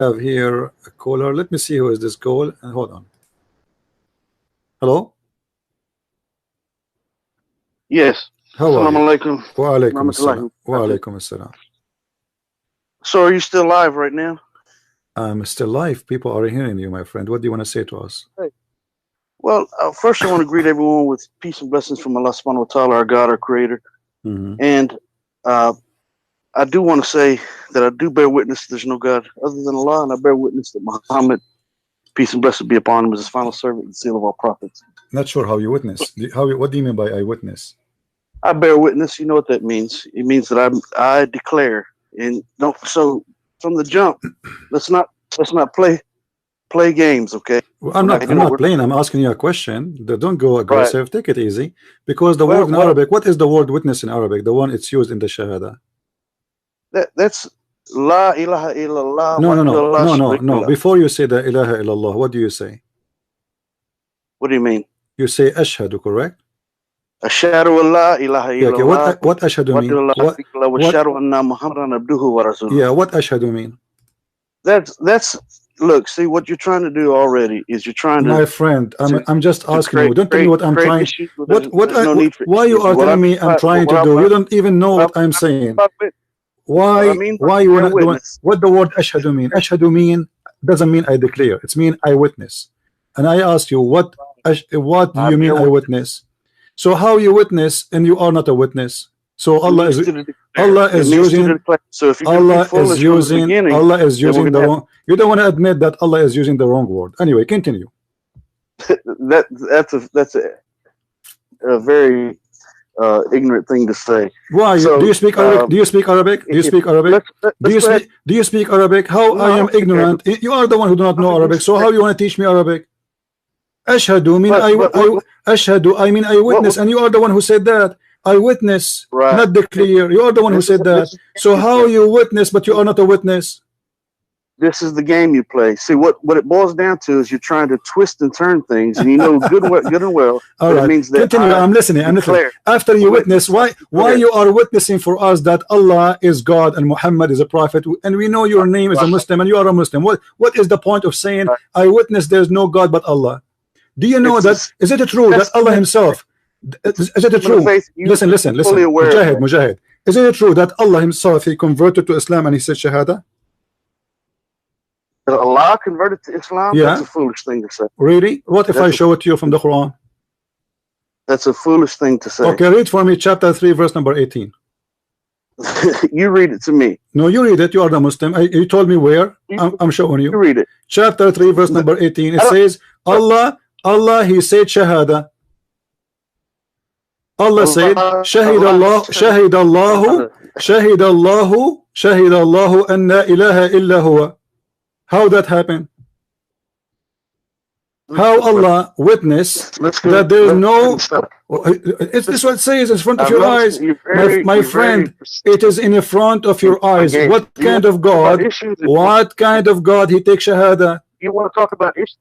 have here a caller. Let me see who is this call. And hold on. Hello. Yes. How are you? Alaikum. Wa alaikum assalam. Wa alaikum assalam. So are you still live right now? I'm still live. People are hearing you, my friend. What do you want to say to us? Hey. Well, first I want to greet everyone with peace and blessings from Allah subhanahu wa ta'ala, our God, our creator. And I do want to say that I do bear witness there's no God other than Allah, and I bear witness that Muhammad, peace and blessings be upon him, is his final servant and seal of all prophets. Not sure how you witness. What do you mean by I witness? I bear witness. You know what that means? It means that I declare. And don't. So from the jump, let's not play games, okay? Well, I'm not playing. I'm asking you a question. Don't go aggressive. Right. Take it easy. Because the word in Arabic, what is the word witness in Arabic? The one it's used in the Shahada. That's La ilaha illallah. No. Before you say the ilaha illallah, what do you say? What do you mean? You say ashhadu, correct? Ashhadu an la ilaha illallah. Okay, what ashhadu mean? What ashhadu mean? That's look, see what you're trying to do already is you're trying to. My friend, I'm just asking you. Don't tell me what I'm trying. Why you are telling me I'm trying to do? You don't even know what I'm saying. Why you want to do? What the word ashhadu mean? Ashhadu mean doesn't mean I declare. It's mean I witness. And I asked you what do you mean I witness? So how you witness and you are not a witness? So Allah is using the wrong. You don't want to admit that Allah is using the wrong word. Anyway, continue. That's a very ignorant thing to say. Why? So, do you speak Arabic? Do you speak Arabic? Do you speak Arabic? Do you speak Arabic? How I am ignorant? You are the one who do not know Arabic. So how you want to teach me Arabic? Ashhadu mean ashhadu. I mean I witness, and you are the one who said that. I witness, not declare. You are the one who said that. So how you witness, but you are not a witness? This is the game you play. See what it boils down to is you're trying to twist and turn things, and you know good and well. All right. It means that continue. I'm listening. After you witness, why you are witnessing for us that Allah is God and Muhammad is a prophet, and we know your name is a Muslim and you are a Muslim. What is the point of saying I witness there's no God but Allah? Do you know that? Is it true that Allah Himself? Is it true? Listen. Mujahid. Is it true that Allah Himself He converted to Islam and He said Shahada? That Allah converted to Islam? Yeah. That's a foolish thing to say. Really? What if I show it to you from the Quran? That's a foolish thing to say. Okay, read for me chapter 3, verse number 18. You read it to me. No, you read it. You are the Muslim. You told me where. I'm showing you. You read it. Chapter 3, verse number 18. It says Allah He said Shahada. Allah said Shahid Allahu anna ilaha illa huwa. How that happened? How Allah witnessed that there is no. Is this what it says in front of your eyes, my friend? It is in the front of your eyes. What kind of God? What kind of God He takes Shahada? You want to talk about issues?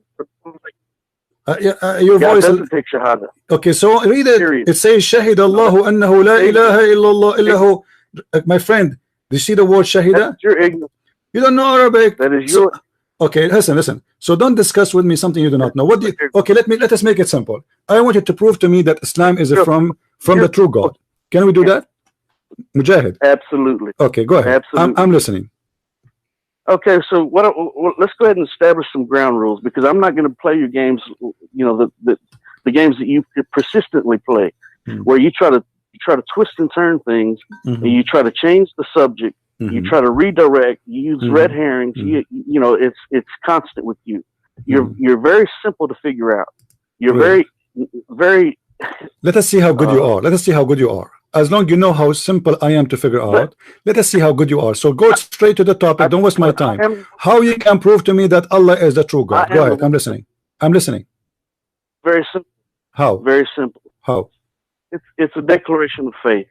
Your voice doesn't take Shahada. Okay, so read it. It says Shahid Allahu annahu la ilaha illallah illahu. My friend, do you see the word Shahida? You're ignorant. You don't know Arabic. That is your. Okay, listen. So don't discuss with me something you do not know. What do you? Okay, let us make it simple. I want you to prove to me that Islam is from the true God. Can we do that, Mujahid? Absolutely. Okay, go ahead. Absolutely. I'm listening. Okay, so let's go ahead and establish some ground rules, because I'm not going to play your games. You know, the games that you persistently play, where you try to twist and turn things, and you try to change the subject. You try to redirect. You use red herrings. You know, it's constant with you. You're very simple to figure out. You're very. Let us see how good you are. Let us see how good you are. As long as you know how simple I am to figure out, let us see how good you are. So go straight to the topic. Don't waste my time. How you can prove to me that Allah is the true God? Go ahead. I'm listening. Very simple. How? Very simple. How? It's a declaration of faith.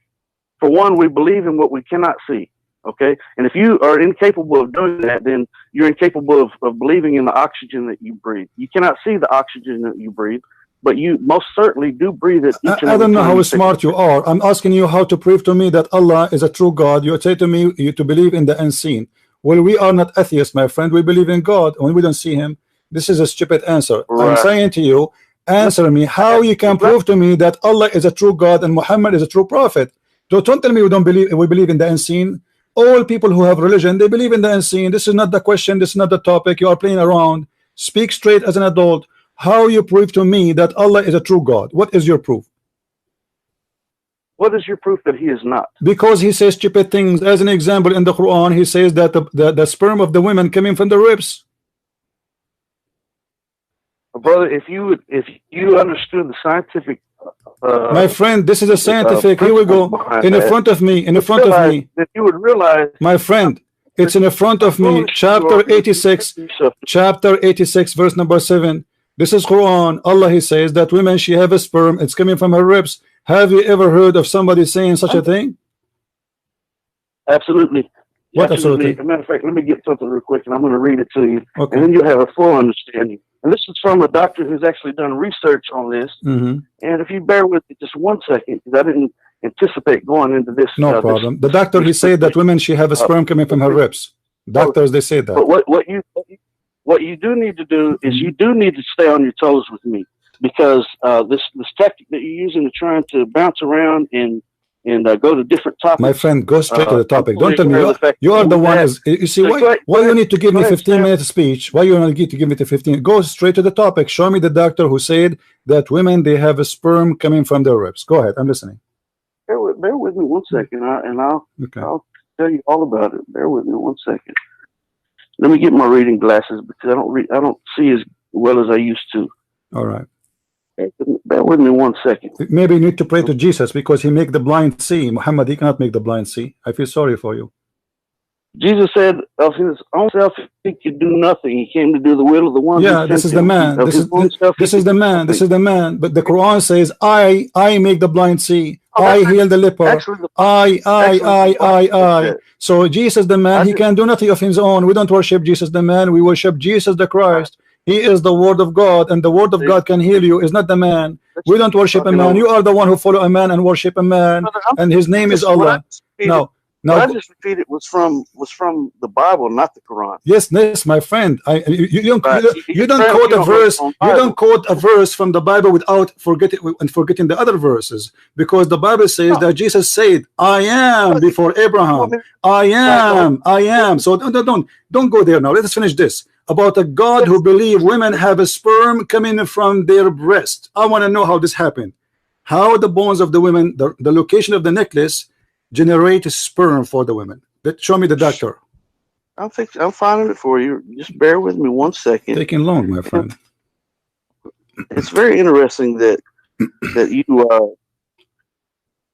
For one, we believe in what we cannot see. Okay, and if you are incapable of doing that, then you're incapable of believing in the oxygen that you breathe. You cannot see the oxygen that you breathe, but you most certainly do breathe it. I don't know how smart you are. I'm asking you how to prove to me that Allah is a true God. You say to me to believe in the unseen. Well, we are not atheists, my friend. We believe in God when we don't see him. This is a stupid answer. I'm saying to you, answer me how you can prove to me that Allah is a true God and Muhammad is a true prophet. Don't tell me we believe in the unseen. All people who have religion, they believe in the unseen. This is not the question, this is not the topic. You are playing around. Speak straight as an adult. How you prove to me that Allah is a true God? What is your proof? What is your proof that he is not? Because he says stupid things. As an example, in the Quran, he says that the sperm of the women coming from the ribs. Brother, if you understood the scientific my friend, this is a scientific. Here we go. In the front of me. In the front of me. That you would realize, my friend, it's in the front of me. Chapter 86. Chapter 86, verse number 7. This is Quran. Allah, he says that women, she have a sperm. It's coming from her ribs. Have you ever heard of somebody saying such a thing? Absolutely. What absolutely? As a matter of fact, let me get something real quick, and I'm going to read it to you, okay. And then you'll have a full understanding. And this is from a doctor who's actually done research on this. And if you bear with me just 1 second, because I didn't anticipate going into this. No problem. The doctor, he said that women, she have a sperm coming from her ribs. Doctors, they say that. But what you do need to do is you do need to stay on your toes with me, because this tactic that you're using to trying to bounce around and go to different topics. My friend, go straight to the topic. Don't tell me you are the one. You see why you need to give me 15-minute speech? Why you need to give me the 15? Go straight to the topic. Show me the doctor who said that women, they have a sperm coming from their ribs. Go ahead. I'm listening. Bear with me 1 second, I'll tell you all about it. Bear with me 1 second. Let me get my reading glasses, because I don't see as well as I used to. All right. Bear with me 1 second. Maybe you need to pray to Jesus, because he make the blind see. Muhammad, he cannot make the blind see. I feel sorry for you. Jesus said of his own self he could do nothing. He came to do the will of the one. Yeah, this is the man. This is the man. This is the man. But the Quran says, I make the blind see. I heal the leper. I. So Jesus the man, he can do nothing of his own. We don't worship Jesus the man. We worship Jesus the Christ. He is the word of God, and the word of God can heal you. Is not the man. We don't worship a man. You are the one who follow a man and worship a man, and his name is Allah. No. What I just repeated was from the Bible, not the Quran. Yes, my friend. You don't quote a verse. You don't quote a verse from the Bible without forgetting the other verses, because the Bible says that Jesus said, "I am before Abraham. I am." So don't go there now. Let us finish this. About a God who believe women have a sperm coming from their breast. I want to know how this happened. How the bones of the women, the location of the necklace, generate sperm for the women. Show me the doctor. I'm finding it for you. Just bear with me 1 second. Taking long, my friend. It's very interesting that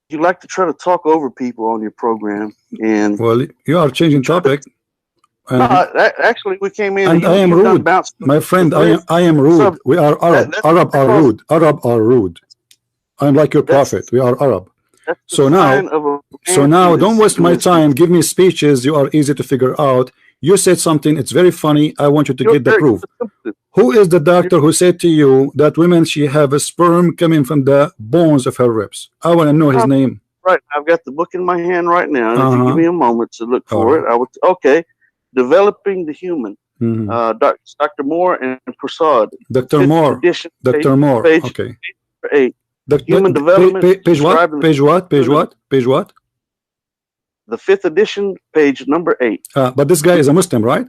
you like to try to talk over people on your program, and well, you are changing topic. No, actually, we came in and I am rude, my friend. I am rude. We are Arab. Arab are rude. Arab are rude. I'm like your prophet. We are Arab. So now, don't waste my time. Give me speeches. You are easy to figure out. You said something. It's very funny. I want you to get the proof. Who is the doctor who said to you that women, she have a sperm coming from the bones of her ribs? I want to know his name. Right. I've got the book in my hand right now. And if you give me a moment to look for it, I would. Okay. Developing the Human. Dr. Moore and Prasad. Dr. Moore. Dr. Moore. Okay. Page 8. Human Development. Page what? Page what? Page what? Page what? The 5th edition, page number 8. But this guy is a Muslim, right?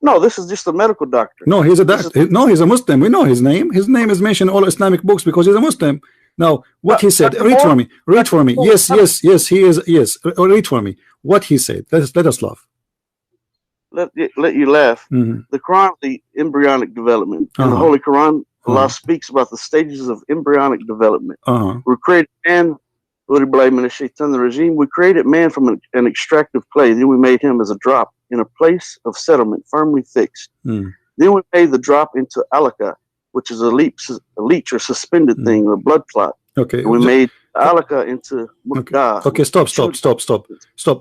No, this is just a medical doctor. No, he's a doctor. No, he's a Muslim. We know his name. His name is mentioned in all Islamic books because he's a Muslim. Now, what he said. Read for me. Read for me. Yes. He is. Yes. Read for me. What he said. Let us laugh. Let you laugh. The Quran, the embryonic development. In the Holy Quran, Allah speaks about the stages of embryonic development. We created man. We created man from an extractive clay. Then we made him as a drop in a place of settlement, firmly fixed. Then we made the drop into alaka, which is a leech or suspended thing, or blood clot. Okay. And we made alaka into mukda. Okay. Stop.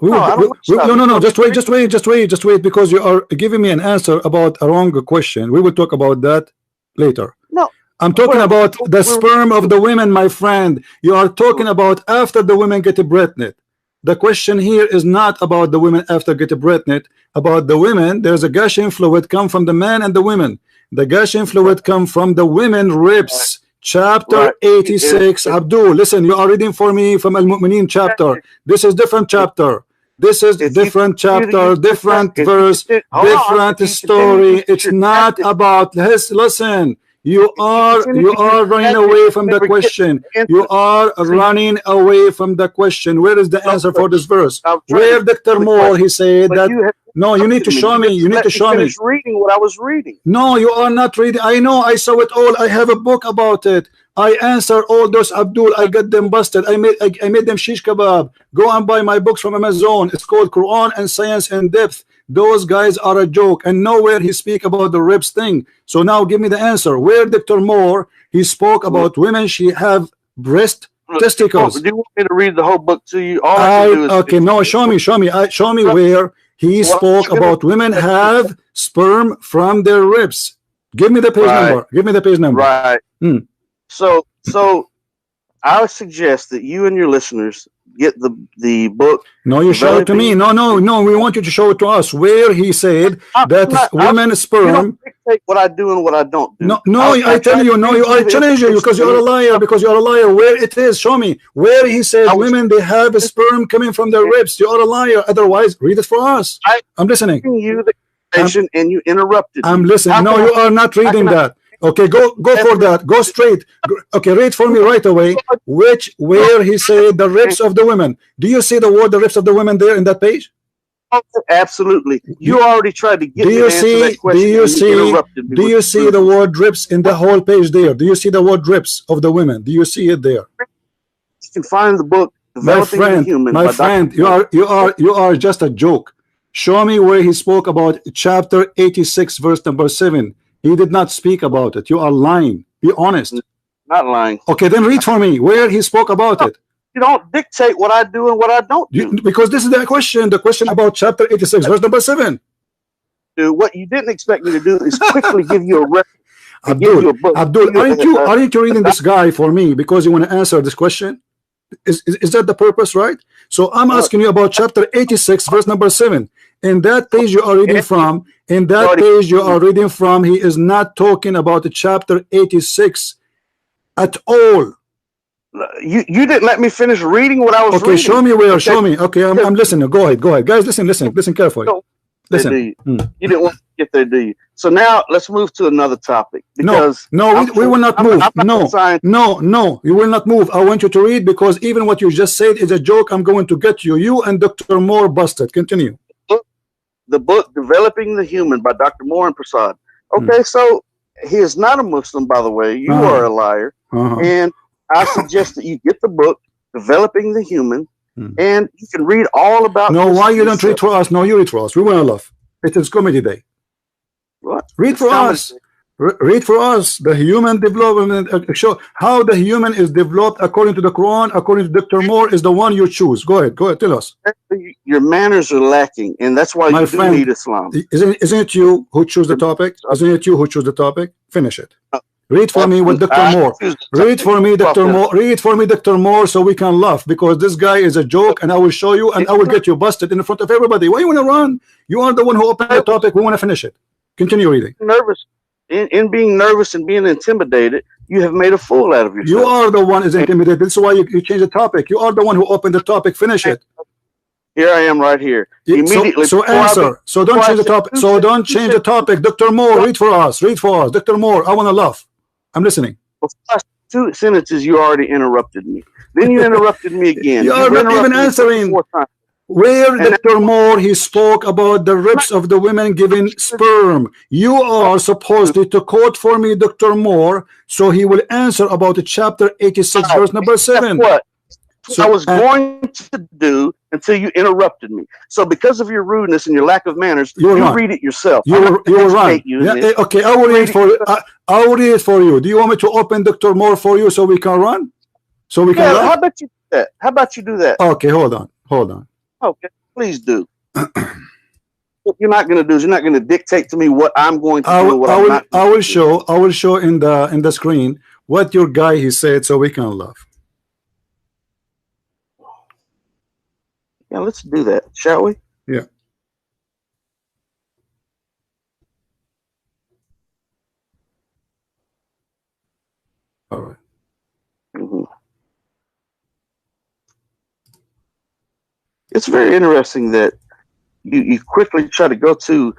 No. Just wait, because you are giving me an answer about a wrong question. We will talk about that later. No. I'm talking about the sperm of the women, my friend. You are talking about after the women get pregnant. The question here is not about the women after getting pregnant. About the women, there's a gushing fluid come from the man and the women. The gushing fluid come from the women ribs. Chapter 86. Abdul, listen, you are reading for me from Al-Mu'mineen chapter. This is different chapter. This is different chapter, different verse, different story. It's not about this. Listen, you are running away from the question. You are running away from the question. Where is the answer for this verse? Where Dr. Moore, he said that. No, you need to show me. You need to show me. Reading what I was reading. No, you are not reading. I know. I saw it all. I have a book about it. I answer all those, Abdul. I got them busted. I made them shish kebab. Go and buy my books from Amazon. It's called Quran and Science in Depth. Those guys are a joke, and nowhere he speak about the ribs thing. So now give me the answer. Where Dr. Moore, he spoke about women, she have breast testicles. Do you want me to read the whole book to you? Okay, no, show me where he spoke about women have sperm from their ribs. Give me the page number. Give me the page number. Right. So I would suggest that you and your listeners get the book. No, you show it to me. No. We want you to show it to us where he said that women sperm. You don't dictate what I do and what I don't do. No, I tell you, no, I challenge you because you're a liar. Because you're a liar. Where it is? Show me where he said women they have a sperm coming from their ribs. You are a liar. Otherwise, read it for us. I'm listening. You the question and you interrupted. I'm listening. No, you are not reading that. Okay, go for that. Go straight. Okay, read for me right away. Where he said the ribs of the women. Do you see the word the ribs of the women there in that page? Absolutely. You already tried to get me to answer that question. Do you see the word ribs in the whole page there? Do you see the word ribs of the women? Do you see it there? You can find the book Developing the Human. My friend, you are just a joke. Show me where he spoke about chapter 86 verse number 7. He did not speak about it. You are lying. Be honest. Not lying. Okay, then read for me where he spoke about it. You don't dictate what I do and what I don't do. Because this is the question. The question about chapter 86, verse number 7. Dude, what you didn't expect me to do is quickly give you a reference. Abdul, aren't you reading this guy for me because you want to answer this question? Is that the purpose, right? So I'm asking you about chapter 86, verse number 7. In that page you are reading from, he is not talking about the chapter 86 at all. You didn't let me finish reading what I was reading. Okay, show me where. Show me. Okay, I'm listening. Go ahead, guys. Listen carefully. Listen. You didn't want to get there, do you? So now let's move to another topic. Because we will not move. No, you will not move. I want you to read because even what you just said is a joke. I'm going to get you. You and Dr. Moore busted. Continue. The book Developing the Human by Dr. Moore and Prasad. Okay, so he is not a Muslim, by the way. You are a liar. And I suggest that you get the book Developing the Human, and you can read all about. No, why you don't read for us? No, you read for us. We want to laugh. It is comedy day. What? Read for us. Read for us the human development. Show how the human is developed according to the Quran. According to Dr. Moore, is the one you choose. Go ahead. Tell us. Your manners are lacking, and that's why you do need Islam. Isn't it you who choose the topic? Isn't it you who choose the topic? Finish it. Read for me with Dr. Moore. Read for me, Dr. Moore. Read for me, Dr. Moore, so we can laugh because this guy is a joke, and I will show you, and I will get you busted in front of everybody. Why you want to run? You are the one who opened the topic. We want to finish it. Continue reading. Nervous. In being nervous and being intimidated, you have made a fool out of yourself. You are the one who is intimidated. This is why you change the topic. You are the one who opened the topic. Finish it. Here I am right here. Immediately. So answer. So don't change the topic. So don't change the topic. Dr. Moore, read for us. Read for us. Dr. Moore, I want to laugh. I'm listening. Well, first 2 sentences you already interrupted me. Then you interrupted me again. You are not even answering. Where Dr. Moore he spoke about the ribs of the women giving sperm. You are supposed to quote for me Dr. Moore so he will answer about the chapter 86 verse number 7. What I was going to do until you interrupted me. So because of your rudeness and your lack of manners, you read it yourself. You were right. Okay, I will read for you. I will read it for you. Do you want me to open Dr. Moore for you so we can run? So we can run? How about you do that? How about you do that? Okay, hold on. Okay, please do. What you're not going to do is you're not going to dictate to me what I'm going to do. I will show in the screen what your guy he said so we can laugh. Yeah, let's do that, shall we? Yeah. All right. It's very interesting that you quickly try to go to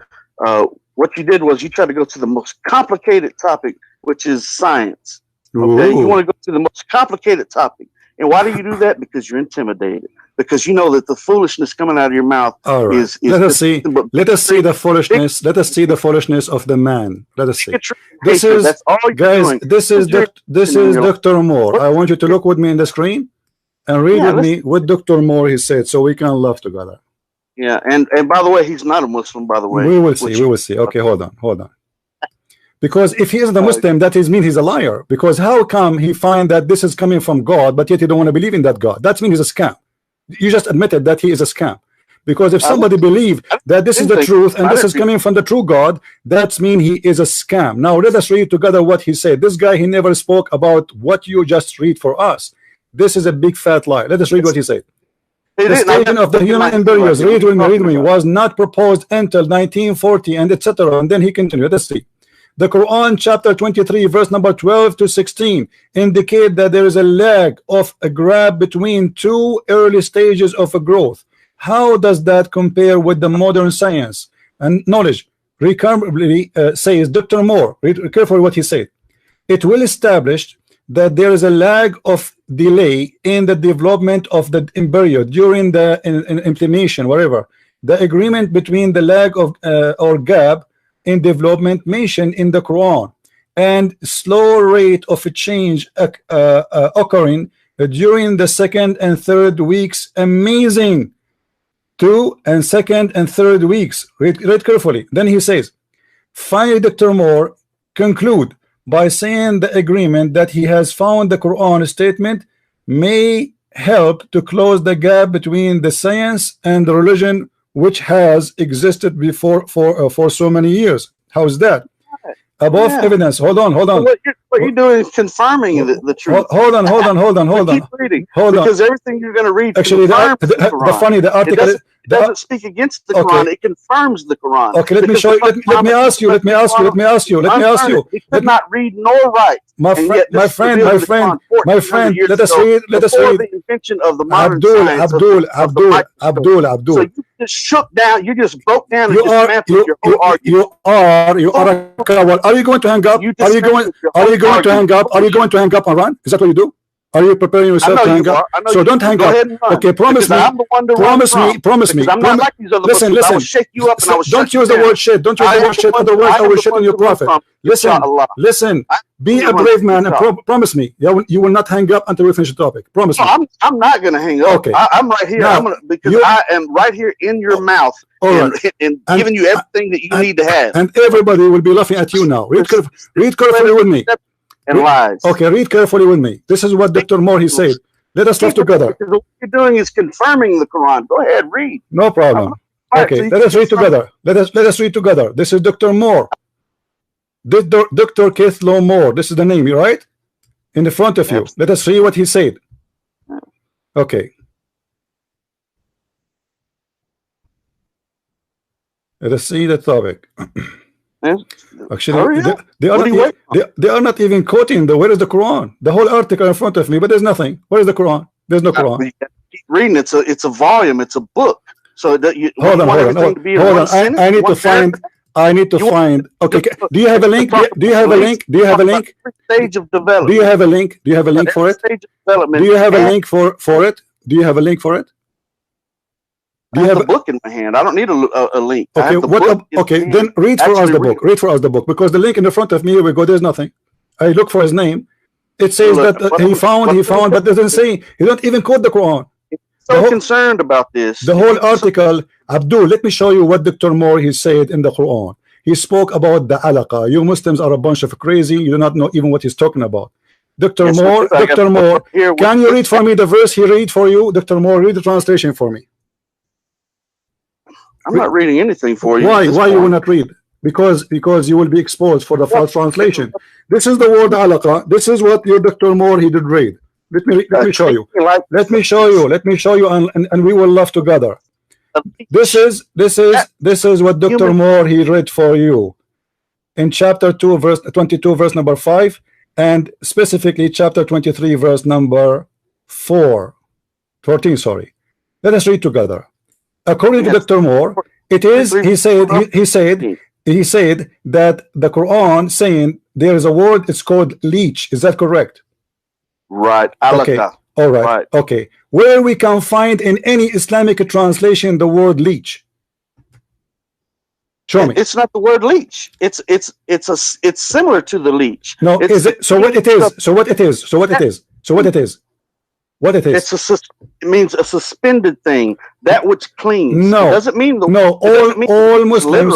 what you did was you tried to go to the most complicated topic, which is science. Okay, you want to go to the most complicated topic, and why do you do that? Because you're intimidated. Because you know that the foolishness coming out of your mouth is let us see the foolishness. Let us see the foolishness of the man. Let us see. This is, guys. This is Dr. Moore. I want you to look with me in the screen and read with me what Dr. Moore he said, so we can laugh together. Yeah, and by the way, he's not a Muslim, by the way. We will see. We will see. Okay, hold on. Because if he is the Muslim, that means he's a liar. Because how come he find that this is coming from God, but yet he don't want to believe in that God? That means he's a scam. You just admitted that he is a scam. Because if somebody believe that this is the truth and this is coming from the true God, that means he is a scam. Now let us read together what he said. This guy, he never spoke about what you just read for us. This is a big fat lie. Let us read what he said. The staging of the human embryos, read with me, was not proposed until 1940 and etc. And then he continued. Let's see. The Quran chapter 23 verse number 12 to 16 indicate that there is a lag of a grab between two early stages of a growth. How does that compare with the modern science and knowledge? Recurrently says Dr. Moore, read carefully what he said. It will establish that there is a lag of delay in the development of the embryo during the implementation, whatever. The agreement between the lag of or gap in development mentioned in the Quran and slow rate of a change occurring during the second and third weeks. Amazing. 2 and second and third weeks. Read carefully. Then he says, finally, Dr. Moore conclude by saying the agreement that he has found the Quran statement may help to close the gap between the science and the religion which has existed before for so many years. How's that? Above evidence. Hold on. What you're doing is confirming the truth. Hold on. Keep reading. Because everything you're going to read actually the article it doesn't speak against the Quran. It confirms the Quran. Okay, let me show you. Let me ask you. He could not read nor write. My friend. Let us read. The invention of the modern science. Abdul. So you just shook down. You just broke down. You are a coward. Are you going to hang up? Are you going to hang up? Are you going to hang up and run? Is that what you do? Are you preparing yourself to hang up? So don't hang up. Okay, promise me. I'm not like these other listen. I will shake you up and I will don't use the word shit. Don't use the word shit. Otherwise, I will shit on your prophet. Listen. Be a brave man and promise me you will not hang up until we finish the topic. Promise me. I'm not going to hang up. Okay. I'm right here. Because I am right here in your mouth and giving you everything that you need to have. And everybody will be laughing at you now. Read carefully with me. And lies. Okay, read carefully with me. This is what Dr. Moore he said. Let us laugh together. What you're doing is confirming the Quran. Go ahead, read. No problem. Okay, let us read together. Let us read together. This is Dr. Moore. Dr. Keith Law Moore. This is the name, right? In the front of you. Let us see what he said. Okay. Let us see the topic. Actually, they are not even quoting where is the Quran? The whole article in front of me, but there's nothing. Where is the Quran? There's no Quran. Keep reading. It's a volume. It's a book. So hold on. I need to find. Okay. Do you have a link? Do you have a link? Stage of development. Do you have a link? Do you have a link for it? Stage of development. Do you have a link for it? Do you have a link for it? I have the book in my hand. I don't need a link. Okay, then read for us the book. Read for us the book, because the link in the front of me, here we go, there's nothing. I look for his name. It says that he found, but doesn't say. He don't even quote the Quran. So concerned about this. The whole article, Abdul, let me show you what Dr. Moore he said in the Quran. He spoke about the alaqa. You Muslims are a bunch of crazy. You do not know even what he's talking about. Dr. Moore, can you read for me the verse he read for you? Dr. Moore, read the translation for me. I'm not reading anything for you. Why you will not read? Because you will be exposed for the false translation. This is the word alaqa. This is what your Dr. Moore he did read. Let me show you. Let me show you. Let me show you, and we will laugh together. This is what Dr. Moore he read for you in chapter 2, verse 22, verse number 5, and specifically chapter 23, verse number 14. Sorry. Let us read together. According to Dr. Moore, it is. He said that the Quran saying there is a word. It's called leech. Is that correct? Right. Okay. All right. Okay. Where we can find in any Islamic translation the word leech? Show me. It's not the word leech. It's similar to the leech. No, is it? So what it is? So what it is? So what it is? So what it is? What it is? It means a suspended thing, that which clings. No, it doesn't mean all Muslims.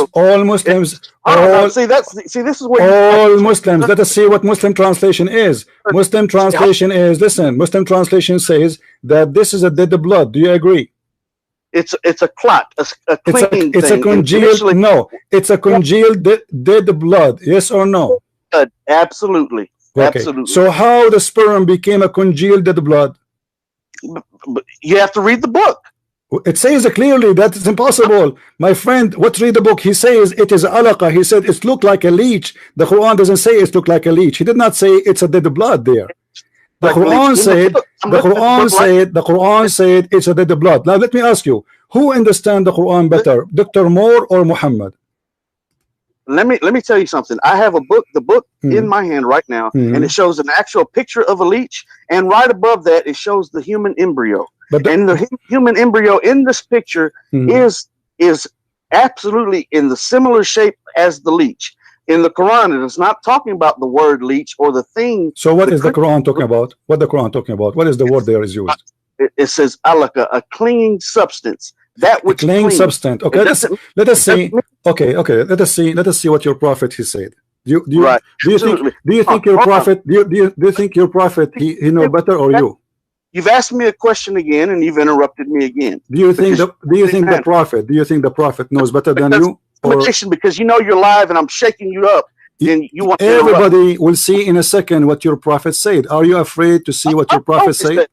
See, this is where all Muslims. Let us see what Muslim translation is. Muslim translation is, listen. Muslim translation says that this is a dead blood. Do you agree? It's a clot, a clinging it's thing. A congealed. No, it's a congealed dead blood. Yes or no? Absolutely. Okay. Absolutely. So how the sperm became a congealed dead blood? But you have to read the book. It says clearly that it's impossible, my friend. What read the book? He says it is alaqa. He said it looked like a leech. The Quran doesn't say it looked like a leech. He did not say it's a dead blood there. The Quran said it's a dead blood. Now let me ask you, who understands the Quran better, Dr. Moore or Muhammad? Let me tell you something. I have the book in my hand right now, and it shows an actual picture of a leech, and right above that it shows the human embryo. And the human embryo in this picture is absolutely in the similar shape as the leech. In the Quran, it is not talking about the word leech or the thing. So what is the Quran talking about? What the Quran talking about? What is the word there is used? It says alaka, a clinging substance. That which clinging substance. Okay, let us see. Okay, let us see what your prophet he said. Do you think your prophet he know better or you? You've asked me a question again and you've interrupted me again. Do you think the prophet knows better than you? Because you know you're live and I'm shaking you up. And you want everybody will see in a second what your prophet said. Are you afraid to see what your prophet said?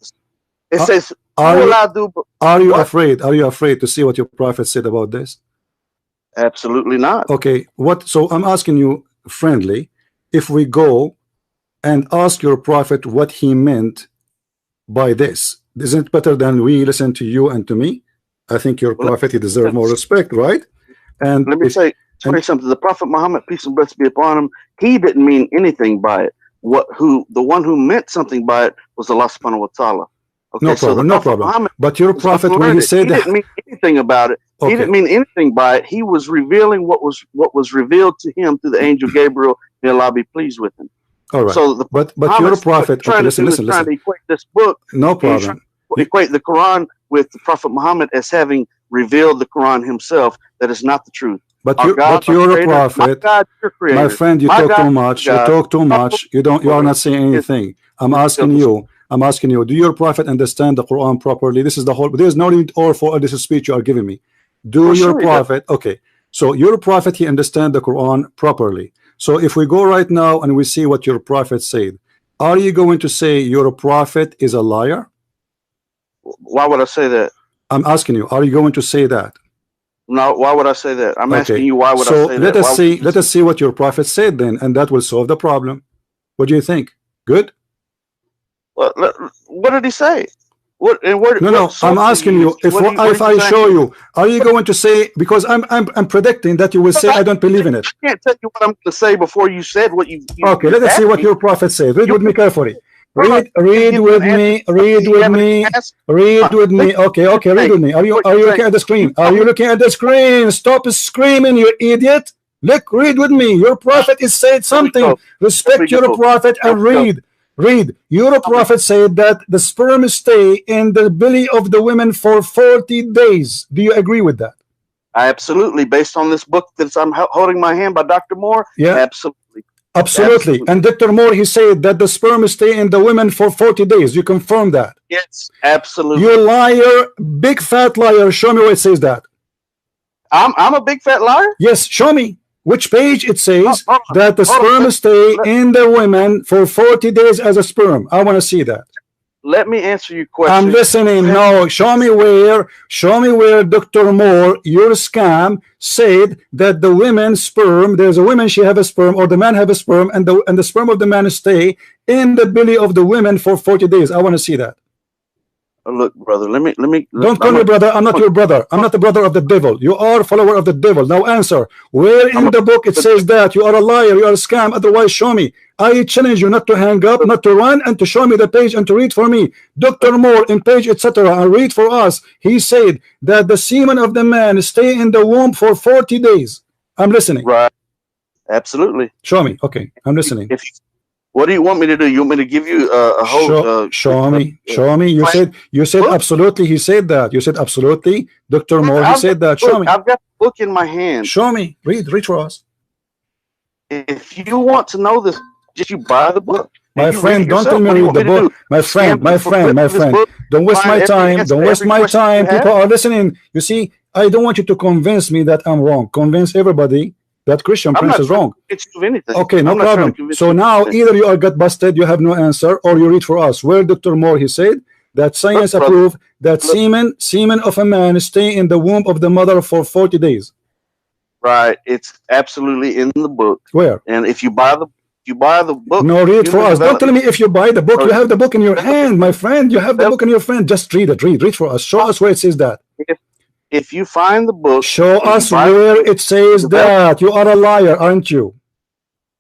It says, are you afraid? Are you afraid to see what your prophet said about this? Absolutely not. Okay, so I'm asking you friendly, if we go and ask your prophet what he meant by this, isn't it better than we listen to you and to me? I think your prophet, he deserves more respect, right? And let me say something. The Prophet Muhammad, peace and blessings be upon him, he didn't mean anything by it. The one who meant something by it was Allah subhanahu wa ta'ala. Okay, no problem. Muhammad, but your prophet, when he said he didn't mean anything about it. Okay. He didn't mean anything by it. He was revealing what was revealed to him through the angel Gabriel. May Allah be pleased with him. All right. So but your prophet, listen. Trying to equate this book. No problem. Equate the Quran with the Prophet Muhammad as having revealed the Quran himself. That is not the truth. But you're a prophet, my friend. You talk too much. You talk too much. You are not saying anything. I'm asking you. Do your prophet understand the Quran properly? This is the whole. There's no need for this speech you are giving me. Do your prophet? Okay. So your prophet, he understand the Quran properly. So if we go right now and we see what your prophet said, are you going to say your prophet is a liar? Why would I say that? I'm asking you. Are you going to say that? No. Why would I say that? I'm asking you. Why would I say that? Let us see what your prophet said then, and that will solve the problem. What do you think? Good. What did he say? I'm asking you. If I show you, are you going to say? Because I'm predicting that you will say I don't believe in it. I can't tell you what I'm going to say before you said what you. Okay, let us see what your prophet said. Read with me carefully. Read with me. Okay, read with me. Are you looking at the screen? Are you looking at the screen? Stop screaming, you idiot! Look, read with me. Your prophet is said something. Respect your prophet and read. Read. Your prophet said that the sperm stay in the belly of the women for 40 days. Do you agree with that? Absolutely. Based on this book that I'm holding my hand by Dr. Moore? Yeah. Absolutely. And Dr. Moore, he said that the sperm stay in the women for 40 days. You confirm that? Yes, absolutely. You liar, big fat liar. Show me where it says that. I'm a big fat liar? Yes, show me. Which page it says that the sperm stay in the women for 40 days as a sperm? I want to see that. let me answer your question. I'm listening. No, show me where Dr. Moore, your scam, said that the women's sperm, there's a woman, she have a sperm, or the man have a sperm, and the sperm of the man stay in the belly of the women for 40 days. I want to see that. Look, brother, let me. Don't call me brother. I'm not your brother. I'm not the brother of the devil. You are a follower of the devil. Now answer. Where in the book it says that? You are a liar. You are a scam. Otherwise, show me. I challenge you not to hang up, not to run, and to show me the page and to read for me. Dr. Moore in page, etc. And read for us. He said that the semen of the man stay in the womb for 40 days. I'm listening. Right. Absolutely. Show me. Okay. I'm listening. What do you want me to do? You want me to give you a whole? Show me. You said absolutely. He said that. You said absolutely. Dr. Moore. He said that. Show me. I've got the book in my hand. Show me. Read for us. If you want to know this, just you buy the book. My friend, don't tell me read the book. My friend. Don't waste my time. Don't waste my time. People are listening. You see, I don't want you to convince me that I'm wrong. Convince everybody that Christian Prince is wrong. Okay, no problem. So now either you are got busted, you have no answer, or you read for us. Where Dr. Moore, he said that science approved that semen of a man stay in the womb of the mother for 40 days. Right. It's absolutely in the book. Where? And if you buy the book. No, read for us. Don't tell me if you buy the book. You have the book in your hand, my friend. You have the book in your hand. Just read it. Read for us. Show us where it says that. If you find the book, show us where it says that. You are a liar, aren't you?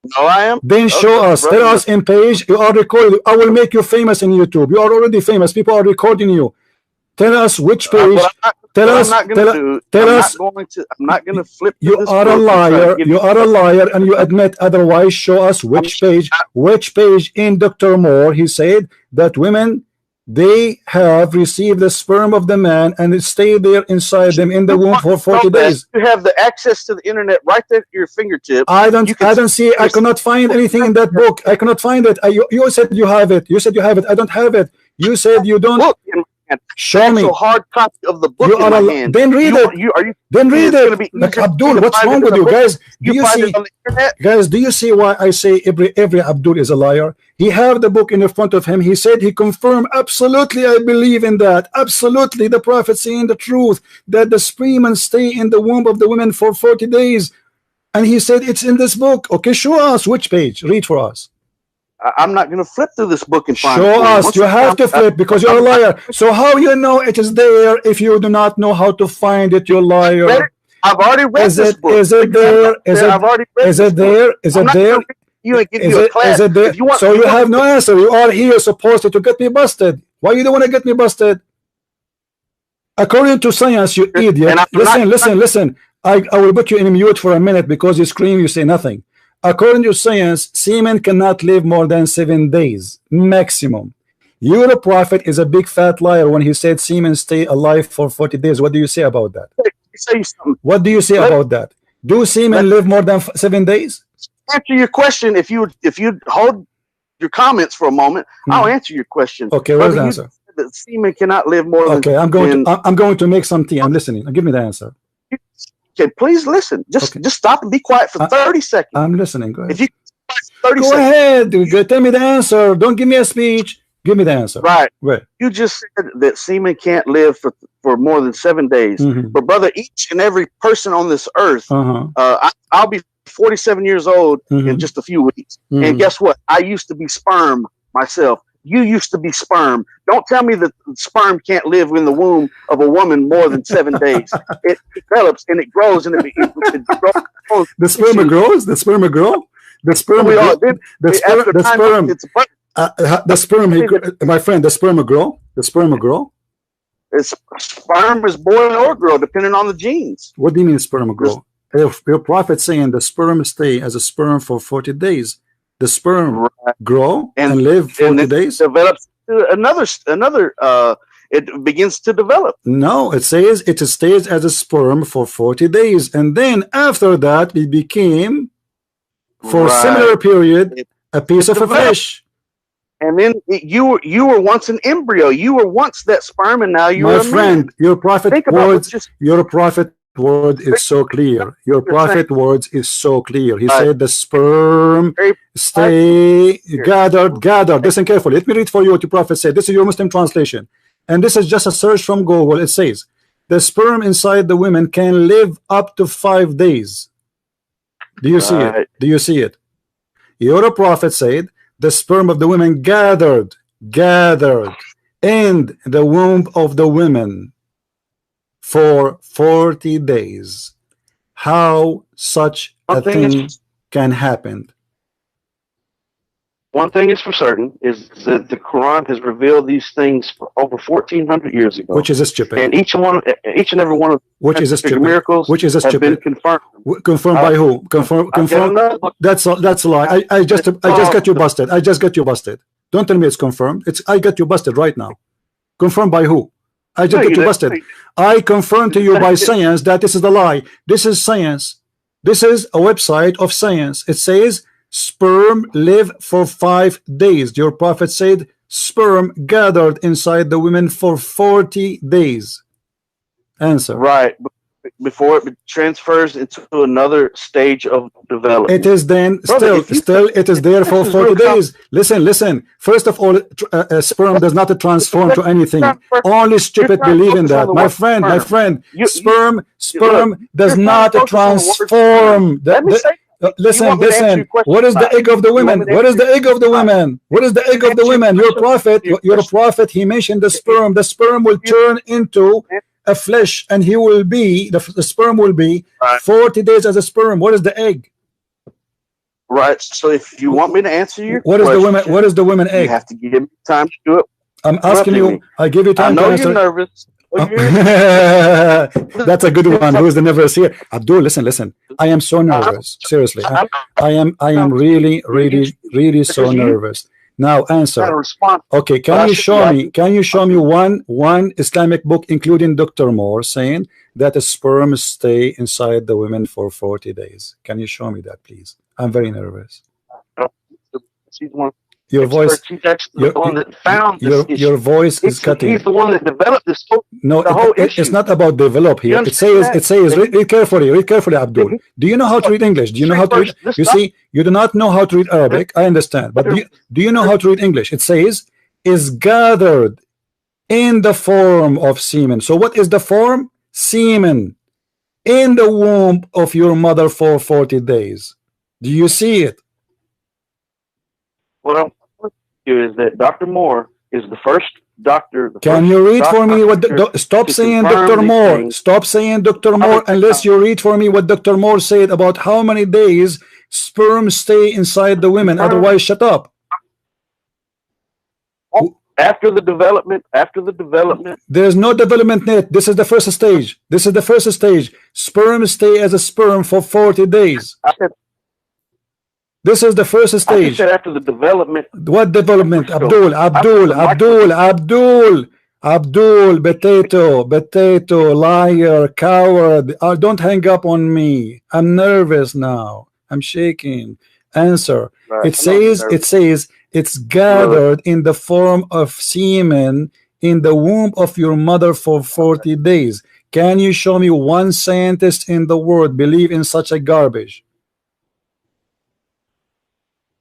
No, I am. Then show us. Tell us in page. You are recorded. I will make you famous in YouTube. You are already famous. People are recording you. Tell us which page. I'm not going to flip. You are a liar. You are a liar, and you admit otherwise. Show us which page. Which page in Dr. Moore he said that women, they have received the sperm of the man and it stayed there inside them in the womb for 40 days. You have the access to the internet right there at your fingertips. I don't see. I cannot find anything in that book. I cannot find it. You said you have it. You said you have it. I don't have it. You said you don't. Show me. A hard copy of the book in my hand. Then read it. Then read it. Like Abdul, what's wrong with you guys? Do you see? Guys, do you see why I say every Abdul is a liar? He have the book in front of him. He said he confirmed absolutely. I believe in that. Absolutely, the prophet saying the truth that the sperm stay in the womb of the women for 40 days, and he said it's in this book. Okay, show us which page. Read for us. I'm not going to flip through this book and find it. Show us. You have to flip because you're a liar. So how you know it is there if you do not know how to find it? You're a liar. I've already read this book. Is it there? Is it there? Is it there? You and give you a class. Is it there? So you have no answer. You are here supposed to get me busted. Why you don't want to get me busted? According to science, you idiot. Listen. I will put you in mute for a minute because you scream, you say nothing. According to science, semen cannot live more than 7 days maximum. Your prophet is a big fat liar when he said semen stay alive for 40 days. What do you say about that? What do you say about that? Do semen live more than 7 days? Answer your question. If you hold your comments for a moment, I'll answer your question. Okay, what's the answer? The semen cannot live more than. Okay, I'm going to make some tea. I'm listening. Give me the answer. Okay, please listen. Just stop and be quiet for 30 seconds. I'm listening. Go ahead. If you 30 go seconds. ahead, dude. Tell me the answer. Don't give me a speech. Give me the answer. Right. You just said that semen can't live for more than 7 days. But brother, each and every person on this earth, I'll be 47 years old in just a few weeks. And guess what? I used to be sperm myself. You used to be sperm. Don't tell me that sperm can't live in the womb of a woman more than 7 days. It develops and it grows and it grows. The sperm grows. The sperm grow. The sperm. The sperm. My friend, the sperm grow. The sperm grow. Sperm is born or grow depending on the genes. What do you mean sperm grow? If your prophet saying the sperm stay as a sperm for 40 days. The sperm grow and live 40 days. Develops another. It begins to develop. No, it says it stays as a sperm for 40 days, and then after that, it became, for a similar period, a piece of a fish. And then you were once an embryo. You were once that sperm, and now you are. My friend, your prophet word is so clear. Your prophet words is so clear. He said the sperm stay gathered. Listen carefully. Let me read for you what your prophet said. This is your Muslim translation, and this is just a search from Google. It says the sperm inside the women can live up to 5 days. Do you see it? Do you see it? Your prophet said the sperm of the women gathered in the womb of the women for 40 days. How such a thing can happen? One thing is for certain is that the Quran has revealed these things for over 1,400 years ago. Which is stupid. And each and every one of which is stupid. Miracles have been confirmed. Confirmed by who? Confirmed. That's a lie. I just got you busted. I just got you busted. Don't tell me it's confirmed. I got you busted right now. Confirmed by who? I just got you busted. I confirm to you by science that this is the lie. This is science. This is a website of science. It says sperm live for 5 days. Your prophet said sperm gathered inside the women for 40 days. Answer. Right. Before it transfers into another stage of development. It is then still it is there for 40 days. Listen. First of all, sperm does not transform to anything. Only stupid believe in that. My friend, sperm does not transform. Listen. What is the egg of the women? What is the egg of the women? What is the egg of the women? Your prophet, he mentioned the sperm. The sperm will turn into a flesh, and he will be the sperm will be 40 days as a sperm. What is the egg? Right. So if you want me to answer you, what is the women egg? You have to give me time to do it. I'm asking you. I give you time. I know you're nervous. That's a good one. Who is the nervous here? Abdul, listen. I am so nervous. Seriously, I am really so nervous. Now answer. Okay, can you show me one Islamic book, including Dr. Moore, saying that a sperm stay inside the women for 40 days? Can you show me that, please? I'm very nervous. Your voice. He's actually the one that found this issue. Your voice is cutting. He's the one that developed this. No, it's not about develop here. It says. Read carefully, Abdul. Do you know how to read English? Do you know how to read? You see, you do not know how to read Arabic. I understand, but do you know how to read English? It says is gathered in the form of semen. So what is the form? Semen in the womb of your mother for 40 days. Do you see it? Well, is that Dr. Moore is the first doctor. Can you read for me what? Stop saying Dr. Moore. Stop saying Dr. Moore unless you read for me what Dr. Moore said about how many days sperm stay inside the women. Otherwise, shut up. After the development. There's no development yet. This is the first stage. Sperm stay as a sperm for 40 days. This is the first stage. I said after the development. What development? Abdul, potato, liar, coward. Don't hang up on me. I'm nervous now. I'm shaking. Answer. Right. It says it's gathered in the form of semen in the womb of your mother for 40 days. Can you show me one scientist in the world believe in such a garbage?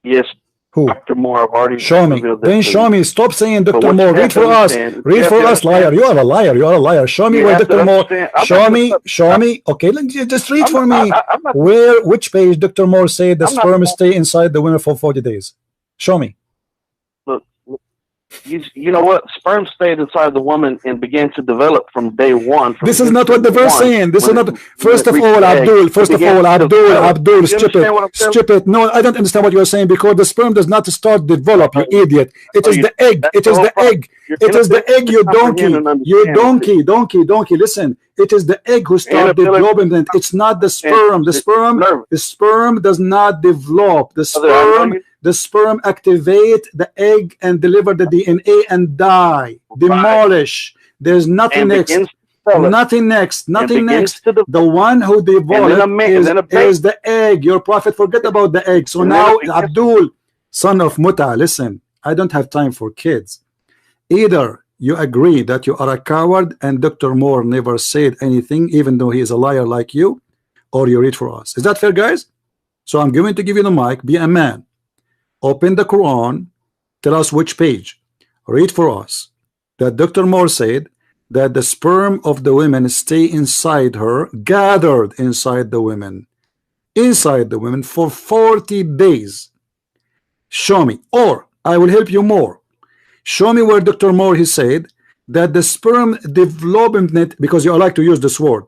Yes. Who? Dr. Moore, I've already show me. Then show me. Stop saying Dr. Moore. Read for us. Read for us, liar. You are a liar. Show me where Dr. Moore. Show me. Okay, just read for me. Which page Dr. Moore said the sperm stay inside the women for 40 days? Show me. Look, you know what? Sperm stayed inside the woman and began to develop from day one. This is not what the verse saying. This is not. First of all, Abdul, stupid. No, I don't understand what you are saying, because the sperm does not start develop, you idiot. It is the egg. It is the egg. It is the egg, you donkey. Listen, it is the egg who starts development. It's not the sperm. The sperm does not develop. The sperm activate the egg and deliver the DNA and die. Demolish. There's nothing next. Nothing next. The one who developed is the egg. Your prophet forget about the egg. So now, Abdul, son of Muta, listen, I don't have time for kids. Either you agree that you are a coward and Dr. Moore never said anything, even though he is a liar like you, or you read for us. Is that fair, guys? So I'm going to give you the mic. Be a man. Open the Quran. Tell us which page. Read for us that Dr. Moore said that the sperm of the women stay inside her, gathered inside the women for 40 days. Show me, or I will help you more. Show me where Dr. Moore he said that the sperm development, because you like to use this word,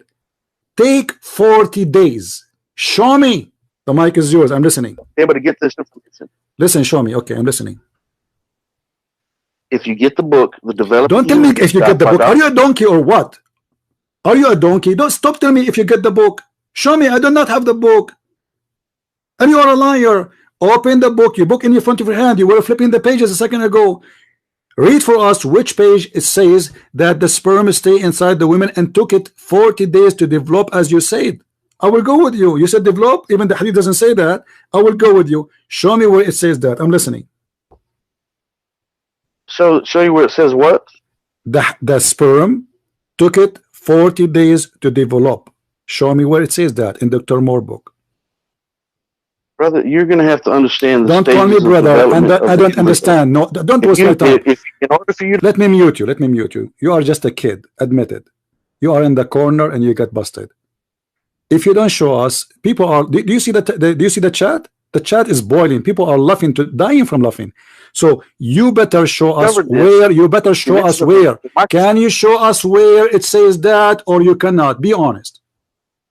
take 40 days. Show me. The mic is yours. I'm listening. Able to get this information. Listen, show me. Okay, I'm listening. If you get the book, the development. Don't tell me if you get the book. Are you a donkey or what? Are you a donkey? Don't stop telling me if you get the book. Show me. I do not have the book. And you are a liar. Open the book. Your book in your front of your hand. You were flipping the pages a second ago. Read for us which page it says that the sperm stay inside the women and took it 40 days to develop, as you said. I will go with you. You said develop. Even the hadith doesn't say that. I will go with you. Show me where it says that. I'm listening. Show you where it says what? The sperm took it 40 days to develop. Show me where it says that in Dr. Moore book. Brother, you're going to have to understand the don't call me brother, and I don't understand. No, don't waste my time. In order for you to... Let me mute you. Let me mute you. You are just a kid. Admit it. You are in the corner and you get busted. If you don't show us, people are. Do you see do you see the chat? The chat is boiling. People are laughing dying from laughing. So you better show us where. You better show us where. Can you show us where it says that, or you cannot? Be honest.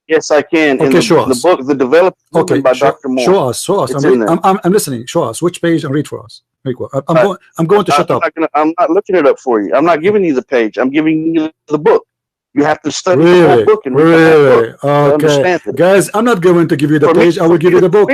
Yes, I can. Okay, show us. The book, The Development by Dr. Moore. Show us. Show us. I'm listening. Show us which page and read for us. I'm going to shut up. I'm not looking it up for you. I'm not giving you the page. I'm giving you the book. You have to study the whole book and read the book to understand it. Guys, I'm not going to give you the page. I will give you the book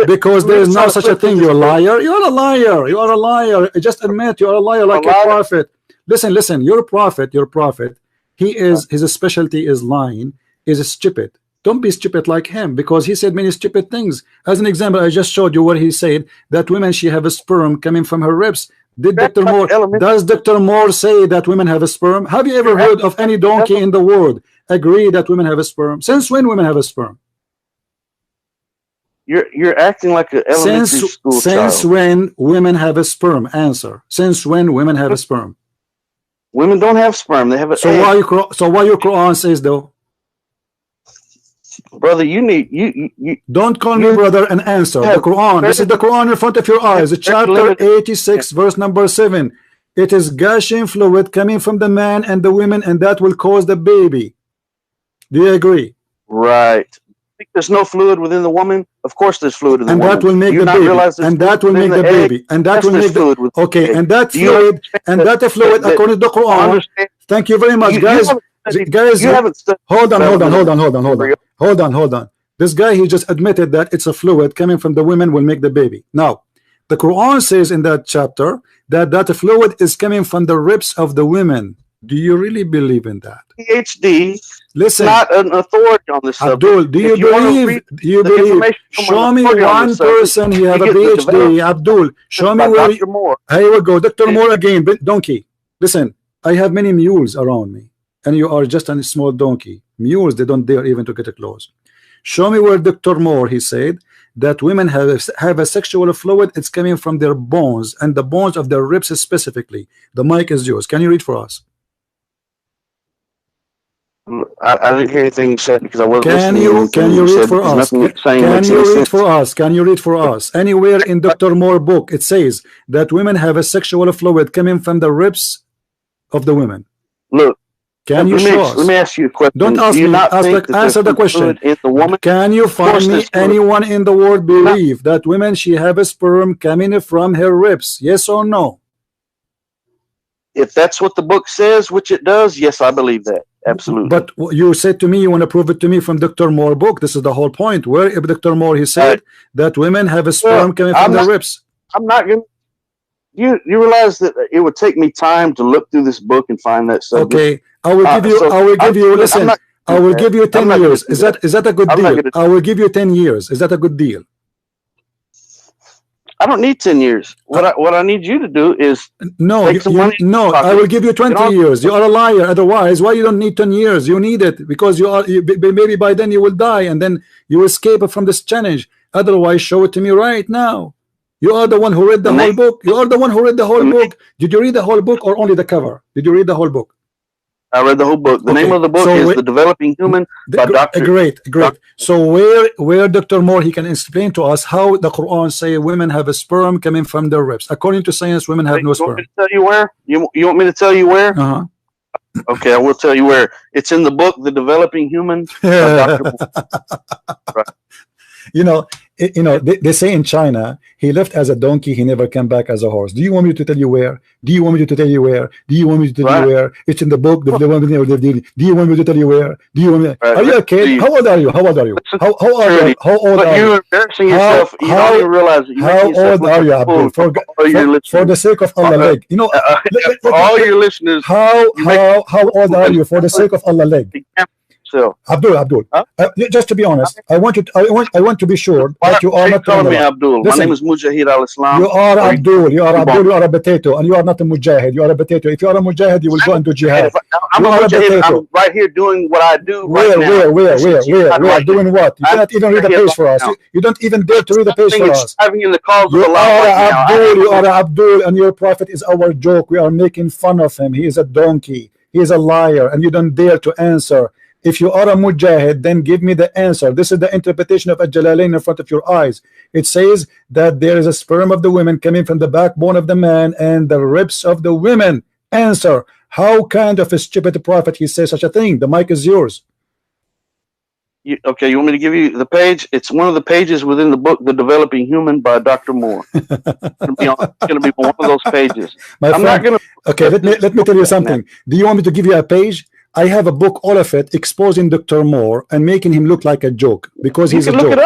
because there is no such a thing. You're a liar. You are a liar. You are a liar. Just admit you are a liar, like a prophet. Listen. You're a prophet. You're a prophet. His specialty is lying. Is stupid. Don't be stupid like him, because he said many stupid things. As an example, I just showed you where he said that women, she have a sperm coming from her ribs. Does Dr. Moore say that women have a sperm? Have you ever heard of any donkey in the world agree that women have a sperm? Since when women have a sperm? You're acting like an elementary school child. Since when women have a sperm? Answer. Since when women have a sperm? Women don't have sperm. They have an egg. Why your Quran says though? Brother, you don't call me brother and answer. The Quran. This is the Quran in front of your eyes. Chapter 86, verse number 7. It is gushing fluid coming from the man and the women, and that will cause the baby. Do you agree? Right. Think there's no fluid within the woman? Of course there's fluid in the woman. And that will make the baby. And that will make the baby. And that will make the okay. And that fluid, according to the Quran. Thank you very much, guys. Guys, hold on. This guy, he just admitted that it's a fluid coming from the women will make the baby. Now, the Quran says in that chapter that fluid is coming from the ribs of the women. Do you really believe in that? PhD. Listen, not an authority on this subject. Abdul, do you believe? Do you believe? Show me one person he have a PhD. Abdul, show me where. Here we go, Dr. Moore again. Donkey. Listen, I have many mules around me. And you are just a small donkey. Mules, they don't dare even to get close. Show me where Dr. Moore, he said that women have a sexual fluid. It's coming from their bones and the bones of their ribs specifically. The mic is yours. Can you read for us? I didn't hear anything you said because I wasn't listening. Can you read for us? Can you read for us? Anywhere in Dr. Moore book it says that women have a sexual fluid coming from the ribs of the women. Look. Can you show us? Let me ask you a question. Don't ask me. Answer the question. Can you find me anyone in the world believe that women she have a sperm coming from her ribs? Yes or no? If that's what the book says, which it does, yes, I believe that. Absolutely. But you said to me you want to prove it to me from Dr. Moore book. This is the whole point. Where if Dr. Moore he said that women have a sperm coming from their ribs. I'm not going to. You realize that it would take me time to look through this book and find that subject. Okay, I will give you. Listen, I will give you 10 years. Is that a good deal? I will give you 10 years. Is that a good deal? I don't need 10 years. What I need you to do is take some money. No, I will give you 20 years. You are a liar. Otherwise, why you don't need 10 years? You need it because maybe by then you will die and then you escape from this challenge. Otherwise, show it to me right now. You are the one who read the whole book. You are the one who read the whole book. Did you read the whole book or only the cover? Did you read the whole book? I read the whole book. The name of the book is The Developing Human by Dr. Great. So where Dr. Moore, he can explain to us how the Quran say women have a sperm coming from their ribs. According to science, women have no sperm. You want me to tell you where? You want me to tell you where? Okay, I will tell you where. It's in the book The Developing Human by Dr. Moore. Right. You know, they say in China, he left as a donkey, he never came back as a horse. Do you want me to tell you where? Do you want me to tell you where? Do you want me to tell you where? It's in the book. Do you want me to tell you where? Do you want me? Are you a kid? How old are you? How old are you? How old are you? You're embarrassing yourself. You don't even realize it. How old are you, Abdul? For the sake of Allah, leg. You know, for all your listeners. How old are you? For the sake of Allah, leg. Abdul, just to be honest, I want to be sure that you are not calling me Abdul. My name is Mujahid al-Islam. You are Abdul. You are a potato, and you are not a Mujahid. You are a potato. If you are a Mujahid, you will go and do jihad. I'm a Mujahid. I'm right here doing what I do. Where? Doing what? You cannot even read the page for us. You don't even dare to read the page for us. You are Abdul, and your prophet is our joke. We are making fun of him. He is a donkey. He is a liar, and you don't dare to answer. If you are a mujahid, then give me the answer. This is the interpretation of Al-Jalalain in front of your eyes. It says that there is a sperm of the women coming from the backbone of the man and the ribs of the women. Answer. How kind of a stupid prophet he says such a thing? The mic is yours. Okay, you want me to give you the page? It's one of the pages within the book, The Developing Human by Dr. Moore. It's going to be one of those pages. Okay, let me tell you something. Do you want me to give you a page? I have a book, all of it, exposing Dr. Moore and making him look like a joke because he's a joke.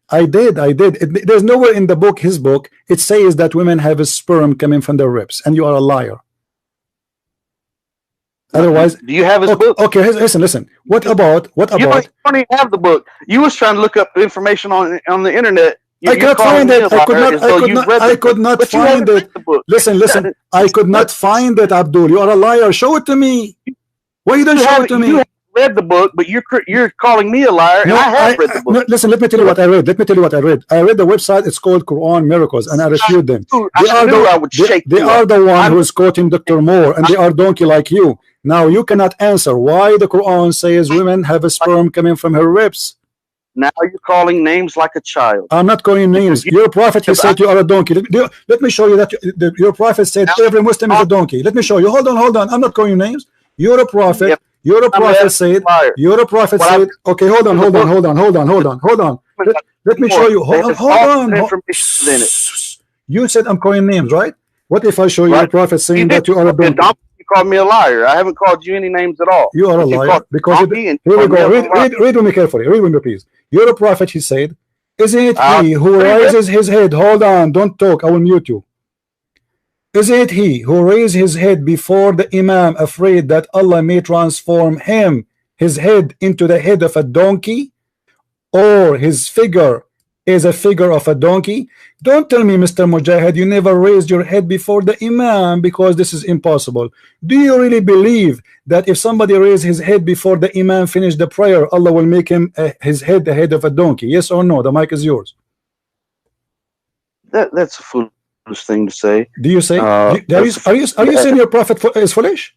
I did. There's nowhere in the book, his book, it says that women have a sperm coming from their ribs, and you are a liar. Otherwise, do you have his book? Okay, listen. What about? You don't even have the book. You was trying to look up information on the internet. I could find it. I could not find it. Listen. I could not find it, Abdul. You are a liar. Show it to me. Why you don't show it to me? You have read the book, but you're calling me a liar. No, and I have read the book. No, listen, let me tell you what I read. I read the website. It's called Quran Miracles, and I reviewed them. They are the one who is quoting Dr. Moore, and they are donkey like you. Now you cannot answer why the Quran says women have a sperm coming from her ribs. Now you're calling names like a child. I'm not calling names. Your prophet, he said you are a donkey. Let me show you that your prophet said every Muslim is a donkey. Let me show you. Hold on. I'm not calling names. You're a prophet. Yep. You're a prophet said. Okay, hold on. Let me show you. Hold on. You said I'm calling names, right? What if I show you a prophet saying that you are a donkey? You called me a liar. I haven't called you any names at all. You are a liar because here we go. Read with me carefully. Read with me, please. You're a prophet. He said, "Isn't it he who raises his head?" Hold on. Don't talk. I will mute you. Is it he who raised his head before the Imam, afraid that Allah may transform his head into the head of a donkey, or his figure is a figure of a donkey? Don't tell me, Mr. Mujahid, you never raised your head before the Imam, because this is impossible. Do you really believe that if somebody raised his head before the Imam finished the prayer, Allah will make him his head the head of a donkey? Yes or no? The mic is yours. That's a foolish thing to say. Do you say? Are you saying your prophet is foolish?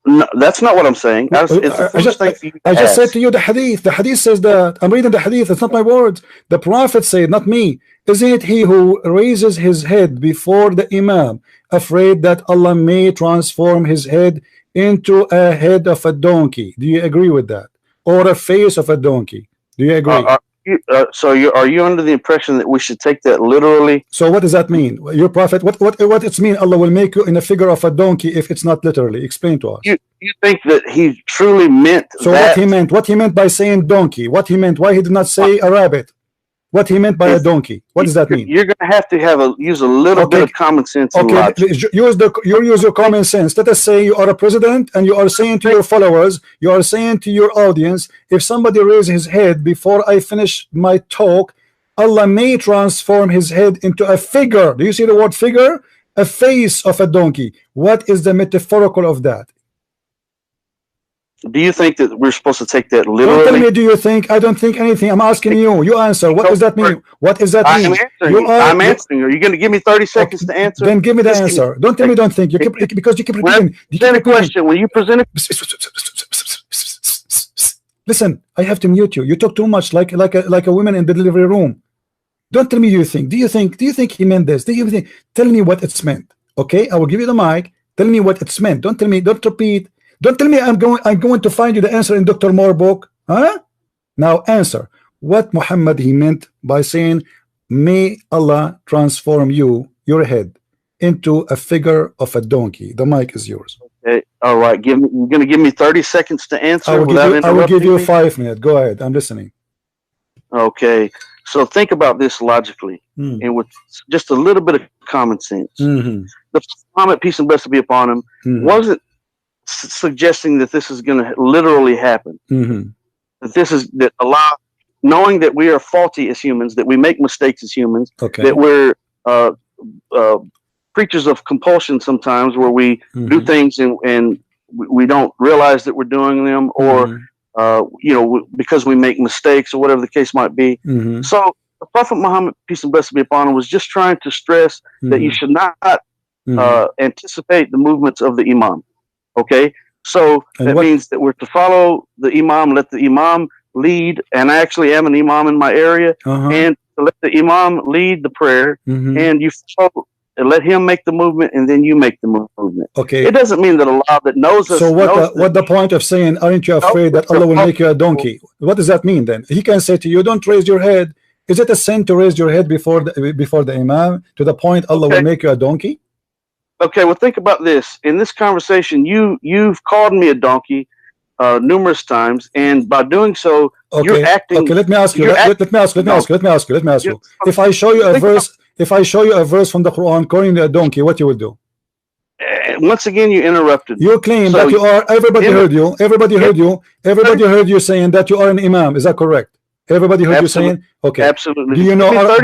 No, that's not what I'm saying. I just said to you the hadith. The hadith says that. I'm reading the hadith. It's not my words. The prophet said, not me. Isn't it he who raises his head before the Imam, afraid that Allah may transform his head into a head of a donkey? Do you agree with that? Or a face of a donkey? Do you agree? Are you under the impression that we should take that literally? So what does that mean? Your prophet, what it's mean? Allah will make you in a figure of a donkey if it's not literally. Explain to us. You think that he truly meant so that? What he meant by saying donkey? What he meant? Why he did not say a rabbit? What he meant by a donkey? What does that mean? You're going to have to use a little bit of common sense. Okay, use your common sense. Let us say you are a president and you are saying to your followers, you are saying to your audience, if somebody raises his head before I finish my talk, Allah may transform his head into a figure. Do you see the word figure? A face of a donkey. What is the metaphorical of that? Do you think that we're supposed to take that literally? Don't tell me, do you think? I don't think anything. I'm asking you. You answer. What does that mean? What does that mean? I'm answering. Are you going to give me 30 seconds to answer? Then give me the answer. Don't tell me don't think. You keep, because you keep repeating. You keep repeating. Question. When you present it. Listen, I have to mute you. You talk too much like a woman in the delivery room. Don't tell me you think. Do you think he meant this? Do you think? Tell me what it's meant. Okay, I will give you the mic. Tell me what it's meant. Don't tell me. Don't repeat. Don't tell me I'm going to find you the answer in Dr. Moore book. Huh? Now answer what Muhammad he meant by saying, may Allah transform you, your head, into a figure of a donkey. The mic is yours. Okay. All right. You're going to give me 30 seconds to answer. I will give you 5 minutes. Go ahead. I'm listening. Okay. So think about this logically and with just a little bit of common sense. The Prophet, peace and blessings be upon him, wasn't suggesting that this is going to literally happen. That this is that Allah, knowing that we are faulty as humans, that we make mistakes as humans, that we're creatures of compulsion sometimes, where we do things and we don't realize that we're doing them, or you know, because we make mistakes or whatever the case might be. So the Prophet Muhammad, peace and blessings be upon him, was just trying to stress that you should not anticipate the movements of the Imam. Okay, so that means that we're to follow the Imam, let the Imam lead, and I actually am an Imam in my area, and to let the Imam lead the prayer, and you follow, and let him make the movement, and then you make the movement. Okay, it doesn't mean that Allah that knows us. So what the point of saying, aren't you afraid that Allah will make you a donkey? What does that mean then? He can say to you, don't raise your head. Is it a sin to raise your head before the Imam to the point Allah will make you a donkey? Okay, well, think about this. In this conversation, you've called me a donkey numerous times, and by doing so, you're acting. Okay, let me ask you. Let me ask you. If I show you a verse, from the Quran calling you a donkey, what you will do? Once again, you interrupted. You claim that you are. Everybody heard you. Everybody heard you saying that you are an Imam. Is that correct? Everybody heard you saying. Okay. Absolutely. Do you know?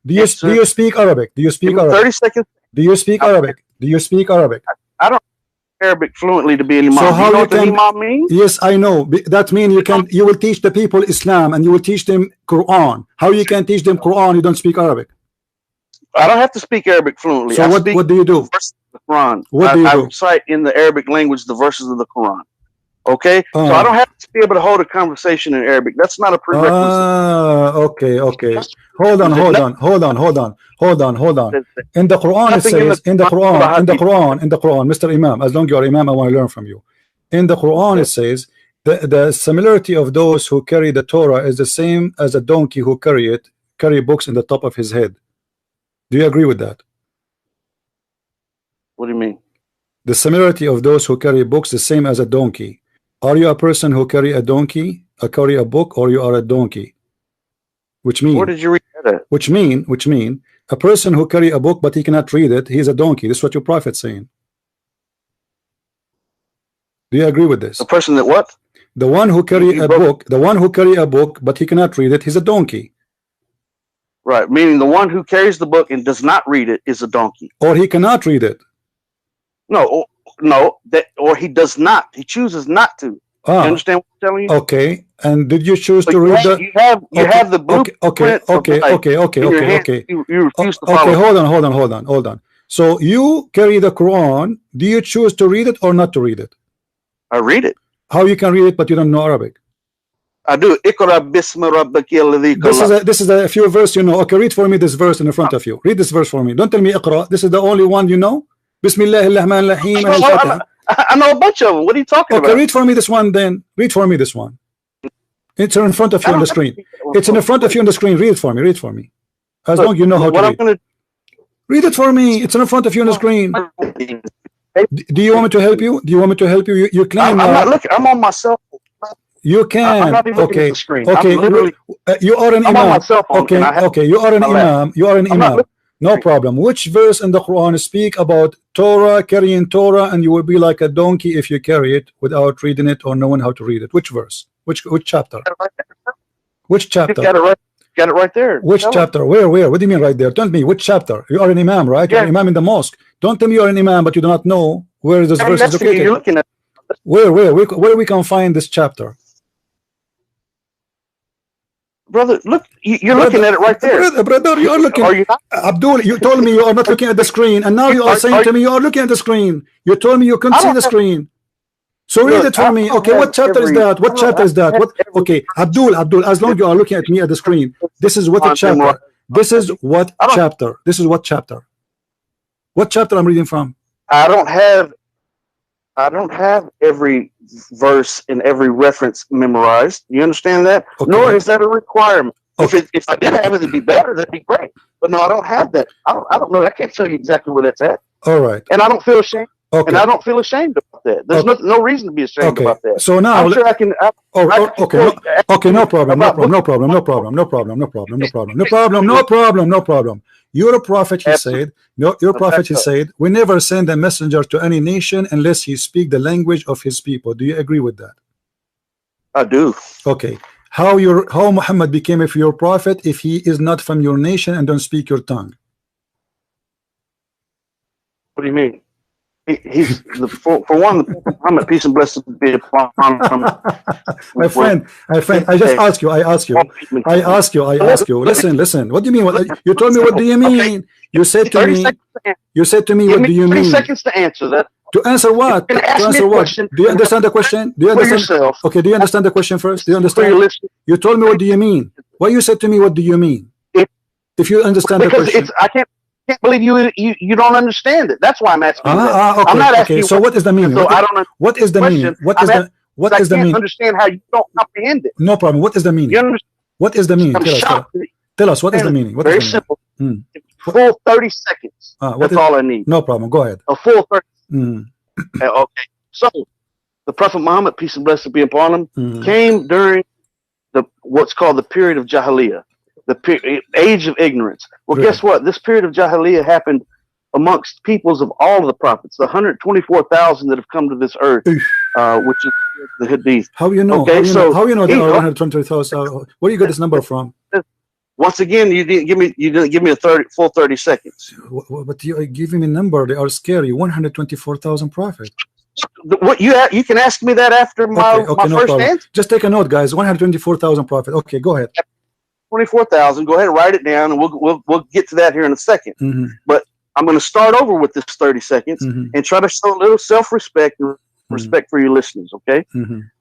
Do you speak Arabic? Do you speak Arabic? 30 seconds. Do you speak Arabic? Do you speak Arabic? I don't speak Arabic fluently to be an Imam. So how you know what an Imam means? Yes, I know. That means you will teach the people Islam and you will teach them Quran. How you can teach them Quran? You don't speak Arabic. I don't have to speak Arabic fluently. So what do you do? The Quran. What do you do? I recite in the Arabic language the verses of the Quran. Okay, so I don't have to be able to hold a conversation in Arabic. That's not a prerequisite. Okay. Hold on. In the Quran it says, in the Quran, Mr. Imam, as long as you are Imam, I want to learn from you. In the Quran it says the similarity of those who carry the Torah is the same as a donkey who carry books in the top of his head. Do you agree with that? What do you mean? The similarity of those who carry books the same as a donkey. Are you a person who carry a donkey, carry a book, or you are a donkey? Which mean? Where did you read that? Which mean a person who carry a book but he cannot read it, he is a donkey. This is what your prophet saying. Do you agree with this? The person that what? The one who carry a book, but he cannot read it, he's a donkey. Right, meaning the one who carries the book and does not read it is a donkey. Or he cannot read it. No, or he does not. He chooses not to. You understand what I'm telling you? Okay. And did you choose to read the? You have the blueprint. Okay. You refuse to follow. Okay, hold on. So you carry the Quran. Do you choose to read it or not to read it? I read it. How you can read it but you don't know Arabic? I do. This is a few verse you know. Okay, read for me this verse in front of you. Read this verse for me. Don't tell me Iqra. This is the only one you know. Bismillah ar-Rahman ar-Rahim. I know a bunch of them. What are you talking about? Okay, read for me this one then. Read for me this one. It's in front of you on the screen. It's in front of you on the screen. Read it for me. As long as you know how to read. Read it for me. It's in front of you on the screen. Do you want me to help you? You claim. I'm not looking. I'm on my cell phone. You can. I'm not even looking at the screen. Okay. You are an Imam. I'm on my cell phone. Okay. You are an Imam. No problem. Which verse in the Quran speak about Torah, carrying Torah, and you will be like a donkey if you carry it without reading it or knowing how to read it? Which verse? Which chapter? Which chapter? Got it right there. Which chapter? Where? What do you mean right there? Tell me which chapter. You are an imam, right? You're an imam in the mosque. Don't tell me you're an imam, but you do not know where this verse is located. You're looking at. Where we can find this chapter? Brother, look, you're looking at it right there. Brother, you are looking. Are you not? Abdul, you told me you are not looking at the screen, and now you are saying to me you are looking at the screen. You told me you couldn't see the screen. So read it for me. Okay, what chapter is that? What chapter is that? What? Okay, Abdul, as long as you are looking at me at the screen, this is what a chapter. This is what chapter. This is what chapter. What chapter I'm reading from? I don't have every verse and every reference memorized. You understand that? Okay. Nor is that a requirement. Okay. If I did have it, it'd be better. That'd be great. But no, I don't have that. I don't know. I can't tell you exactly where that's at. All right. And I don't feel ashamed. Okay. And I don't feel ashamed about that. There's no reason to be ashamed about that. So now, I'm sure I can. No problem. You're a prophet, he said. Your prophet, he said, we never send a messenger to any nation unless he speak the language of his people. Do you agree with that? I do. Okay. How Muhammad became your prophet if he is not from your nation and don't speak your tongue? What do you mean? He's for one, Muhammad, peace and blessings be upon him. My friend, I just ask you. I ask you. Listen. What do you mean? You told me. What do you mean? Okay. You said to me. What do you mean? 30 seconds to answer that. To answer what? To answer what? Do you understand the question? Do you understand? Okay. Do you understand the question first? Do you understand? You told me. What do you mean? Why you said to me? What do you mean? If you understand the question, I can't believe you don't understand it. That's why I'm asking you. Okay, I'm not asking you. So what is the meaning? So I don't know. What is the meaning? What is the meaning? I understand how you don't comprehend it. No problem. What is the meaning? What is the meaning? Tell us. What is the meaning? Very simple. Full 30 seconds. That's all I need. No problem. Go ahead. A full 30. Okay. So the Prophet Muhammad, peace and blessings be upon him, came during what's called the period of Jahiliyyah. The age of ignorance. Well, guess what? This period of Jahiliyyah happened amongst peoples of all of the prophets, the 124,000 that have come to this earth, which is the Hadith. How you know? Okay, how you know there are 124,000? Where do you get this number from? Once again, you didn't give me a full 30 seconds. But you give me a number. They are scary. 124,000 prophets. What you can ask me that after my first answer. Just take a note, guys. 124,000 prophets. Okay, go ahead. 24,000. Go ahead and write it down, and we'll get to that here in a second. But I'm going to start over with this 30 seconds and try to show a little self-respect and respect for your listeners. Okay.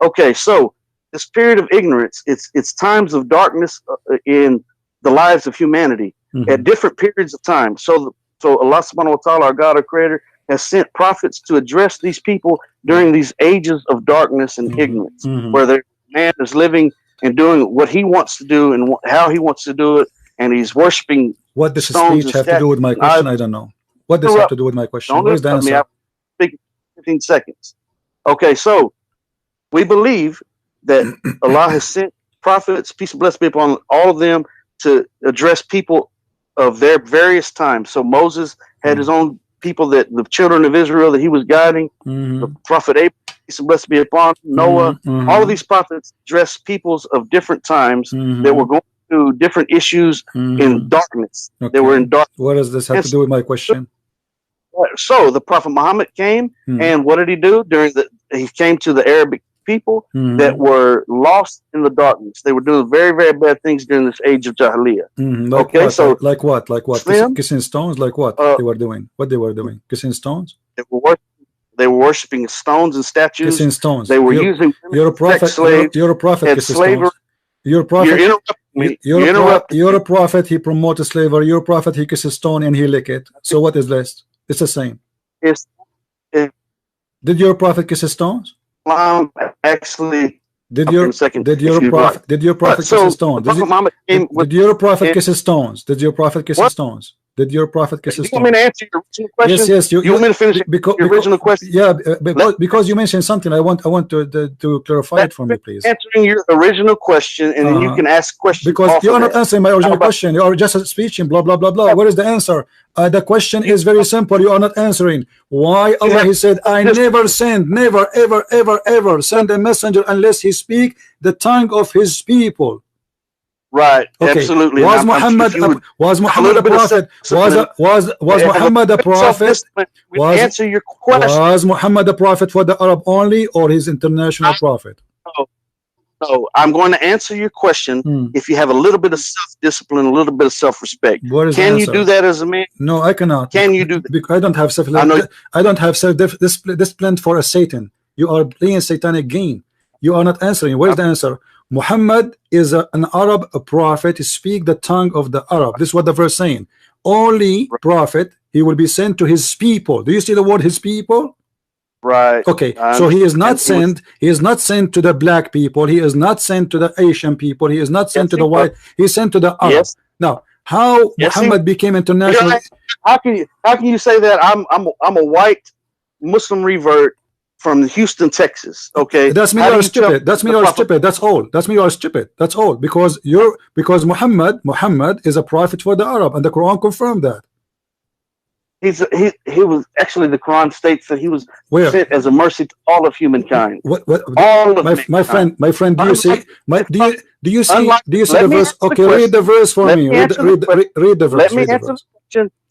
Okay. So this period of ignorance, it's times of darkness in the lives of humanity at different periods of time. So Allah subhanahu wa ta'ala, our God, our creator, has sent prophets to address these people during these ages of darkness and ignorance, where the man is living and doing what he wants to do and how he wants to do it, and he's worshiping. What does speech have to do with my question? I don't know. What does it have to do with my question? Where's the answer? 15 seconds. Okay, so we believe that Allah has sent prophets, peace and blessings be upon all of them, to address people of their various times. So Moses had his own people, that the children of Israel that he was guiding. The prophet Abraham, peace and blessings be upon Noah. All of these prophets address peoples of different times that were going through different issues in darkness. Okay. They were in darkness. What does this have to do with my question? So the Prophet Muhammad came, and what did he do? He came to the Arabic people that were lost in the darkness. They were doing very, very bad things during this age of Jahiliyyah. Okay, so like what? Kissing stones? Like what they were doing? What they were doing? Kissing stones? They were worshiping stones and statues. Kissing stones. They were using. You're a prophet. You're a prophet. Kissing stones. You're a prophet. You're a prophet. He promotes slavery. You're a prophet. He kisses stone and he lick it. So what is this? It's the same. Did your prophet kiss stones? Actually, did your prophet kiss stones? Did your prophet kiss stones? Did your prophet kiss stones? Did your prophet kiss stones? You want me to answer your original question? Yes. You want me to finish your original question? Yeah, because you mentioned something. I want to clarify it for me, please. Answering your original question, and then you can ask questions. Because you are not answering my original question. You are just speaking. Blah blah blah blah. Where is the answer? The question is very simple. You are not answering. Why Allah He said, "I never ever send a messenger unless he speak the tongue of his people." Right. Okay. Absolutely. Was Muhammad a prophet? Was Muhammad a prophet? Answer your question. Was Muhammad a prophet for the Arab only, or his international prophet? No, I'm going to answer your question. If you have a little bit of self-discipline, a little bit of self-respect, can you do that as a man? No, I cannot. Can you do that? Because I don't have self-discipline for a Satan. You are playing satanic game. You are not answering. Where's the answer? Muhammad is an Arab prophet. He speak the tongue of the Arab. This is what the verse saying. Only prophet, he will be sent to his people. Do you see the word his people? Right. Okay. So he is not sent. He is not sent to the black people. He is not sent to the Asian people. He is not sent to the white. He is sent to the Arab. Now, how Muhammad became international? How can you say that? I'm a white Muslim revert from Houston, Texas. Okay. That's me. You're stupid. That's me. You're stupid. That's all. That's me. You're stupid. That's all. Because Muhammad is a prophet for the Arab, and the Quran confirmed that. He was actually, the Quran states that he was sent as a mercy to all of humankind. All of my friend, do you see the verse? Okay, read the verse for me. Read the verse.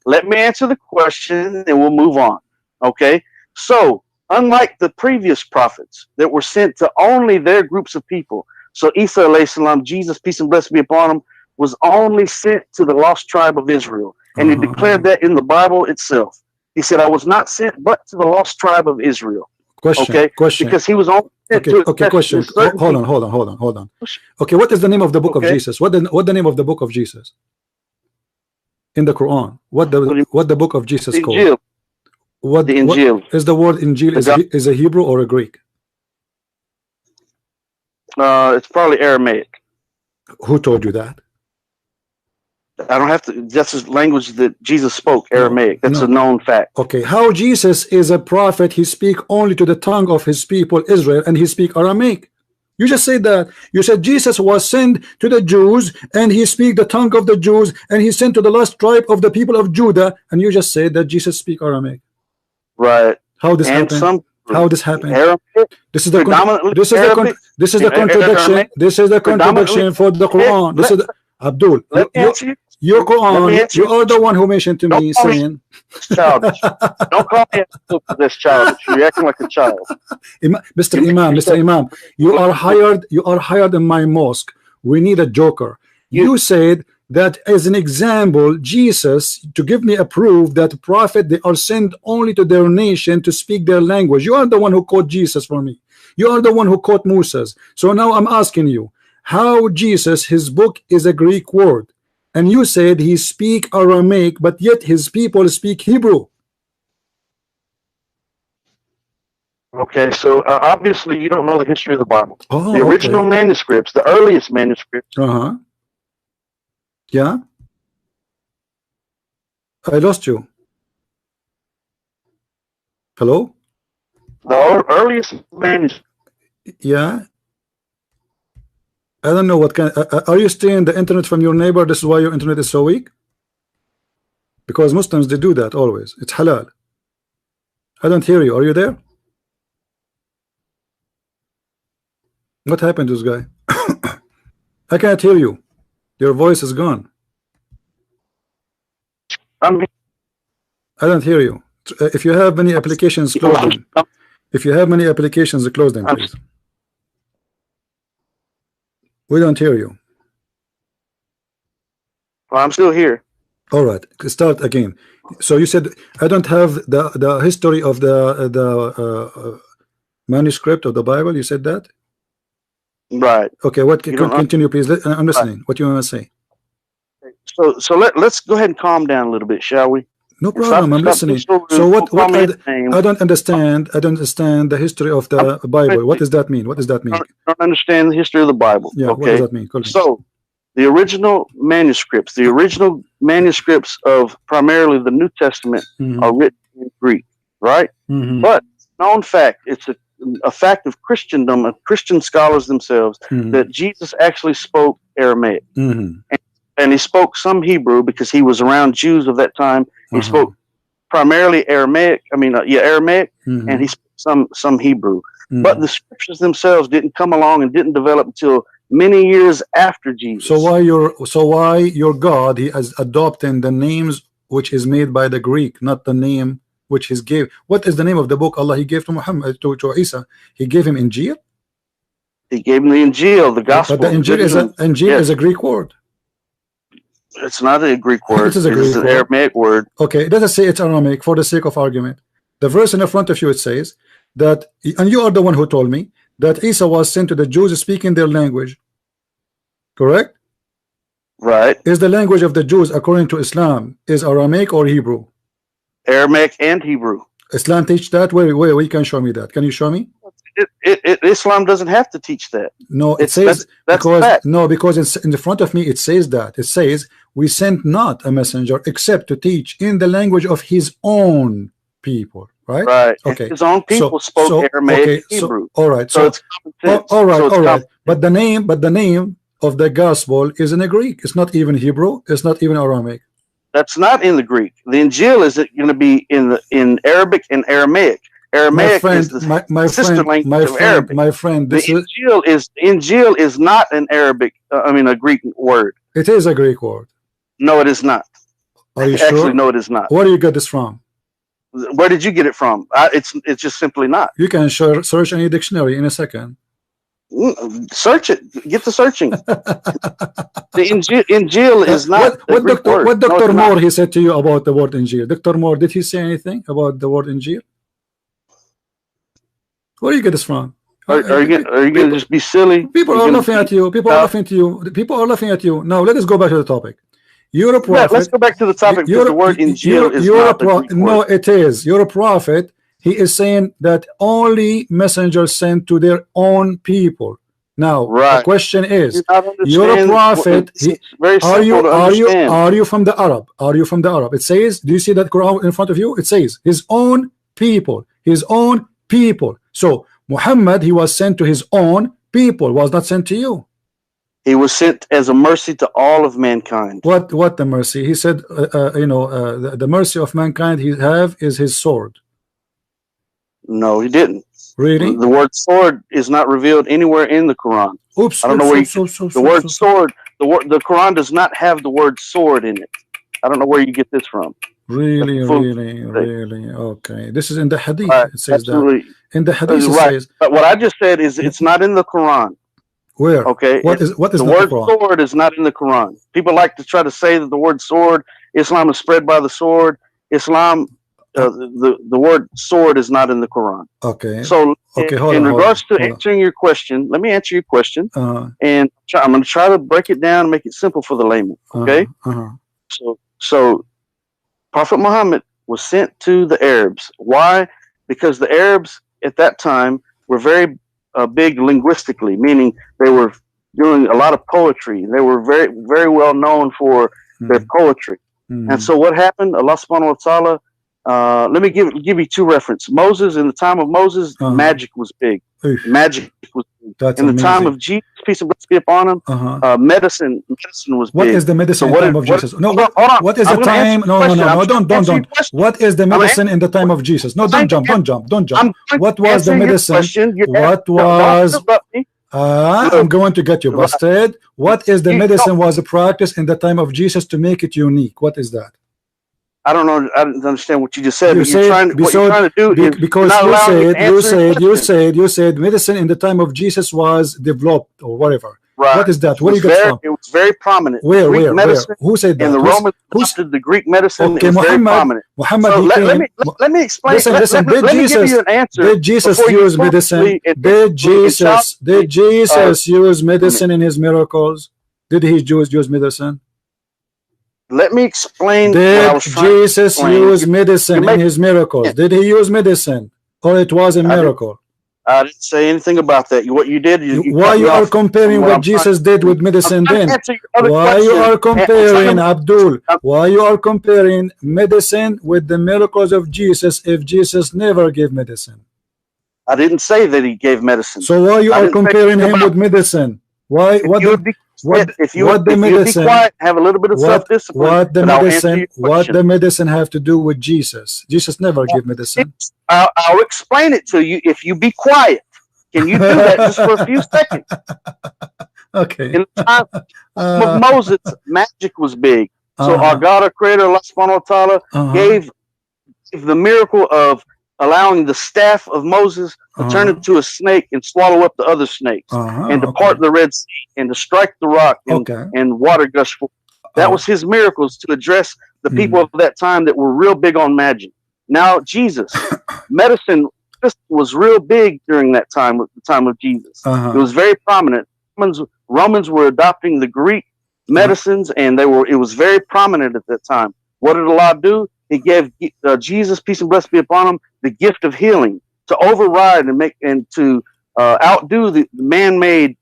Let me answer the question, and we'll move on. Okay. So, unlike the previous prophets that were sent to only their groups of people, so Isa alayhi salam, Jesus, peace and blessing be upon him, was only sent to the lost tribe of Israel. And he declared that in the Bible itself. He said, I was not sent but to the lost tribe of Israel. Question. Because he was only sent to question. Hold on. Okay, what is the name of the book of Jesus? What the name of the book of Jesus? In the Quran. What the book of Jesus called? What the Injil. What is the word Injil is a Hebrew or a Greek? It's probably Aramaic. Who told you that? I don't have to. That's the language that Jesus spoke, Aramaic. That's a known fact. Okay, how Jesus is a prophet? He speak only to the tongue of his people Israel, and he speak Aramaic. You just said that. You said Jesus was sent to the Jews, and he speak the tongue of the Jews, and he sent to the last tribe of the people of Judah, and you just said that Jesus speak Aramaic. Right. How this happened? How this happened? This is the contradiction. This is the contradiction for the Quran. This is Abdul. Your Quran. You are the one who mentioned to me saying, "Childish." Don't call me this childish. You're acting like a child. Mr. Imam, you are hired. You are hired in my mosque. We need a joker. You said that as an example, Jesus, to give me a proof that prophet, they are sent only to their nation to speak their language. You are the one who quote Jesus for me. You are the one who quote Moses. So now I'm asking you, how Jesus, his book is a Greek word, and you said he speak Aramaic, but yet his people speak Hebrew. Okay, so obviously you don't know the history of the Bible. The original manuscripts, the earliest manuscripts. Yeah, I lost you. Hello? The earliest manuscripts. Yeah. I don't know what kind. Are you stealing the internet from your neighbor? This is why your internet is so weak? Because Muslims, they do that always. It's halal. I don't hear you. Are you there? What happened to this guy? I can't hear you. Your voice is gone. I don't hear you. If you have many applications, close them. If you have many applications, close them, please. We don't hear you. Well, I'm still here. All right, start again. So you said I don't have the history of the manuscript of the Bible. You said that. Right. Okay. What? Continue, please. I'm listening. What you want to say? So let's go ahead and calm down a little bit, shall we? No problem. I'm listening. So what? I don't understand. I don't understand the history of the Bible. What does that mean? What does that mean? I don't understand the history of the Bible. Yeah. Okay. What does that mean? So the original manuscripts of primarily the New Testament are written in Greek, right? But known fact, it's a fact of Christendom, of Christian scholars themselves, that Jesus actually spoke Aramaic. And he spoke some Hebrew because he was around Jews of that time. He spoke primarily Aramaic. Aramaic, and he spoke some Hebrew. But the scriptures themselves didn't come along and didn't develop until many years after Jesus. So why your God, he is adopting the names which is made by the Greek, not the name which is gave. What is the name of the book Allah he gave to Muhammad, to Isa? He gave him Injil. He gave him the Injil, the gospel. But the Injil is a Greek word. It's not a Greek word. It is a Greek word. Aramaic word. Okay, let us say it's Aramaic for the sake of argument. The verse in the front of you, it says that, and you are the one who told me that Isa was sent to the Jews speaking their language. Correct? Right. Is the language of the Jews according to Islam is Aramaic or Hebrew? Aramaic and Hebrew. Islam teach that? Where you can show me that? Can you show me? Islam doesn't have to teach that. No, it says because it's in the front of me. It says that it says we sent not a messenger except to teach in the language of his own people. Right. Right. Okay. His own people spoke Aramaic and Hebrew. All right. So it's common sense. All right. But the name of the gospel is in a Greek. It's not even Hebrew. It's not even Aramaic. That's not in the Greek. The Injil is going to be in Arabic and Aramaic. Aramaic is the sister language of Arabic. My friend, Injil is not an Arabic. A Greek word. It is a Greek word. No, it is not. Are you sure? Actually, no, it is not. Where do you get this from? Where did you get it from? It's just simply not. You can search any dictionary in a second. Search it. Get the searching. The Injil is not. What Dr. Moore he said to you about the word Injil? Dr. Moore, did he say anything about the word Injil? Where do you get this from? Are you going to just be silly? People are laughing at you. People are laughing at you. Now let us go back to the topic. You're a prophet. Let's go back to the topic. Because the word Injil is not a Greek word. No, it is. You're a prophet. He is saying that only messengers sent to their own people. Now, the question is, you're a prophet. Are you from the Arab? Are you from the Arab? It says, do you see that Quran in front of you? It says his own people. His own people. So Muhammad, he was sent to his own people. Was not sent to you. He was sent as a mercy to all of mankind. What the mercy? He said, the mercy of mankind he have is his sword. No, he didn't. Really? The word sword is not revealed anywhere in the Quran. Oops. I don't know where the word sword. The Quran does not have the word sword in it. I don't know where you get this from. Really? Okay. This is in the Hadith. Right, it says absolutely. That. In the Hadith it says. But what I just said is it's not in the Quran. Where? Okay. What is the word sword is not in the Quran. People like to try to say that the word sword, Islam is spread by the sword. Islam, the word sword is not in the Quran. Okay. So in regards to answering your question, let me answer your question. And I'm going to try to break it down and make it simple for the layman. Okay. So Prophet Muhammad was sent to the Arabs. Why? Because the Arabs at that time were very big linguistically, meaning they were doing a lot of poetry. They were very, very well known for their poetry. And so what happened? Allah subhanahu wa ta'ala, let me give you two references. Moses, in the time of Moses, magic was big. Magic was big. That's in the amazing. time of Jesus, peace and blessings be upon him, medicine was big. What is the medicine in the time of Jesus? No, hold on. What is the time? No, don't. What is the medicine in the time of Jesus? No, don't jump. What was the medicine? What was... I'm going to get you busted. What is the medicine was practiced in the time of Jesus to make it unique? What is that? I don't know. I didn't understand what you just said. What you're trying to do is because you said medicine in the time of Jesus was developed or whatever. Right. What is that? Where you get from? It was very prominent. Where? Who said that? And the Romans adopted the Greek medicine. Okay, it was very prominent. Muhammad. So let me explain. Listen. Let me give you an answer. Did Jesus use medicine? Did Jesus use medicine in his miracles? Did he use medicine? Let me explain. Did Jesus use medicine in his miracles? Did he use medicine, or it was a miracle? I didn't say anything about that. What you did, why you are comparing what Jesus did with medicine then? Why you are comparing, Abdul? Why you are comparing medicine with the miracles of Jesus if Jesus never gave medicine? I didn't say that he gave medicine. So why you are comparing him with medicine? Why? If you be quiet, have a little bit of self-discipline. What the medicine have to do with Jesus? Jesus never gave medicine. I'll explain it to you if you be quiet. Can you do that just for a few seconds? Okay. In the time of Moses, magic was big. So our God, our Creator, Allah subhanahu wa ta'ala, gave the miracle of allowing the staff of Moses to turn into a snake and swallow up the other snakes, and to part the Red Sea, and to strike the rock, and water gush forth. That was his miracles to address the people of that time that were real big on magic. Now Jesus, medicine was real big during that time, the time of Jesus. It was very prominent. Romans were adopting the Greek medicines, and it was very prominent at that time. What did Allah do? He gave Jesus, peace and blessing be upon him, the gift of healing to override and to outdo the man-made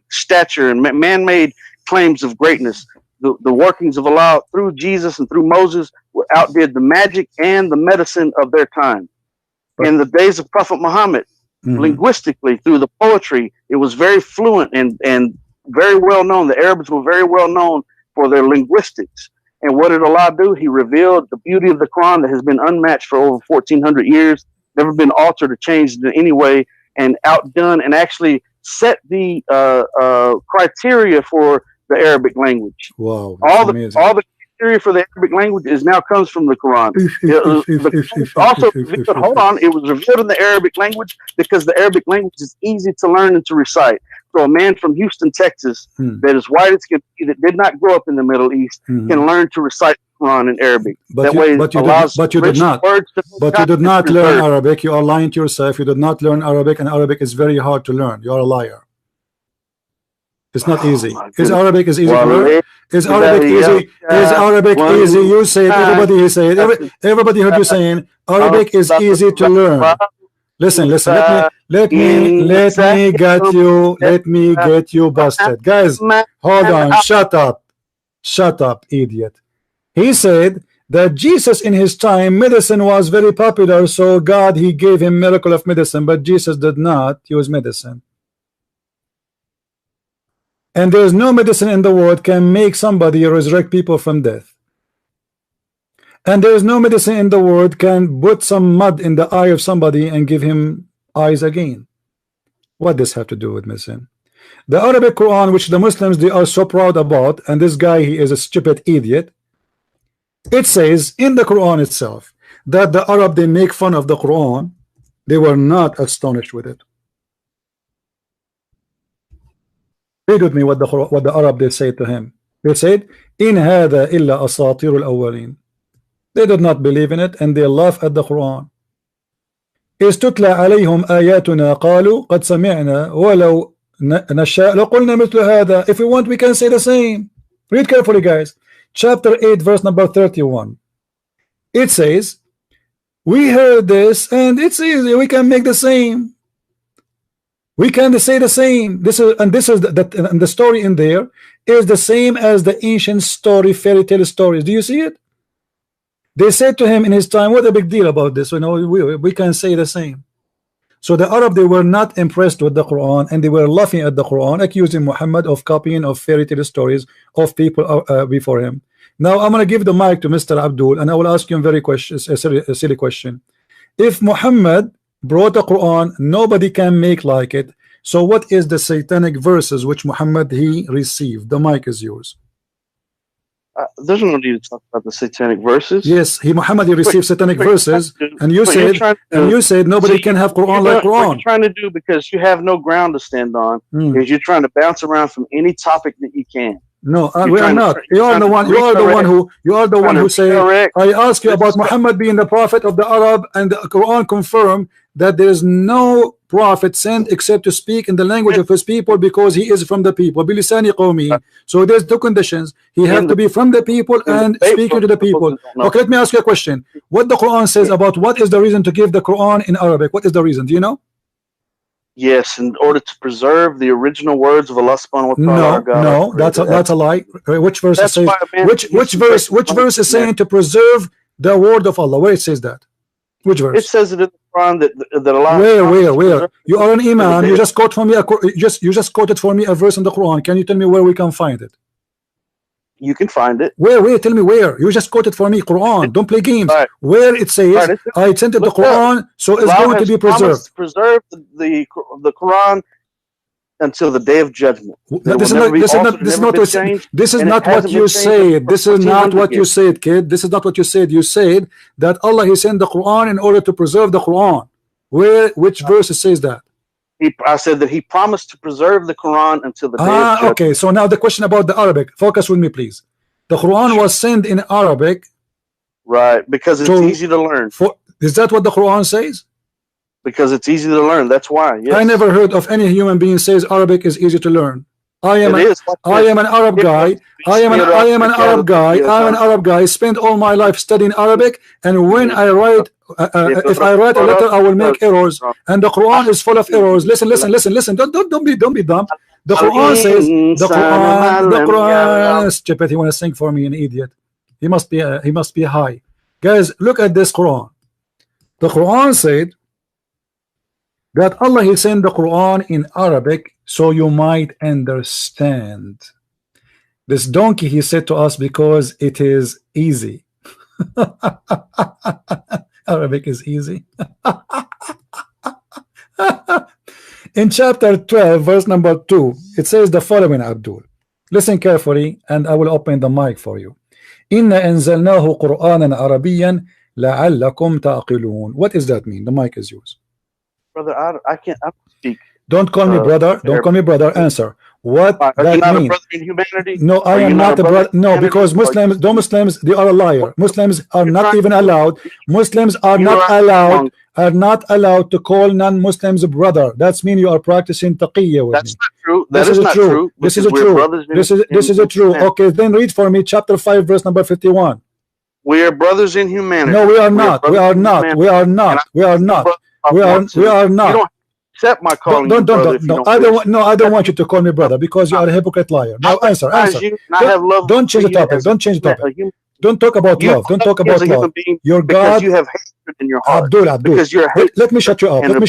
stature and man-made claims of greatness. The workings of Allah through Jesus and through Moses outdid the magic and the medicine of their time. In the days of Prophet Muhammad, linguistically, through the poetry, it was very fluent and very well known. The Arabs were very well known for their linguistics. And what did Allah do? He revealed the beauty of the Quran that has been unmatched for over 1,400 years, never been altered or changed in any way, and outdone, and actually set the criteria for the Arabic language. Wow! All the criteria for the Arabic language now comes from the Quran. Also, hold on, it was revealed in the Arabic language because the Arabic language is easy to learn and to recite. So a man from Houston, Texas, that is white as can be, that did not grow up in the Middle East, can learn to recite the Quran in Arabic. But you did not learn Arabic. You are lying to yourself. You did not learn Arabic, and Arabic is very hard to learn. You are a liar. It's not easy. Is Arabic easy to learn? Is Arabic easy? Is Arabic easy? You say it. Everybody say it. Everybody heard you saying Arabic is easy to learn. Listen. Let me get you busted, guys. Hold on. Shut up, idiot. He said that Jesus in his time, medicine was very popular, so God, he gave him miracle of medicine, but Jesus did not use medicine. And there is no medicine in the world can make somebody resurrect people from death. And there is no medicine in the world can put some mud in the eye of somebody and give him eyes again. What does this have to do with medicine? The Arabic Quran, which the Muslims, they are so proud about, and this guy, he is a stupid idiot. It says in the Quran itself that the Arab, they make fun of the Quran. They were not astonished with it. Read with me what the Arab they say to him. They said, "In hada illa asatir al-awwalin." They did not believe in it, and they laugh at the Quran. إذ تتلى عليهم آياتنا قالوا قد سمعنا ولو نشاء لقلنا مثل هذا. If we want, we can say the same. Read carefully, guys. Chapter 8, verse number 31. It says, "We heard this, and it's easy. We can make the same. We can say the same." This is the story in there is the same as the ancient story, fairy tale stories. Do you see it? They said to him in his time, "What a big deal about this? You know, we can say the same." So the Arab, they were not impressed with the Quran, and they were laughing at the Quran, accusing Muhammad of copying of fairy tale stories of people before him. Now I'm going to give the mic to Mr. Abdul, and I will ask you a silly question. If Muhammad brought a Quran, nobody can make like it. So what is the satanic verses which Muhammad he received? The mic is yours. There's no need to talk about the satanic verses. Yes, Muhammad he received satanic verses, and you said nobody can have Quran like Quran. What you're trying to do, because you have no ground to stand on, is you're trying to bounce around from any topic that you can. No, we are not. You are the one who say, I ask you about Muhammad being the prophet of the Arab, and the Quran confirm that there is no prophet sent except to speak in the language of his people, because he is from the people. Bilisani qawmi. So there's two conditions. He has to be from the people and speaking to the people. Okay, let me ask you a question. What the Quran says about what is the reason to give the Quran in Arabic? What is the reason? Do you know? Yes, in order to preserve the original words of Allah subhanahu wa ta'ala. No, that's a lie. Which verse is saying, which verse is saying to preserve the word of Allah? Where it says that? Which verse? It says it in the Quran that Allah. Where? You are an imam. You just quote for me you just quoted for me a verse in the Quran. Can you tell me where we can find it? You can find it. Where? Tell me where. You just quoted for me Quran. Don't play games. Right. Where it says, I sent it the Quran, so it's going to be preserved. Preserve the Quran until the day of judgment. This is not what you said. This is not what you said, kid. This is not what you said. You said that Allah He sent the Quran in order to preserve the Quran. Which verse says that? I said that He promised to preserve the Quran until the day of judgment. Okay, so now the question about the Arabic. Focus with me, please. The Quran was sent in Arabic. Right, because it's easy to learn. Is that what the Quran says? Because it's easy to learn. That's why. Yes. I never heard of any human being says Arabic is easy to learn. I am an Arab guy. I am an Arab guy. I'm an Arab guy. Spend all my life studying Arabic, and when I write, if I write a letter, I will make errors. And the Quran is full of errors. Listen. Don't be dumb. The Quran says the Quran. Stupid. He want to sing for me, an idiot. He must be high. Guys, look at this Quran. The Quran said that Allah He sent the Quran in Arabic so you might understand. This donkey He said to us because it is easy. Arabic is easy. In chapter 12 verse number 2 it says the following, Abdul. Listen carefully and I will open the mic for you. Inna anzalnahu Qur'anan Arabiyan la'allakum ta'qilun. What does that mean? The mic is yours. Brother, I can't speak. Don't call me brother. Don't call me brother. Answer. What that means? A brother in humanity? No, I am not a brother. No, because Muslims, they are a liar. Muslims are not even allowed. Muslims are not allowed. Are not allowed to call non-Muslims brother. That's mean you are practicing taqiyya with me. That's not true. That is not true. This is true. This is true. Okay, then read for me chapter 5 verse number 51. We are brothers in humanity. No, we are not. We are not. We are not. We are not. We are not. You don't accept my calling you brother. No, I don't want you to call me brother because you are a hypocrite liar. Now answer. Don't change the topic. Don't change the topic. Don't talk about love. Don't talk about love. Your God. You have hatred in your heart. Abdul. Because you're let me shut you up. Let me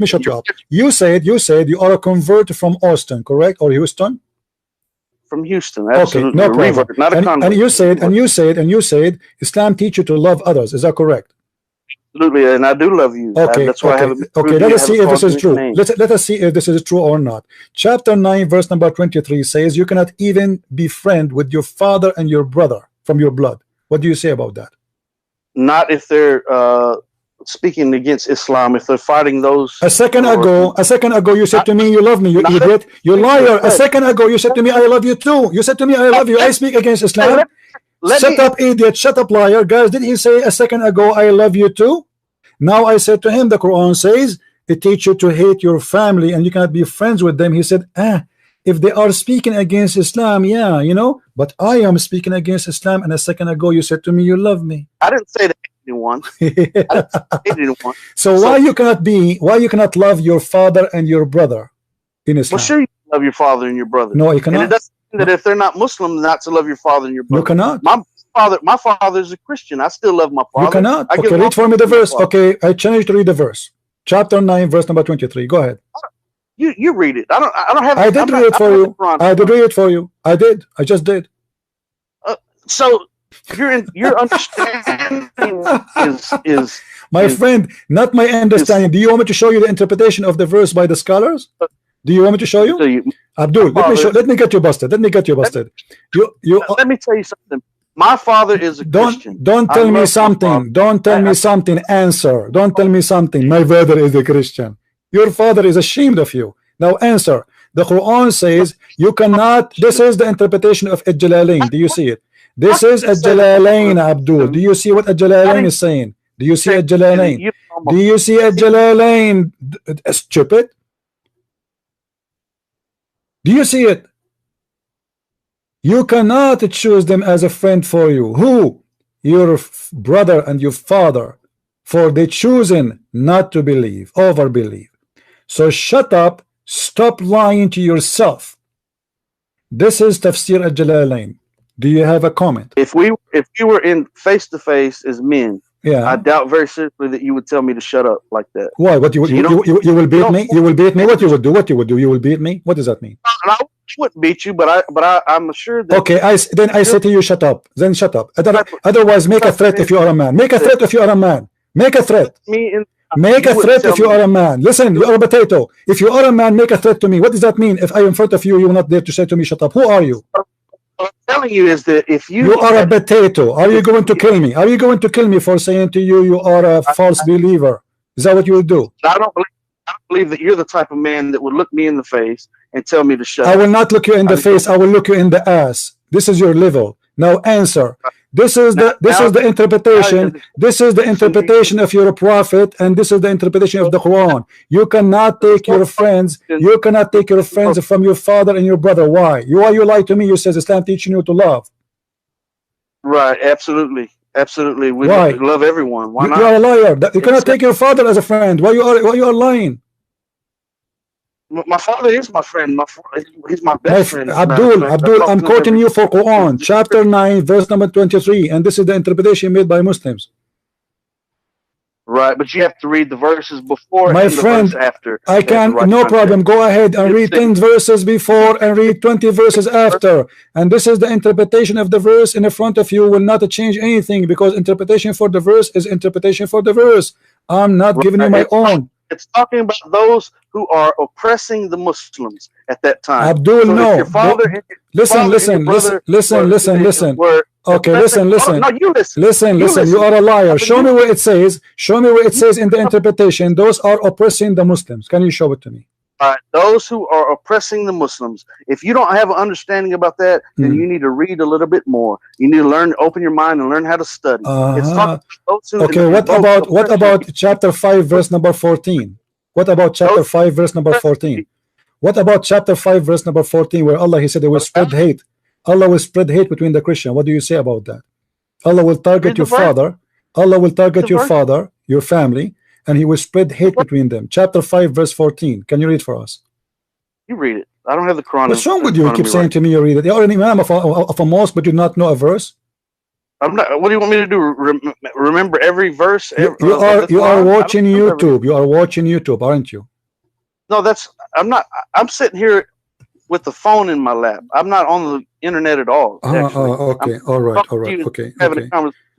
shut you up. You said you are a convert from Austin, correct? Or Houston? From Houston. Absolutely. Okay, no problem. Not a convert. And you said Islam teach you to love others. Is that correct? Absolutely, and I do love you. Okay, that's why I have let us see if this is true. Let us see if this is true or not. Chapter 9, verse number 23 says you cannot even be friend with your father and your brother from your blood. What do you say about that? Not if they're speaking against Islam. If they're fighting those. A second ago, you said to me you love me. You idiot. You liar. A second ago, you said to me I love you too. You said to me I love you. I speak against Islam. Shut up, idiot. Shut up, liar. Guys, did he say a second ago I love you too? Now I said to him the Quran says it teaches you to hate your family and you cannot be friends with them. He said, if they are speaking against Islam, yeah, you know, but I am speaking against Islam, and a second ago you said to me you love me. I didn't say that anyone. So why you cannot love your father and your brother in Islam? Well, sure you love your father and your brother. No, you cannot. And it doesn't mean that if they're not Muslim, not to love your father and your brother. You cannot. My father is a Christian. I still love my father. You cannot. Okay, read for me the verse. Okay, I challenge you to read the verse. Chapter 9, verse number 23. Go ahead. You read it. I don't have. I did read it for you. I did read it for you. I did. I just did. So your understanding is my friend, not my understanding. Do you want me to show you the interpretation of the verse by the scholars? Do you want me to show you? Abdul, let me get you busted. Let me get you busted. Let me tell you something. My father is a Christian. Don't tell me something. Don't tell me something. Answer. Don't tell me something. My father is a Christian. Your father is ashamed of you. Now answer. The Quran says you cannot. This is the interpretation of Al-Jalalain. Do you see it? This is Al-Jalalain, Abdul. Do you see what Al-Jalalain is saying? Do you see Al-Jalalain? Do you see Al-Jalalain? Stupid. Do you see it? You cannot choose them as a friend for you. Who? Your brother and your father. For they chosen not to believe, over believe. So shut up, stop lying to yourself. This is Tafsir Al-Jalalain. Do you have a comment? If we were in face to face as men, I doubt very seriously that you would tell me to shut up like that. Why? What you will beat me? You will beat me? What you would do? What you would do? You will beat me? What does that mean? I wouldn't beat you, but I'm assured that. Okay, then I say to you, shut up. Then shut up. Otherwise, make a threat if you are a man. Make a threat if you are a man. Make a threat. Make a threat if you are a man. Listen, you are a potato. If you are a man, make a threat to me. What does that mean? If I am in front of you, you will not dare to say to me, shut up. Who are you? What I'm telling you is that if you are a potato, are you going to kill me? Are you going to kill me for saying to you, you are a false believer? Is that what you will do? I don't believe that you're the type of man that would look me in the face and tell me to shut up. I will not look you in the face. I will look you in the ass. This is your level. Now answer. This is the interpretation. This is the interpretation of your prophet, and this is the interpretation of the Quran. You cannot take your friends. You cannot take your friends from your father and your brother. Why? Why you lie to me? You says Islam teaching you to love. Right. Absolutely. Absolutely. We love everyone. Why not? You are a liar. You cannot take your father as a friend. Why you are lying? My father is my friend. He's my best friend. Abdul, I'm quoting you for Quran, chapter 9, verse number 23, and this is the interpretation made by Muslims. Right, but you have to read the verses before my and friend, the verse after. I can, no problem. Go ahead and read 10 verses before and read 20 verses after. And this is the interpretation of the verse in the front of you will not change anything, because interpretation for the verse is interpretation for the verse. I'm not giving you my own. It's talking about those who are oppressing the Muslims at that time. Abdul, so no. Listen. Okay, listen. No, you listen. Listen. You are a liar. Show me where it says. Show me where it says in the interpretation. Those are oppressing the Muslims. Can you show it to me? All right, those who are oppressing the Muslims. If you don't have an understanding about that, then you need to read a little bit more. You need to learn, open your mind, and learn how to study. It's talking about those who what about chapter 5, verse number 14? What about chapter 5, verse number 14? What about chapter 5, verse number 14, where Allah, He said, they will spread hate. Allah will spread hate between the Christians. What do you say about that? Allah will target your father. Allah will target your father, your family, and He will spread hate between them. Chapter 5, verse 14. Can you read for us? You read it. I don't have the Quran. What's wrong with you? You keep saying to me you read it. You are an imam of a mosque, but you do not know a verse. I'm not. What do you want me to do? Remember every verse? You are watching YouTube. You are watching YouTube, aren't you? No, I'm not. I'm sitting here with the phone in my lap. I'm not on the internet at all. Okay. All right. Okay.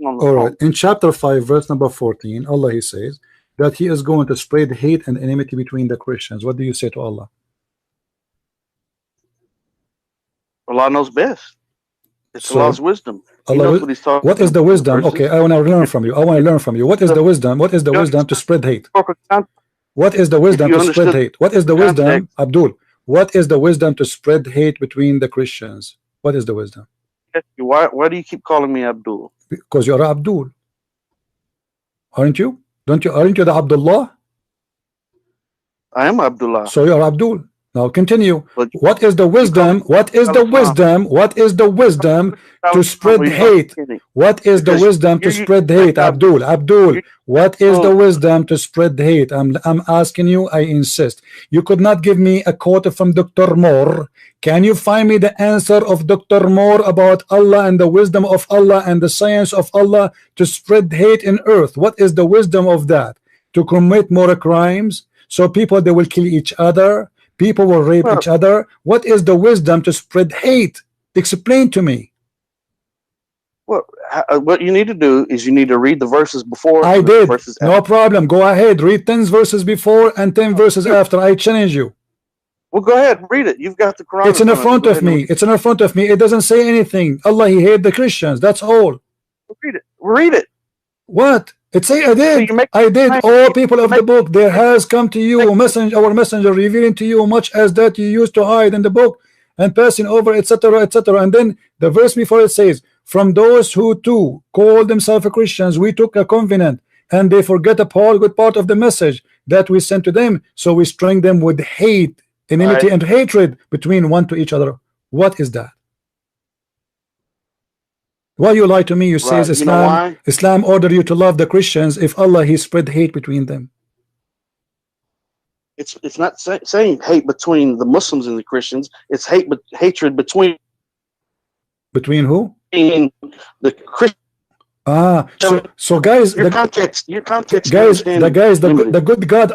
All right. In chapter 5, verse number 14, Allah, He says that He is going to spread hate and enmity between the Christians. What do you say to Allah? Allah knows best. It's Allah's wisdom. He knows what He's talking. What is the wisdom? Okay, I want to learn from you. What is the wisdom? What is the wisdom to spread hate? What is the wisdom to spread hate? What is the wisdom, Abdul? What is the wisdom to spread hate between the Christians? What is the wisdom? Why do you keep calling me Abdul? Because you are Abdul, aren't you? Aren't you the Abdullah? I am Abdullah. So you are Abdul. Now continue. What is the wisdom? What is the wisdom? What is the wisdom to spread hate? What is the wisdom to spread hate? Abdul, what is the wisdom to spread hate? I'm asking you, I insist. You could not give me a quote from Dr. Moore. Can you find me the answer of Dr. Moore about Allah and the wisdom of Allah and the science of Allah to spread hate in earth? What is the wisdom of that? To commit more crimes, so people, they will kill each other, people will rape each other. What is the wisdom to spread hate? Explain to me. Well, what you need to do is you need to read the verses before. I did. No problem. Go ahead. Read 10 verses before and 10 verses after. I challenge you. Well, go ahead. Read it. You've got the Quran. It's in the front of me. It's in front of me. It doesn't say anything. Allah, He hated the Christians. That's all. Read it. Read it. What? It say I did. So I did. All people of the book, there has come to you our messenger revealing to you much as that you used to hide in the book and passing over, etc., etc. And then the verse before it says, from those who too call themselves Christians, we took a covenant, and they forget a good part of the message that we sent to them. So we string them with hate, enmity, and hatred between one to each other. What is that? Why you lie to me? You say Islam order you to love the Christians. If Allah, He spread hate between them. It's not saying hate between the Muslims and the Christians. It's hatred between who? The Christians. So guys, your context. Guys, the good God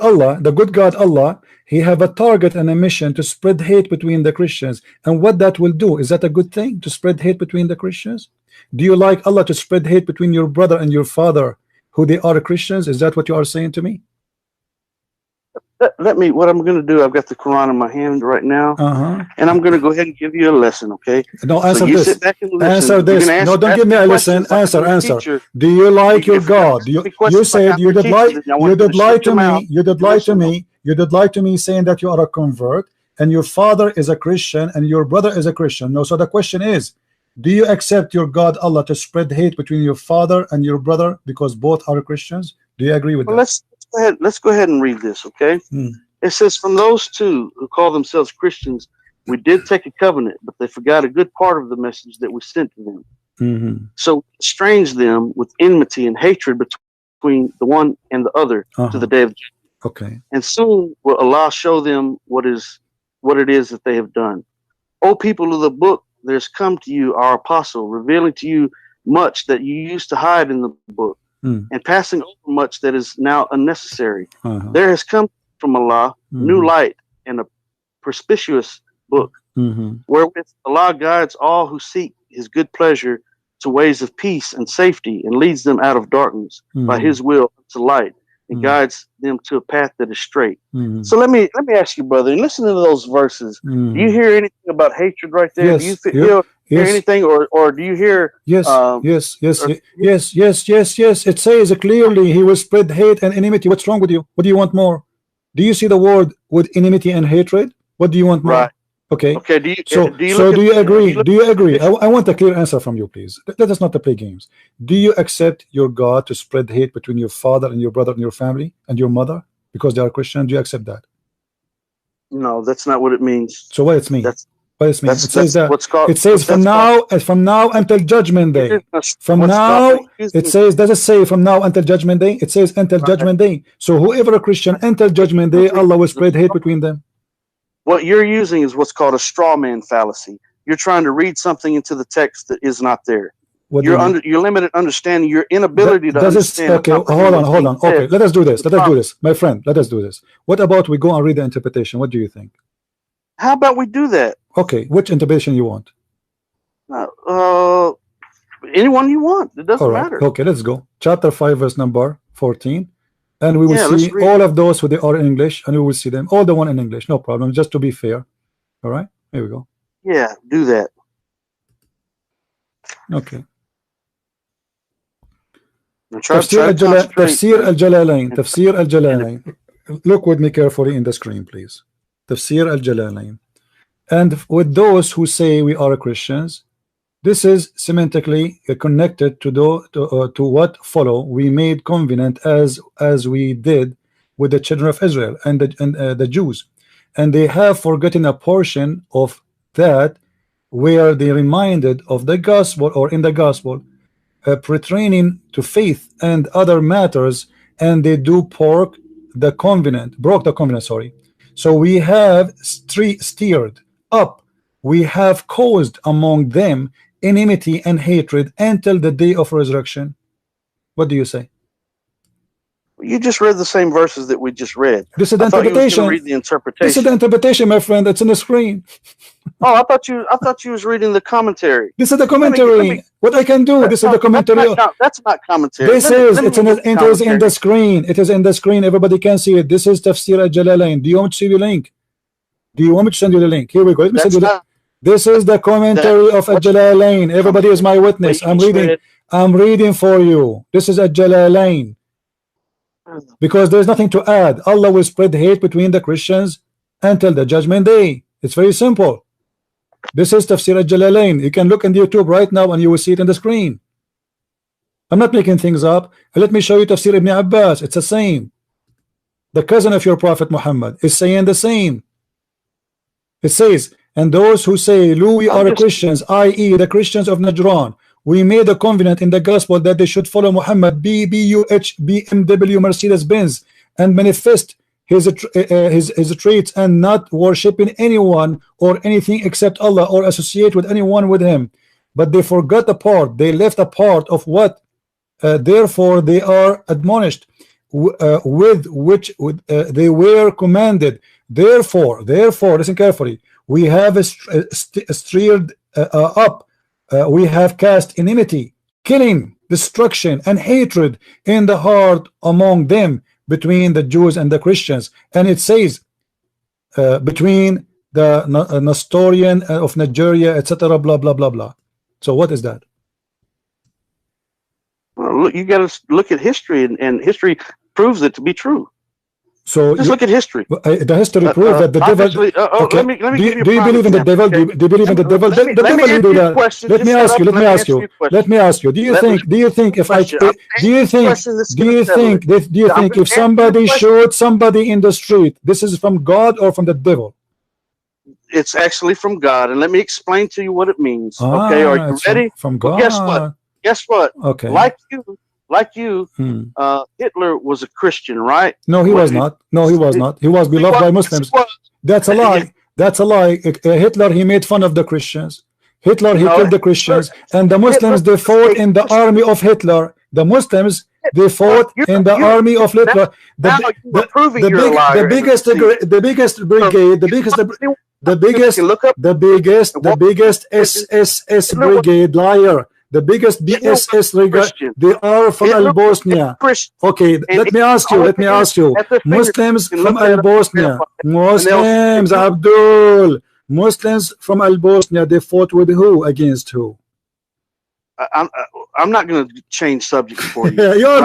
Allah, He have a target and a mission to spread hate between the Christians. And what that will do, is that a good thing to spread hate between the Christians? Do you like Allah to spread hate between your brother and your father, who they are Christians? Is that what you are saying to me? let me. What I'm going to do? I've got the Quran in my hand right now, and I'm going to go ahead and give you a lesson. Okay? No, answer so you this. Sit back and listen. Answer this. No, don't give me a lesson. Answer. Do you like your God? You said you did lie. You did lie to me. You did lie to me. You did lie to me, saying that you are a convert, and your father is a Christian, and your brother is a Christian. No. So the question is, do you accept your God Allah to spread hate between your father and your brother because both are Christians? Do you agree with that? Let's go ahead and read this, okay? It says, from those two who call themselves Christians, we did take a covenant, but they forgot a good part of the message that we sent to them. So estranged them with enmity and hatred between the one and the other to the day of judgment. Okay. And soon will Allah show them what it is that they have done. O people of the book, there's come to you our apostle, revealing to you much that you used to hide in the book, and passing over much that is now unnecessary. There has come from Allah new light and a perspicuous book, wherewith Allah guides all who seek his good pleasure to ways of peace and safety, and leads them out of darkness by his will to light, and guides them to a path that is straight. So let me ask you, brother, and listen to those verses. Do you hear anything about hatred right there? Yes. Do you hear anything, or do you hear? Yes. It says clearly he will spread hate and enmity. What's wrong with you? What do you want more? Do you see the word with enmity and hatred? What do you want more? Right. Okay. Okay. Do you agree? Do you agree? I want a clear answer from you, please. Let us not play games. Do you accept your God to spread hate between your father and your brother and your family and your mother because they are Christian? Do you accept that? No, that's not what it means. So what it means? What it means? It says that. It says from now until judgment day. From now, it says. Does it say from now until judgment day? It says until judgment day. So whoever a Christian until judgment day, Allah will spread hate between them. What you're using is what's called a straw man fallacy. You're trying to read something into the text that is not there. Your limited understanding, your inability to understand. Okay, hold on. Okay, let us do this. My friend, let us do this. What about we go and read the interpretation? What do you think? How about we do that? Okay, which interpretation you want? Anyone you want. It doesn't matter. Okay, let's go. Chapter 5, verse number 14. And we will see all of those who they are in English, and we will see them all the one in English, no problem, just to be fair. All right, here we go. Yeah, do that. Okay. Tafsir al-Jalalain. Look with me carefully in the screen, please. Tafsir al-Jalalain. And with those who say we are Christians, this is semantically connected to what follow. We made covenant as we did with the children of Israel and the Jews, and they have forgotten a portion of that where they reminded of the gospel, or in the gospel, pertaining to faith and other matters, and they broke the covenant. Sorry. So we have steered up. We have caused among them enmity and hatred until the day of resurrection. What do you say? You just read the same verses that we just read. This is the interpretation. Read the interpretation. This is the interpretation, my friend. It's on the screen. Oh, I thought you was reading the commentary. This is the commentary. What I can do? This is the commentary. That's not commentary. It is in the screen. It is in the screen. Everybody can see it. This is Tafsir al-Jalalain. Do you want me to see the link? Do you want me to send you the link? Here we go. Let me send you the. This is the commentary of al-Jalalain. Everybody is my witness. I'm reading for you. This is al-Jalalain. Because there's nothing to add. Allah will spread hate between the Christians until the judgment day. It's very simple. This is Tafsir al-Jalalain. You can look on YouTube right now and you will see it on the screen. I'm not making things up. Let me show you Tafsir Ibn Abbas. It's the same. The cousin of your Prophet Muhammad is saying the same. It says, and those who say, we are Christians, i.e. the Christians of Najran, we made a covenant in the gospel that they should follow Muhammad, BUH, BMW, Mercedes-Benz, and manifest his traits and not worshiping anyone or anything except Allah or associate with anyone with him. But they forgot a part. They left a part of what therefore they are admonished with which they were commanded. Therefore, listen carefully. We have steered up. We have cast enmity, killing, destruction, and hatred in the heart among them between the Jews and the Christians, and it says between the Nestorian of Nigeria, etc. Blah blah blah blah. So what is that? Well, look, you got to look at history, and history proves it to be true. So just look at history. The history proves that the devil. Okay. Let me Do you believe in the devil? Do you believe in the devil? The devil will do that. Let me ask you. Let me ask you. Do you think if if somebody shoots somebody in the street, this is from God or from the devil? It's actually from God, and let me explain to you what it means. Okay, are you ready? From God. Well, guess what? Okay. Like you, Hitler was a Christian, right? No, he was not. No, he was not. He was beloved by Muslims. That's a lie. That's a lie. Hitler, he made fun of the Christians. Hitler, he killed the Christians, and the Muslims, they fought in the army of Hitler. The Muslims, they fought in the army of Hitler. The biggest SSS brigade, liar. The biggest BSS brigade, they are from Al-Bosnia. Okay, let me ask you. Muslims from Al-Bosnia, Muslims from Al-Bosnia, they fought with who? Against who? I'm not going to change subject for you. Yeah, you are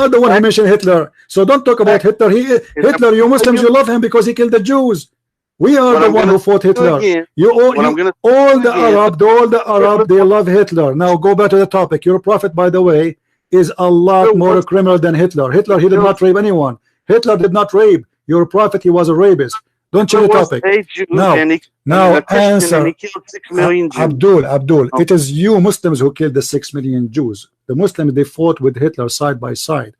the one who mentioned Hitler. So don't talk about Hitler. Hitler, you Muslims, you love him because he killed the Jews. We are the one who fought Hitler. All the Arab, they love Hitler. Now go back to the topic. Your prophet, by the way, is a lot more criminal than Hitler. Hitler, he did not rape anyone. Hitler did not rape. Your prophet, he was a rapist. Don't change the topic. Now answer. Abdul, it is you Muslims who killed the 6 million Jews. The Muslims, they fought with Hitler side by side.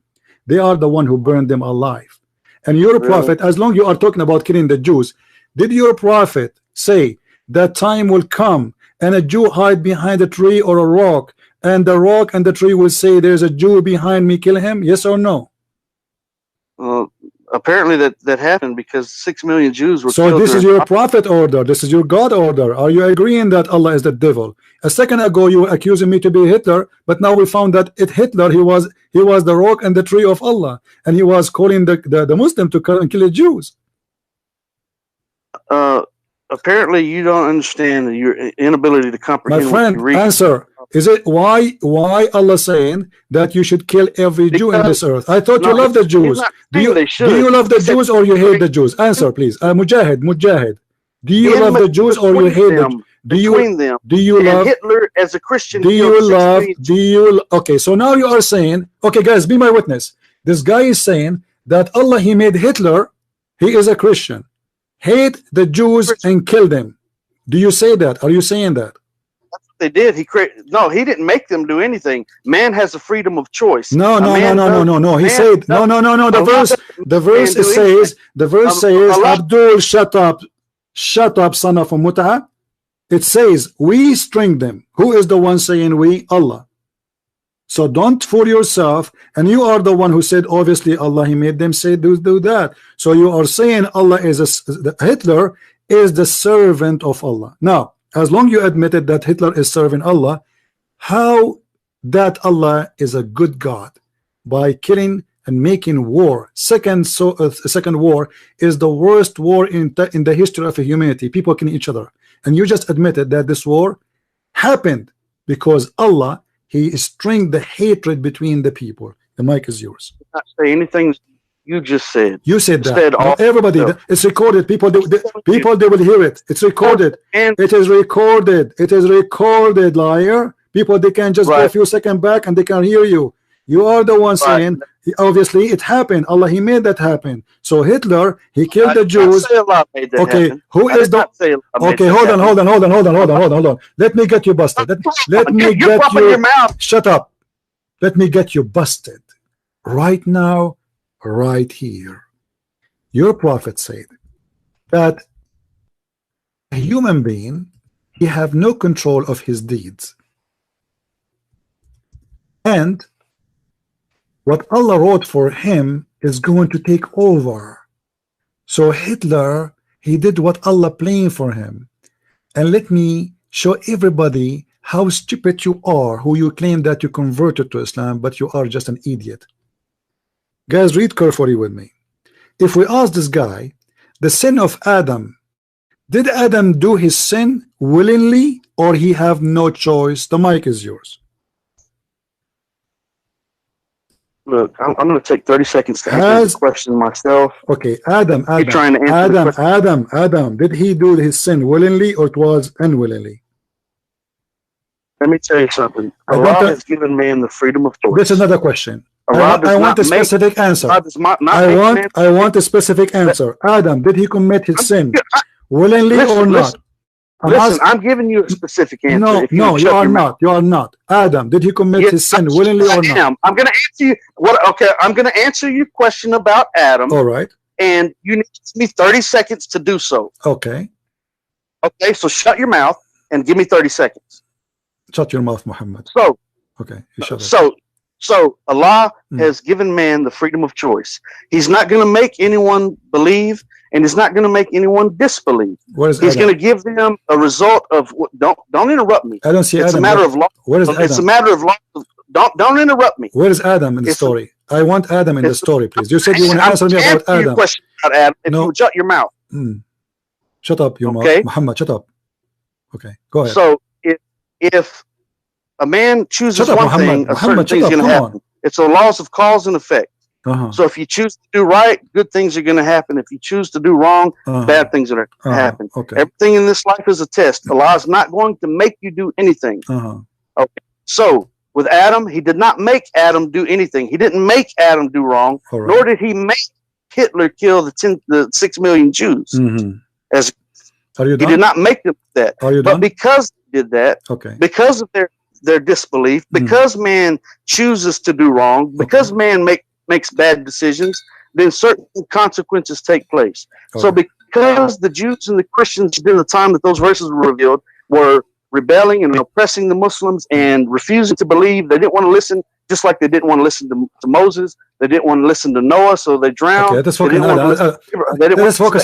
They are the one who burned them alive. And your prophet, as long you are talking about killing the Jews, did your prophet say that time will come and a Jew hide behind a tree or a rock, and the rock and the tree will say there's a Jew behind me, kill him? Yes or no? Apparently that happened because 6 million Jews were killed. So this is your prophet order. This is your God order. Are you agreeing that Allah is the devil? A second ago you were accusing me to be Hitler, but now we found that Hitler, he was the rock and the tree of Allah, and he was calling the Muslim to kill the Jews. Apparently you don't understand your inability to comprehend. My friend, answer. Is it why Allah saying that you should kill every Jew in this earth? I thought you love the Jews. Do you love the Jews or you hate the Jews? Answer, please. Mujahid. Do you love the Jews or you hate them? Do you love Hitler as a Christian? Okay, so now you are saying, okay guys, be my witness. This guy is saying that Allah, he made Hitler, he is a Christian. Hate the Jews and kill them. Do you say that? Are you saying that? That's what they did. He didn't make them do anything. Man has the freedom of choice. No. He said no. The verse says, Abdul, shut up, son of a mutah. It says we string them. Who is the one saying we? Allah. So don't fool yourself, and you are the one who said obviously Allah, he made them say do that. So you are saying Allah is Hitler is the servant of Allah. Now as long you admitted that Hitler is serving Allah, how that Allah is a good God? By killing and making war. Second war is the worst war in the history of humanity. People killing each other, and you just admitted that this war happened because Allah, he stringed the hatred between the people. The mic is yours. Not say anything you just said. You said that. Everybody, it's recorded. People, they will hear it. It's recorded. It is recorded. It is recorded, liar. People, they can just go a few seconds back and they can hear you. You are the one saying, obviously, it happened. Allah, he made that happen. So Hitler, he killed the Jews. Okay, who is the? Okay, hold on. Let me get you busted. Let me get you. Shut up. Let me get you busted right now, right here. Your prophet said that a human being, he have no control of his deeds, and what Allah wrote for him is going to take over. So Hitler, he did what Allah planned for him. And let me show everybody how stupid you are, who you claim that you converted to Islam, but you are just an idiot. Guys, read carefully with me. If we ask this guy, the sin of Adam, did Adam do his sin willingly or he have no choice? The mic is yours. Look, I'm going to take 30 seconds to answer the question myself. Okay, Adam, did he do his sin willingly or it was unwillingly? Let me tell you something. Allah has given man the freedom of choice. This is another question. I want a specific answer. I want a specific answer. Adam, did he commit his sin willingly or not? Listen, I'm giving you a specific answer. No, you are not. You are not. Adam, did he commit his sin willingly or not? I'm going to answer you. Okay, I'm going to answer your question about Adam. All right. And you need to give me 30 seconds to do so. Okay. Okay, so shut your mouth and give me 30 seconds. Shut your mouth, Muhammad. So, okay, you shut So Allah has given man the freedom of choice. He's not going to make anyone believe, and he's not going to make anyone disbelieve. He's going to give them a result of don't interrupt me. I don't see Adam. It's a matter of law. Where is Adam? It's a matter of law. Don't interrupt me. Where is Adam in the story? I want Adam in the story, please. You said you want to answer me about Adam. Your question about Adam. If you shut your mouth. Shut up, your mouth. Muhammad, shut up. Okay, go ahead. So if a man chooses one thing, a certain thing is going to happen. It's the laws of cause and effect. So if you choose to do right, good things are going to happen. If you choose to do wrong, bad things are going to happen. Everything in this life is a test. Allah is not going to make you do anything. Okay. So with Adam, he did not make Adam do anything. He didn't make Adam do wrong, nor did he make Hitler kill the 6 million Jews. As he did not make them do that. But because he did that, because of their disbelief, because man chooses to do wrong, because man makes bad decisions, then certain consequences take place. So because the Jews and the Christians during the time that those verses were revealed were rebelling and oppressing the Muslims and refusing to believe, they didn't want to listen, just like they didn't want to listen to Moses, they didn't want to listen to Noah, so they drowned. Let's focus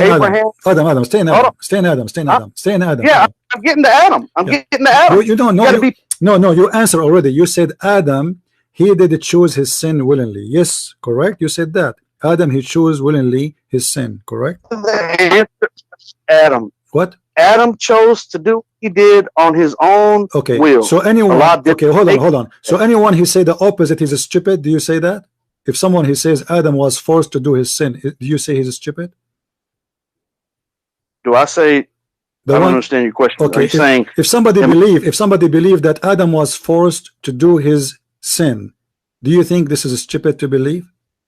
on Adam. Adam, stay in Adam. Stay in Adam. Stay in Adam. Stay in Adam. Yeah, I'm getting to Adam. I'm getting to Adam. You don't know. No, you answered already. You said Adam, he did choose his sin willingly. Yes, correct. You said that. Adam, he chose willingly his sin, correct? The answer is Adam. What? Adam chose to do what he did on his own will. So anyone, hold on. So anyone who say the opposite, he's stupid. Do you say that? If someone he says Adam was forced to do his sin, do you say he's stupid? Do I say? I don't understand your question. Okay, if somebody believe that Adam was forced to do his sin, do you think this is stupid to believe?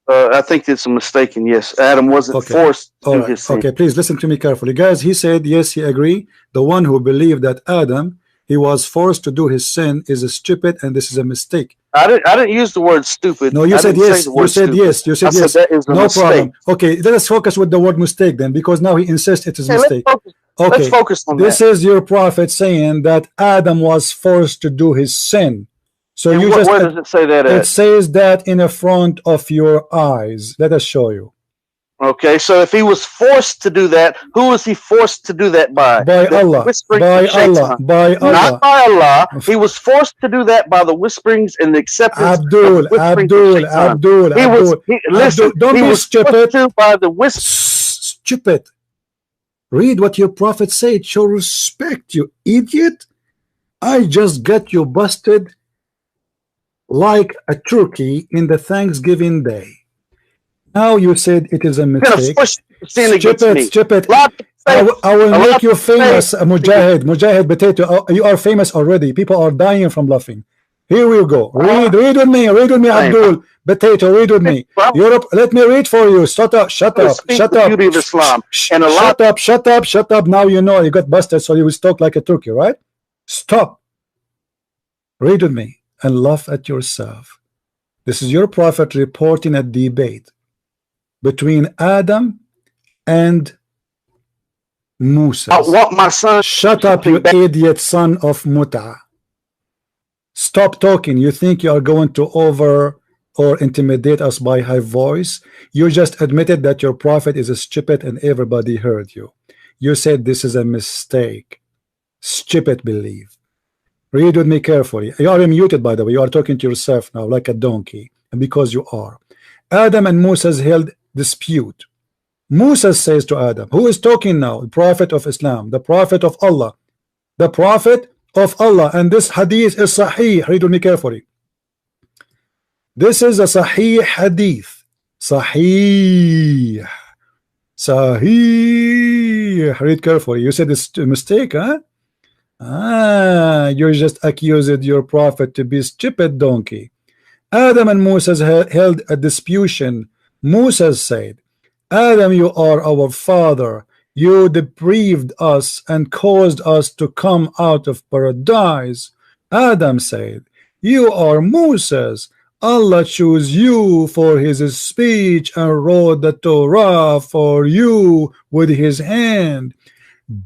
I think it's a mistaken. Yes, Adam wasn't forced to do his sin. Okay, please listen to me carefully, guys. He said yes, he agree. The one who believed that Adam he was forced to do his sin is stupid, and this is a mistake. I didn't use the word stupid. No, you said yes. You said yes. You said yes. That is a no mistake. Problem. Okay, let us focus with the word mistake then, because now he insists it is a mistake. Let's focus on this is your prophet saying that Adam was forced to do his sin. So and where does it say that? It says that in the front of your eyes. Let us show you. Okay, so if he was forced to do that, who was he forced to do that by? By Allah. By Allah. By Allah. Not by Allah. He was forced to do that by the whisperings and the acceptance. Abdul. Don't be stupid. By the stupid. Read what your prophet said. Show respect, you idiot. I just got you busted like a turkey in the Thanksgiving day. Now you said it is a mistake. Stupid. I will make you famous, Mujahid Potato. You are famous already. People are dying from laughing. Here we go. Read with me, Abdul Potato. Read with me. Europe. Let me read for you. Shut up. Now you know you got busted, so you will talk like a turkey, right? Stop. Read with me and laugh at yourself. This is your prophet reporting a debate between Adam and Musa. I want my son. Shut up, you idiot son of Muta. Stop talking. You think you are going to over or intimidate us by high voice? You just admitted that your prophet is a stupid and everybody heard you. You said this is a mistake. Stupid belief. Read with me carefully. You are muted, by the way. You are talking to yourself now like a donkey, and because you are. Adam and Moses held dispute. Moses says to Adam, who is talking now? The prophet of Islam, the prophet of Allah, the prophet of Allah. And this hadith is sahih. Read with me carefully. This is a sahih hadith. Sahih. Sahih. Read carefully. You said it's a mistake, huh? You just accused your prophet to be stupid donkey. Adam and Moses held a disputation. Moses said, Adam, you are our father. You deprived us and caused us to come out of paradise. Adam said, you are Moses. Allah chose you for his speech and wrote the Torah for you with his hand.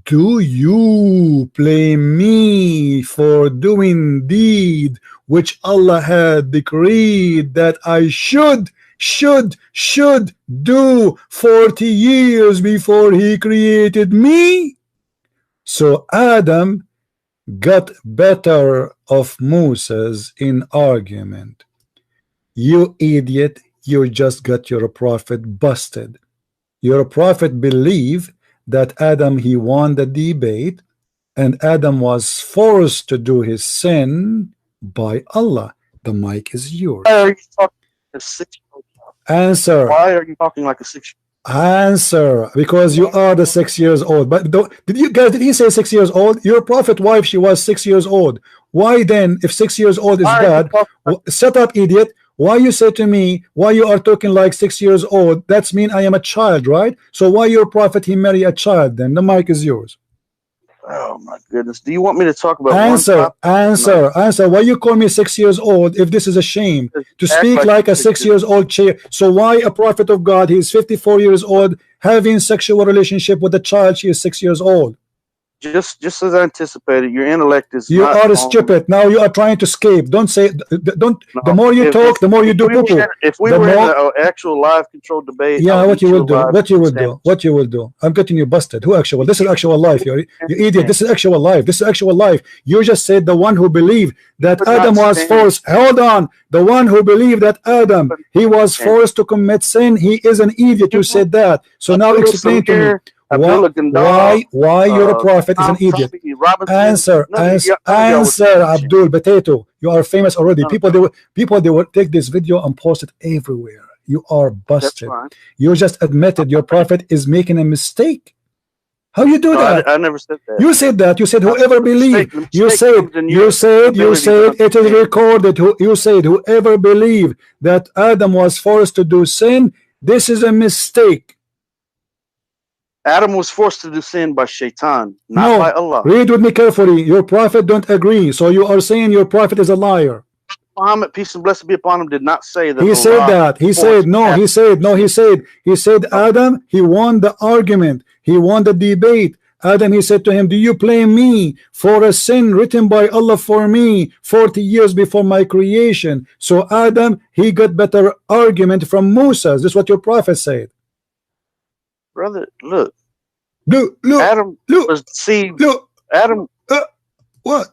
Do you blame me for doing deed which Allah had decreed that I should do 40 years before he created me? So Adam got better of Moses in argument. You idiot, you just got your prophet busted. Your prophet believed that Adam, he won the debate, and Adam was forced to do his sin by Allah. The mic is yours. Why are you talking like a 6-year-old? Answer. Why are you talking like a 6-year-old? Answer. Because you are the 6 years old. But did he say 6 years old? Your prophet wife, she was 6 years old. Why then, if 6 years old is bad, shut up, idiot. Why you say to me, why you are talking like 6 years old? That's mean I am a child, right? So why your prophet he marry a child then? The mic is yours. Oh my goodness. Do you want me to talk about answer? Why you call me 6 years old if this is a shame to speak like a 6 years old child? So why a prophet of God, he is 54 years old, having sexual relationship with a child, she is 6 years old? Just as I anticipated, your intellect is. You are stupid. Now you are trying to escape. Don't say. Don't. No, the more you talk, the more you do poo-poo. If we were in an actual live controlled debate, yeah, what you will do? What you will do? What you will do? I'm getting you busted. Who actual? This is actual life. You idiot. This is actual life. This is actual life. You just said the one who believed that Adam was forced. Hold on. The one who believed that Adam he was forced to commit sin. He is an idiot. You said that. So now explain to me. Why your prophet is an idiot? Answer, Abdul Potato. You are famous already. People they will take this video and post it everywhere. You are busted. You just admitted your prophet is making a mistake. How you do that? I never said that. You said that. You said whoever believed. You said it is recorded. You said whoever believed that Adam was forced to do sin. This is a mistake. Adam was forced to do sin by Shaitan, not by Allah. Read with me carefully. Your prophet don't agree. So you are saying your prophet is a liar. Muhammad, peace and blessing be upon him, did not say that. He said that. He said no. He said Adam, he won the argument. He won the debate. Adam, he said to him, do you blame me for a sin written by Allah for me 40 years before my creation? So Adam, he got better argument from Moses. This is what your prophet said. Brother, look. Adam was deceived. What?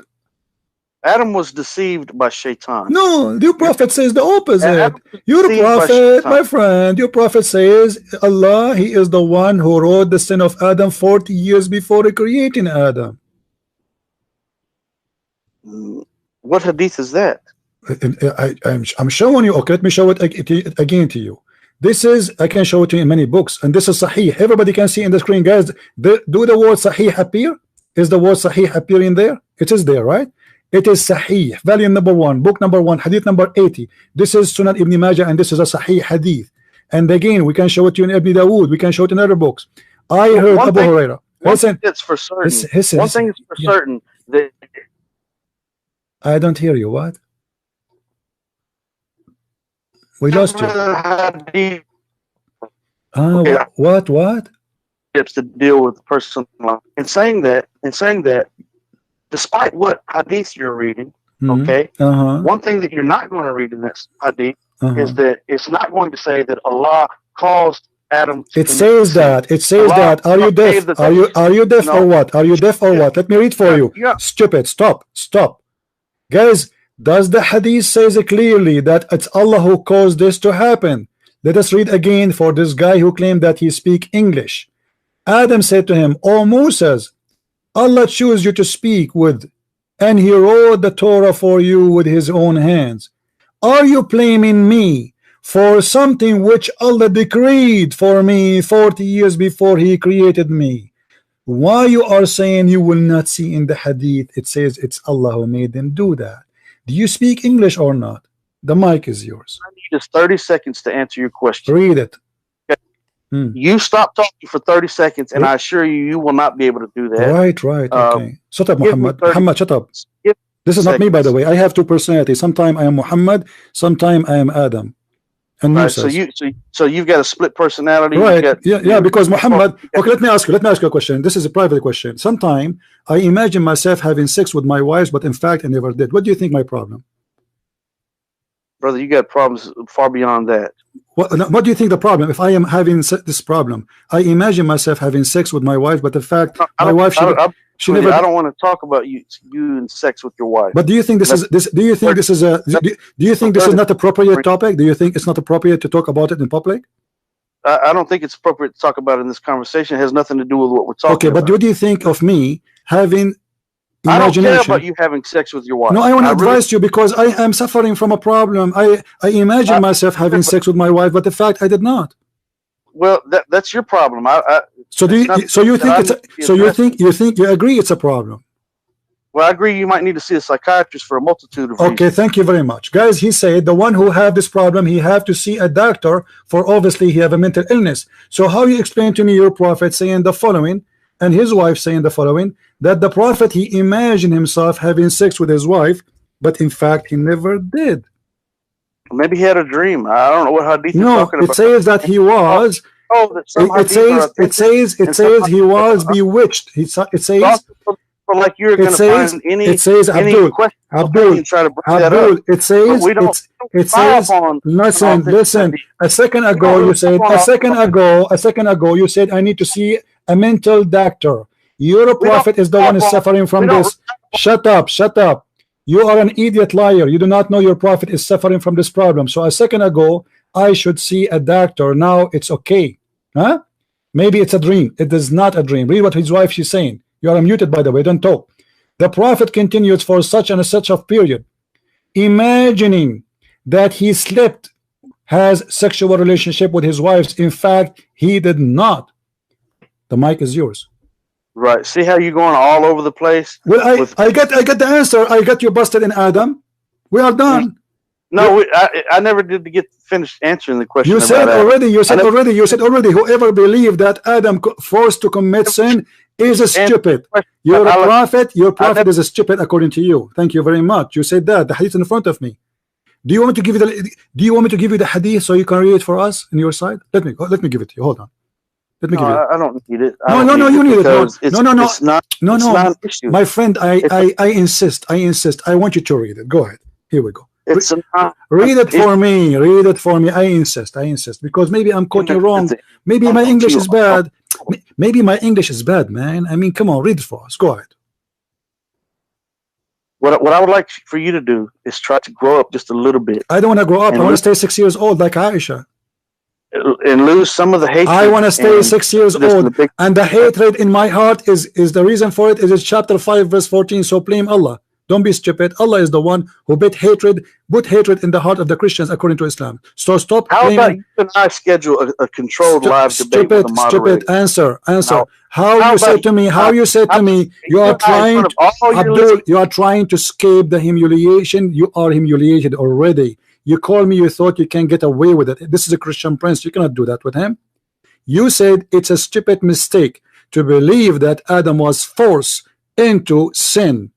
Adam was deceived by Shaitan. No, your prophet says the opposite. Your prophet, my friend, your prophet says Allah, he is the one who wrote the sin of Adam 40 years before creating Adam. What hadith is that? I'm showing you. Okay, let me show it again to you. This is, I can show it to you in many books, and this is Sahih. Everybody can see in the screen, guys. Do the word Sahih appear? Is the word Sahih appearing there? It is there, right? It is Sahih, volume number 1, book number 1, hadith number 80. This is Sunan Ibn Majah, and this is a Sahih hadith. And again, we can show it to you in Ibn Dawood. We can show it in other books. I heard Abu Huraira. Listen, it's for certain. One thing is for certain that I don't hear you. What? We lost you. What? Tips to deal with the person. And saying that, despite what hadith you're reading, okay, one thing that you're not going to read in this hadith is that it's not going to say that Allah caused Adam to it says that. It says that. Are you deaf? Are you deaf or what? Are you deaf or what? Let me read for you. Stupid. Stop. Guys, does the hadith says clearly that it's Allah who caused this to happen? Let us read again for this guy who claimed that he speak English. Adam said to him, O Moses, Allah chose you to speak with, and he wrote the Torah for you with his own hands. Are you blaming me for something which Allah decreed for me 40 years before he created me? Why you are saying you will not see in the hadith it says it's Allah who made them do that? Do you speak English or not? The mic is yours. I need just 30 seconds to answer your question. Read it. Okay. You stop talking for 30 seconds, and I assure you, you will not be able to do that. Right. Okay. Shut up, Muhammad. Muhammad, shut up. This is not me, by the way. I have two personalities. Sometimes I am Muhammad. Sometimes I am Adam. And right, so you've got a split personality. Right. Yeah. Because Muhammad. Okay, let me ask you a question. This is a private question. Sometimes I imagine myself having sex with my wives, but in fact I never did. What do you think my problem? Brother, you got problems far beyond that. What do you think the problem? If I am having this problem, I imagine myself having sex with my wife, but in fact my wife she never. I don't want to talk about you and sex with your wife. But do you think this is this? Do you think this is a? Do you think this is not appropriate topic? Do you think it's not appropriate to talk about it in public? I don't think it's appropriate to talk about it in this conversation. It has nothing to do with what we're talking about. Okay, but what do you think of me having imagination? I don't care about you having sex with your wife. No, I want to advise you because I am suffering from a problem. I imagine myself having sex with my wife, but in fact I did not. Well, that's your problem. So you agree it's a problem? Well, I agree. You might need to see a psychiatrist for a multitude of reasons. Okay, thank you very much, guys. He said the one who have this problem, he have to see a doctor for obviously he have a mental illness. So how you explain to me your prophet saying the following, and his wife saying the following, that the prophet he imagined himself having sex with his wife, but in fact he never did. Maybe he had a dream. I don't know what hadith you're talking about. It says that he was. It says he was bewitched. It says. Like you're going to find any. It says Abdul. It says. Listen. A second ago you said I need to see a mental doctor. Your prophet is the one who is suffering from this. Shut up. You are an idiot liar. You do not know your prophet is suffering from this problem. So a second ago, I should see a doctor. Now it's okay. Huh? Maybe it's a dream. It is not a dream. Read what his wife she's saying. You are muted, by the way. Don't talk. The prophet continues for such and such a period, imagining that he slept, has sexual relationship with his wives. In fact, he did not. The mic is yours. Right. See how you're going all over the place? Well, I get the answer. I got you busted in Adam. We are done. No, I never did get finished answering the question. You said already. Whoever believed that Adam forced to commit sin is a stupid. You're a prophet. Your prophet is a stupid according to you. Thank you very much. You said that. The hadith in front of me. Do you want me to give you the hadith so you can read it for us on your side? Let me give it to you. Hold on. Let me give you. I don't need it. No, you need it. No. It's not an issue. My friend, I insist. I want you to read it. Go ahead. Here we go. Read it for me. Read it for me. I insist because maybe I'm quoting wrong. Maybe my English is bad. Maybe my English is bad, man. I mean, come on, read it for us. Go ahead. What I would like for you to do is try to grow up just a little bit. I don't want to grow up. I want to stay 6 years old like Aisha. And lose some of the hatred. I want to stay 6 years old, and the hatred in my heart is the reason for it. Is chapter 5 verse 14. So blame Allah. Don't be stupid. Allah is the one who put hatred in the heart of the Christians according to Islam. So stop. How about you and I schedule a controlled live debate with the moderator? Stupid. Answer. How you said to me, you are trying, Abdul, you are trying to escape the humiliation. You are humiliated already. You call me, you thought you can get away with it. This is a Christian prince. You cannot do that with him. You said it's a stupid mistake to believe that Adam was forced into sin.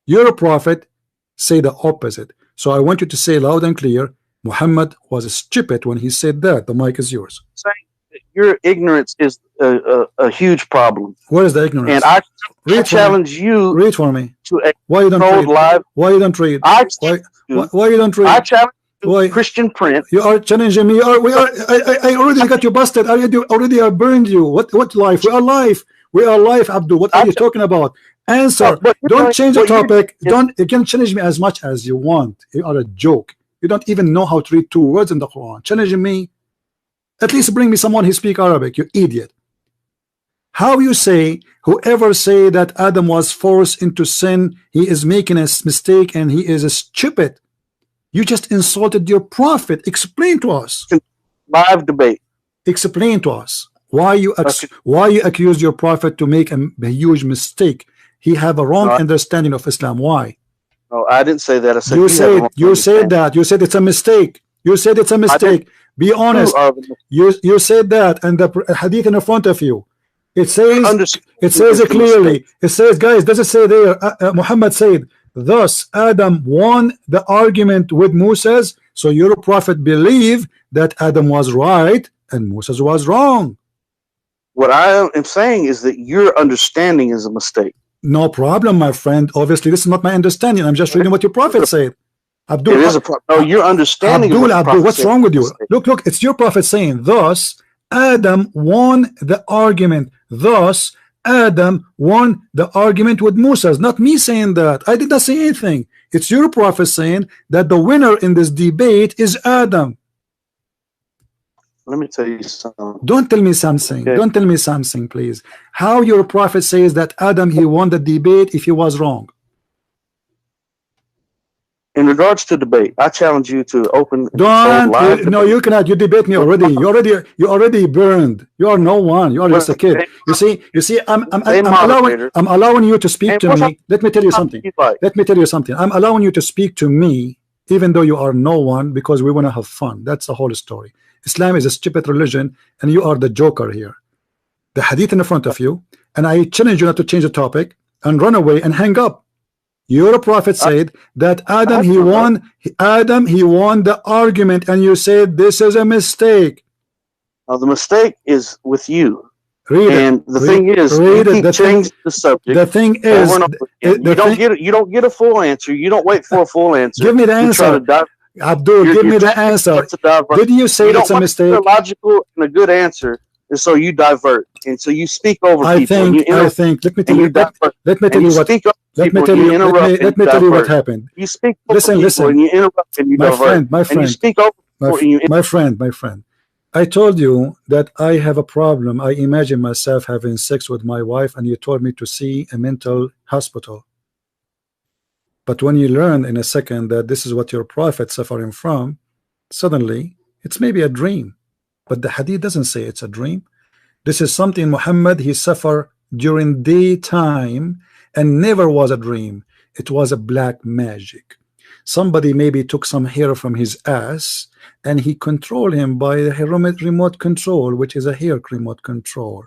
Your prophet say the opposite. So I want you to say loud and clear, Muhammad was stupid when he said that. The mic is yours. Your ignorance is a huge problem. Where is the ignorance? And I challenge you. Read for me. Why you don't read? Why you don't read? Why you don't read? I challenge you, Christian Prince. You are challenging me. I already got you busted. I already burned you. What life? We are live. We are live, Abdul. What are you talking about? Answer. Don't change the topic. You can challenge me as much as you want. You are a joke. You don't even know how to read 2 words in the Quran. Challenging me. At least bring me someone who speak Arabic, you idiot. How you say whoever say that Adam was forced into sin, he is making a mistake and he is a stupid. You just insulted your prophet. Explain to us. Live debate. Explain to us why you accuse your prophet to make a huge mistake. He have a wrong understanding of Islam. Why? No, I didn't say that. I said you said that. You said it's a mistake. You said it's a mistake. Be honest. You said that, and the hadith in front of you. It says it clearly. It says, guys, does it say there? Muhammad said, thus Adam won the argument with Moses. So your prophet believed that Adam was right and Moses was wrong. What I am saying is that your understanding is a mistake. No problem, my friend. Obviously, this is not my understanding. I'm just reading what your prophet said. Abdul, it is a problem. No, your understanding. Abdul, what's wrong with you? Look, it's your prophet saying, thus Adam won the argument. Thus Adam won the argument with Moses. Not me saying that. I did not say anything. It's your prophet saying that the winner in this debate is Adam. Let me tell you something. Don't tell me something. Okay. Don't tell me something, please. How your prophet says that Adam, he won the debate if he was wrong? In regards to debate, I challenge you to open. Don't. No, you cannot. You debate me already. You already burned. You are no one. You are just a kid. You see. I'm allowing you to speak to me. Let me tell you something. Let me tell you something. I'm allowing you to speak to me, even though you are no one, because we want to have fun. That's the whole story. Islam is a stupid religion, and you are the joker here. The hadith in front of you, and I challenge you not to change the topic and run away and hang up. Your prophet said that Adam he won the argument, and you said this is a mistake. The mistake is with you. The thing is, you keep changing the subject. The thing is, you don't get a full answer. You don't wait for a full answer. Give me the answer. Abdul, give me the answer. Didn't you say it's a mistake? A logical and a good ansur, and so you divert, and so you speak over people. I think. Let me tell you. Let me tell you what happened. You speak. Listen. And you interrupt and you divert. My friend. And you speak over. My friend. I told you that I have a problem. I imagine myself having sex with my wife, and you told me to see a mental hospital. But when you learn in a second that this is what your prophet suffering from, suddenly it's maybe a dream. But the hadith doesn't say it's a dream. This is something Muhammad he suffered during daytime and never was a dream. It was a black magic. Somebody maybe took some hair from his ass and he controlled him by the remote control, which is a hair remote control.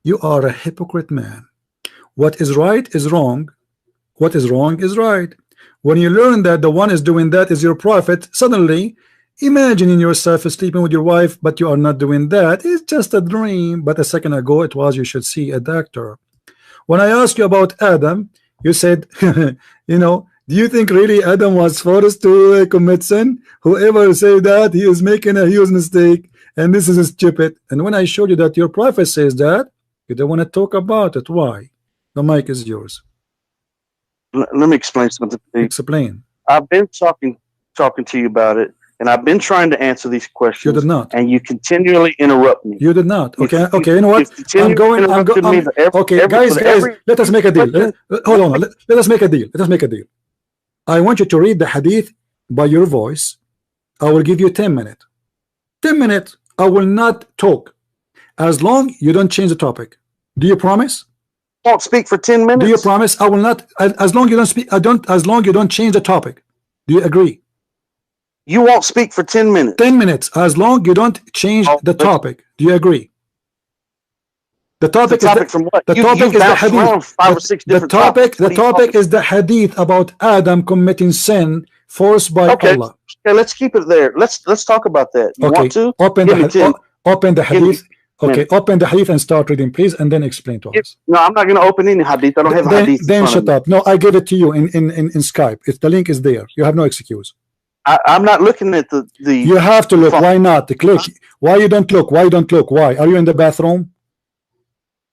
You are a hypocrite man. What is right is wrong. What is wrong is right. When you learn that the one is doing that is your prophet, suddenly imagining yourself sleeping with your wife, but you are not doing that. It's just a dream. But a second ago it was you should see a doctor. When I asked you about Adam, you said, you know, do you think really Adam was forced to commit sin? Whoever say that, he is making a huge mistake, and this is stupid. And when I showed you that your prophet says that, you don't want to talk about it. Why? The mic is yours. Let me explain something to you. Explain. I've been talking to you about it, and I've been trying to answer these questions. You did not. And you continually interrupt me. You did not. Okay. You know what? I'm going. Okay, guys. Let us make a deal. Hold on. Let us make a deal. Let us make a deal. I want you to read the hadith by your voice. I will give you 10 minutes. 10 minutes. I will not talk as long you don't change the topic. Do you promise? Won't speak for 10 minutes. Do you promise? I will not. As long you don't speak. As long you don't change the topic. Do you agree? You won't speak for 10 minutes. 10 minutes. As long you don't change the topic. Do you agree? The topic from what? The topic is the hadith. 5 or 6 different topics. The topic is the hadith about Adam committing sin forced by Allah. Okay, let's keep it there. Let's talk about that. You want to? Open the hadith. Okay, open the hadith and start reading, please, and then explain to us. No, I'm not going to open any hadith. I don't have hadith. Then shut up. No, I gave it to you in Skype. If the link is there, you have no excuse. I'm not looking at the. You have to look. Why not? Click. Why you don't look? Why you don't look? Why? Are you in the bathroom?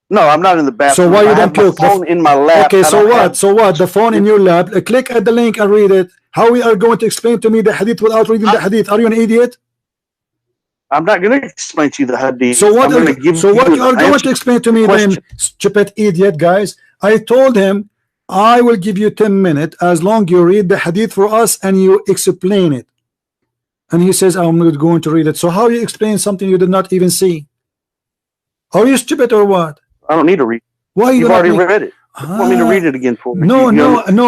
No, I'm not in the bathroom. So why you don't look? The phone in my lap. Okay, so what? So what? The phone in your lap. Click at the link and read it. How we are going to explain to me the hadith without reading the hadith? Are you an idiot? I'm not going to explain to you the hadith. So what? So what you are going to explain to me then, stupid idiot, guys? I told him I will give you 10 minutes as long you read the hadith for us and you explain it. And he says I'm not going to read it. So how you explain something you did not even see? Are you stupid or what? I don't need to read. Why you've already read it? You want me to read it again for me? No,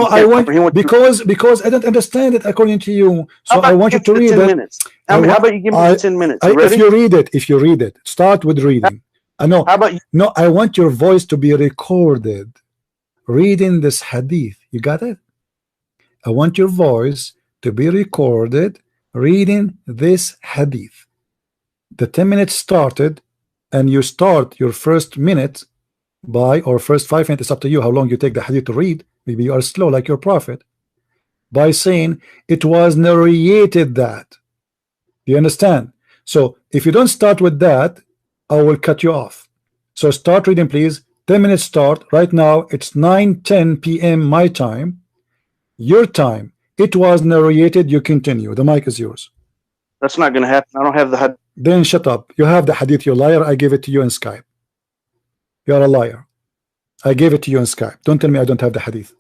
I want because I don't understand it according to you. So I want you to read it. How about you give me 10 minutes? If you read it, start with reading. I know. How about you? No, I want your voice to be recorded reading this hadith. You got it? I want your voice to be recorded reading this hadith. The 10 minutes started, and you start your first minute by, or first 5 minutes, it's up to you how long you take the hadith to read. Maybe you are slow like your prophet, by saying it was narrated that. Do you understand? So if you don't start with that, I will cut you off. So start reading, please. 10 minutes start right now. It's 9:10 p.m. my time, your time. It was narrated. You continue. The mic is yours. That's not going to happen. I don't have the hadith. Then shut up. You have the hadith, you liar. I gave it to you in Skype. You are a liar. I gave it to you in Skype. Don't tell me I don't have the hadith.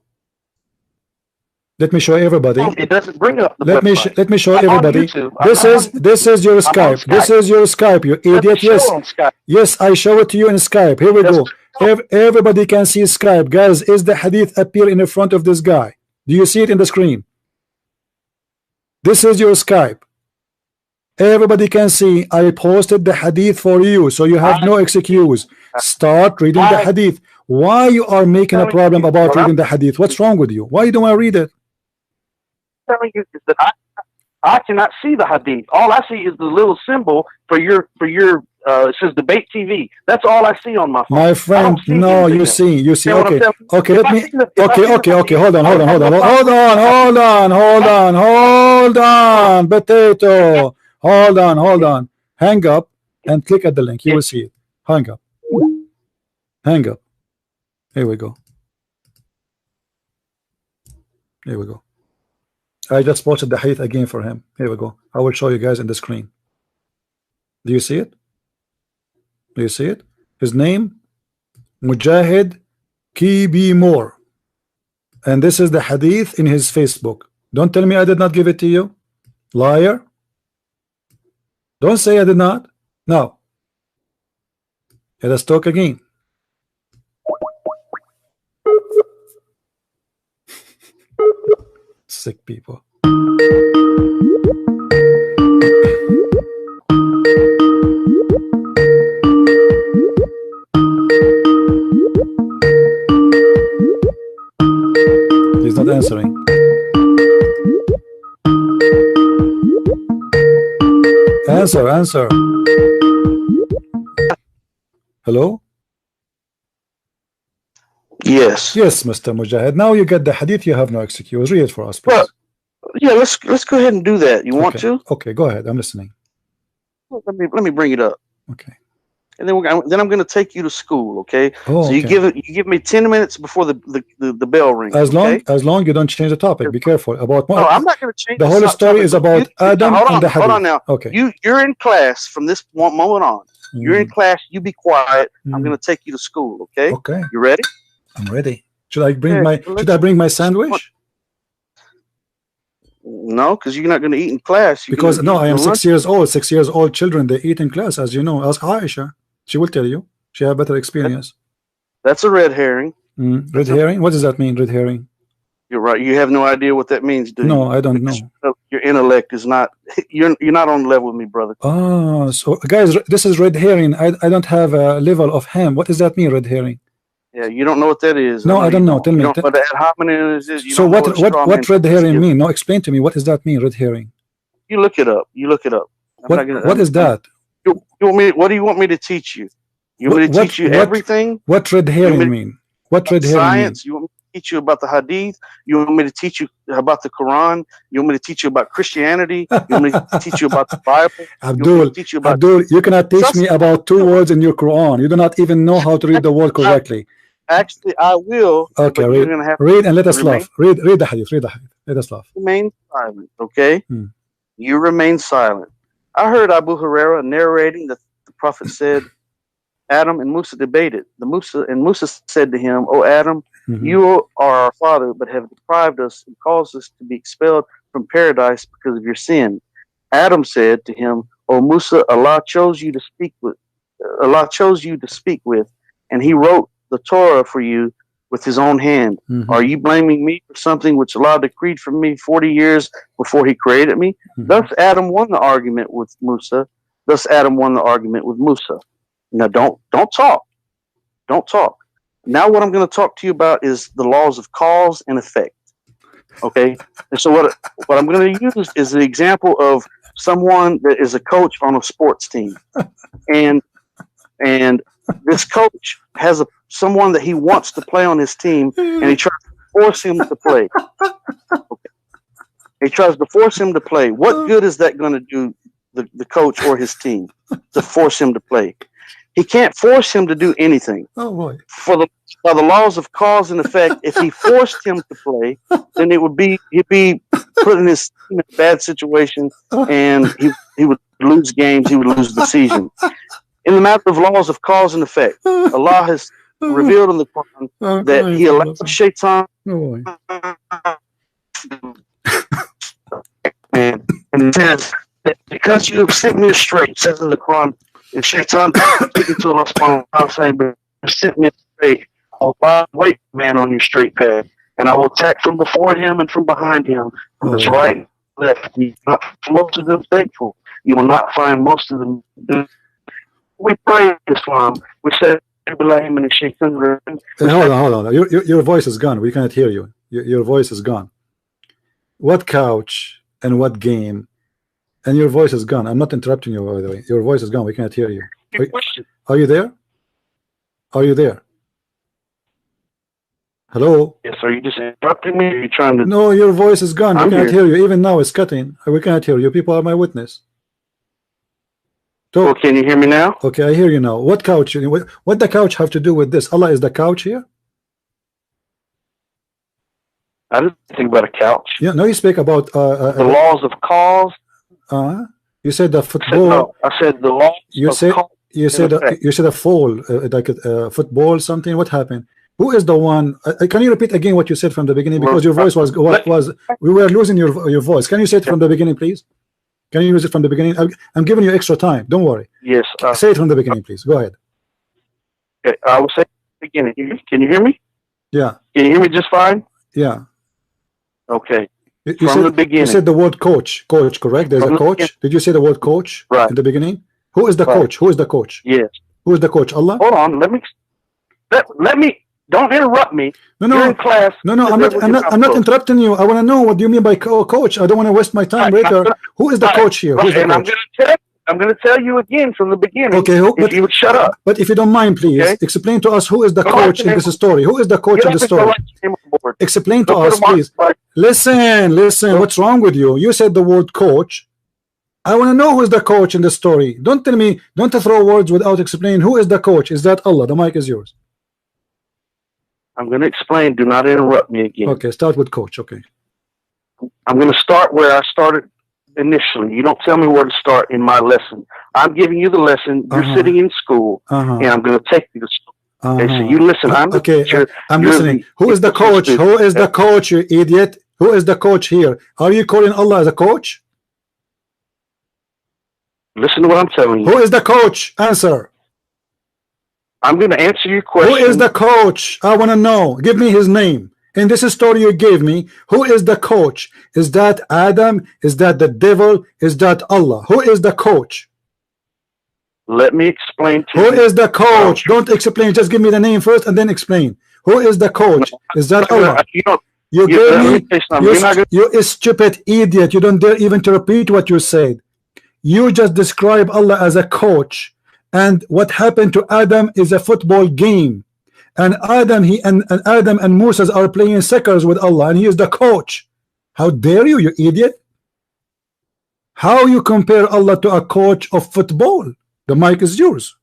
Let me show everybody. It doesn't bring up the let me show everybody. This is your Skype. This is your Skype, you idiot. Yes, I show it to you in Skype. Here we go. Everybody can see Skype. Guys, is the hadith appear in the front of this guy? Do you see it in the screen? This is your Skype. Everybody can see I posted the hadith for you, so you have no excuse. Start reading the hadith. Why you are making a problem about reading the hadith? What's wrong with you? Why you don't want to read it? Telling you is that I cannot see the hadith. All I see is the little symbol for your it says debate TV. That's all I see on my phone. My friend, no, you see. Okay, let me. Okay. Hold on. Potato. Hold on. Hang up and click at the link. You will see it. Hang up. Here we go. I just posted the hadith again for him. Here we go. I will show you guys in the screen. Do you see it? His name, Mujahid Debate. And this is the hadith in his Facebook. Don't tell me I did not give it to you. Liar. Don't say I did not. Now, let us talk again. Sick people. He's not answering. Answer. Hello? Yes, Mr. Mujahid. Now you get the hadith. You have no excuse. Read it for us, please. Well, yeah, let's go ahead and do that. You want to? Okay, go ahead. I'm listening. Let me bring it up. Okay. And then I'm going to take you to school. Okay. Oh, so you give me 10 minutes before the bell rings. As long you don't change the topic. Be careful about. No, I'm not going to change the whole story. Is about Adam and the hadith. Hold on now. Okay. You're in class from this moment on. You're in class. You be quiet. I'm going to take you to school. Okay. Okay. You ready? I'm ready. Should I bring my sandwich? No, because you're not going to eat in class. Because I am 6 years old. 6 years old children, they eat in class, as you know. Ask Aisha. She will tell you. She have better experience. That's a red herring. Red herring? What does that mean, red herring? You're right. You have no idea what that means, do you? No, I don't know. Your intellect is not. You're not on the level with me, brother. Oh, so guys, this is red herring. I don't have a level of ham. What does that mean, red herring? Yeah, you don't know what that is. No, I don't know. Tell me. What the ad hominem is. So what red herring mean? No, explain to me. What does that mean, red herring? You look it up. What is that? You want me? What do you want me to teach you? You want me to teach you everything? What red herring mean? What red herring science? You want me to teach you about the hadith? You want me to teach you about the Quran? You want me to teach you about Christianity? You want me to teach you about the Bible? Abdul, you cannot teach me about 2 words in your Quran. You do not even know how to read the word correctly. Actually, I will. Okay, read and let us laugh. Read the hadith. Let us laugh. Remain silent, okay? You remain silent. I heard Abu Huraira narrating that the Prophet said, Adam and Musa debated. Musa said to him, "O Adam, you are our father, but have deprived us and caused us to be expelled from paradise because of your sin." Adam said to him, "O Musa, Allah chose you to speak with, and He wrote the Torah for you with His own hand. Are you blaming me for something which Allah decreed for me 40 years before He created me?" Thus Adam won the argument with Musa. Now don't talk. Now what I'm going to talk to you about is the laws of cause and effect. Okay? And so what I'm going to use is the example of someone that is a coach on a sports team. And this coach has someone that he wants to play on his team, and he tries to force him to play. Okay. He tries to force him to play. What good is that going to do the coach or his team to force him to play? He can't force him to do anything. Oh boy! By the laws of cause and effect, if he forced him to play, then he'd be putting his team in a bad situation, and he would lose games. He would lose the season. In the matter of laws of cause and effect, Allah has revealed in the Quran that He allows Shaitan, and it says that because you have set me straight, it says in the Quran. If Shaitan speaking to Allah subhanahu wa ta'ala saying, "But set me straight, I'll wait man on your straight path, and I will attack from before him and from behind him, from his right and left. You will not find most of them thankful. You will not find most of them." We pray in Islam. We say, "Hold on. Your voice is gone. We cannot hear you. Your voice is gone. What couch and what game? And your voice is gone. I'm not interrupting you, by the way. Your voice is gone. We cannot hear you. Are you there? Are you there? Hello? Yes, are you just interrupting me? Or are you trying to... No, your voice is gone. We cannot hear you. Even now it's cutting. We cannot hear you. People are my witness. Well, can you hear me now? Okay, I hear you now. What couch? What the couch have to do with this? Allah is the couch here? I didn't think about a couch. Yeah, no, you speak about... the laws of cause. You said the football. I said the law. You said a fall, like a football something. What happened? Who is the one? Can you repeat again what you said from the beginning? Because your voice was we were losing your voice. Can you say it from the beginning, please? Can you use it from the beginning? I'm giving you extra time. Don't worry. Yes. Say it from the beginning, please. Go ahead. Okay, I will say the beginning. Can you hear me? Yeah. Can you hear me just fine? Yeah. Okay. From the beginning. You said the word coach, correct? There's a coach. Did you say the word coach in the beginning? Who is the coach? Who is the coach? Yes. Who is the coach? Allah? Hold on. Let me. Don't interrupt me. No. You're in class. No. I'm not interrupting you. I want to know what do you mean by coach. I don't want to waste my time right there. Who is the coach here? Who is the coach? I'm going to tell you again from the beginning. Okay, if you would shut up. But if you don't mind, please explain to us who is the coach in this story. Who is the coach in the story? Explain to us, please. Listen. What's wrong with you? You said the word coach. I want to know who is the coach in the story. Don't tell me. Don't throw words without explaining. Who is the coach? Is that Allah? The mic is yours. I'm going to explain. Do not interrupt me again. Okay, start with coach. Okay. I'm going to start where I started initially. You don't tell me where to start in my lesson. I'm giving you the lesson. You're sitting in school, and I'm going to take you to school. Okay, so you listen. I'm listening. Who is the coach? Who is the coach, you idiot? Who is the coach here? Are you calling Allah as a coach? Listen to what I'm telling you. Who is the coach? Answer. I'm going to answer your question. Who is the coach? I want to know. Give me his name. In this story you gave me, who is the coach? Is that Adam? Is that the devil? Is that Allah? Who is the coach? Let me explain to you. Who is the coach? Don't explain. Just give me the name first and then explain. Who is the coach? Is that Allah? You gave me. You stupid idiot. You don't dare even to repeat what you said. You just describe Allah as a coach. And what happened to Adam is a football game. And Adam and Moses are playing checkers with Allah, and he is the coach. How dare you, you idiot? How you compare Allah to a coach of football? The mic is yours.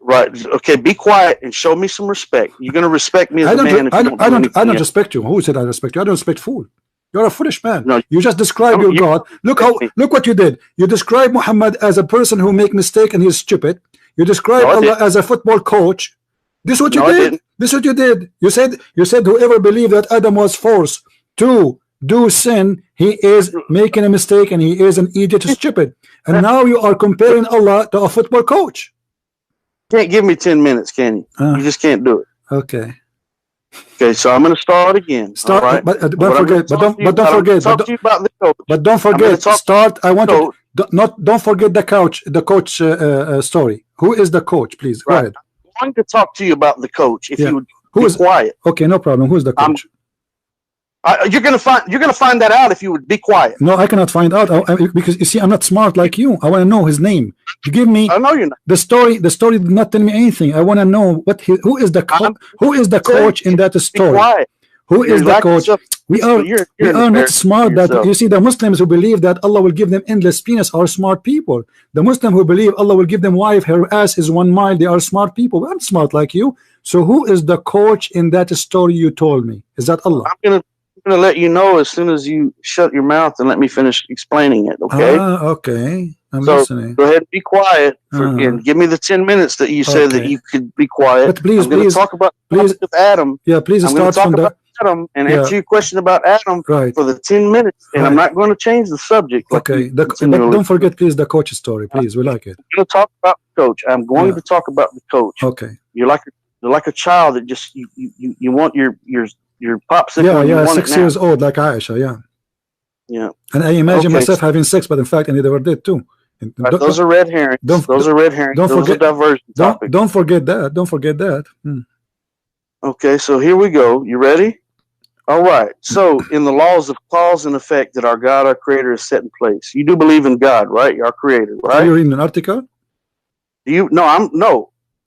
Right. Okay, be quiet and show me some respect. You're going to respect me as a man. I don't respect you. Who said I respect you? I don't respect fool. You're a foolish man. No, you just describe your God. Look what you did. You describe Muhammad as a person who make mistake and he's stupid. You describe Allah as a football coach. This is what you did. This is what you did. You said whoever believed that Adam was forced to do sin, he is making a mistake and he is an idiot, stupid. And now you are comparing Allah to a football coach. Can't give me 10 minutes, can you? You just can't do it. Okay. Okay, so I'm going to start again. Start, right? but don't forget. But don't forget. Start. I want to don't forget the coach. The coach story. Who is the coach? Please go ahead. I'm going to talk to you about the coach. If you would be quiet. Okay, no problem. Who's the coach? You're gonna find that out if you would be quiet. No, I cannot find out because you see, I'm not smart like you. I want to know his name. You give me. I know you're not. The story did not tell me anything. I want to know who is the coach in that story. Who is the coach? We are not smart. That you see, the Muslims who believe that Allah will give them endless penis are smart people. The Muslim who believe Allah will give them wife, her ass is 1 mile, they are smart people. I'm smart like you. So who is the coach in that story you told me? Is that Allah? I'm gonna let you know as soon as you shut your mouth and let me finish explaining it. Okay. Okay. I'm listening. Go ahead and be quiet and give me the 10 minutes that you said that you could be quiet. But please, talk about Adam. Yeah, please start from Adam and answer your question about Adam for the 10 minutes, and I'm not going to change the subject. Okay. But don't forget, please, the coach story. Please, we like it. I'm going to talk about the coach. I'm going to talk about the coach. Okay. You're like a child that just you want your popsicle. Yeah, 6 years old, like Aisha. Yeah. And I imagine myself having sex, but in fact, I never did too. Those are red herrings. Those are red herrings. Those are diversion topics. Don't forget that. Don't forget that. Okay, so here we go. You ready? All right. So, in the laws of cause and effect that our God, our Creator, has set in place, you do believe in God, right? Our Creator, right? Are you reading an article? Do you? No,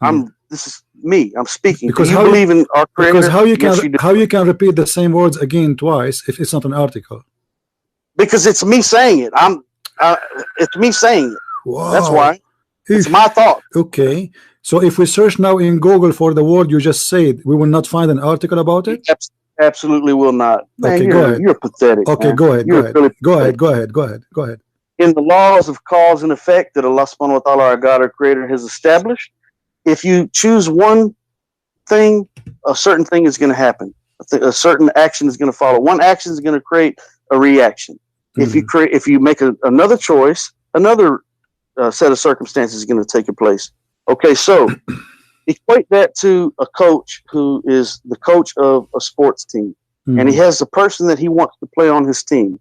I'm. This is me. I'm speaking. Because do you believe in our Creator? Because how you can repeat the same words again twice if it's not an article? Because it's me saying it. It's me saying it. Wow. That's why. It's my thought. Okay. So if we search now in Google for the word you just said, we will not find an article about it? Absolutely will not. Man, okay, go ahead. You're pathetic. Okay, man. Go ahead. Go ahead. In the laws of cause and effect that Allah subhanahu wa ta'ala, our God, our Creator, has established, if you choose one thing, a certain thing is going to happen. A certain action is going to follow. One action is going to create a reaction. If you make another choice, another set of circumstances is going to take place. Okay, so equate that to a coach who is the coach of a sports team, and he has a person that he wants to play on his team,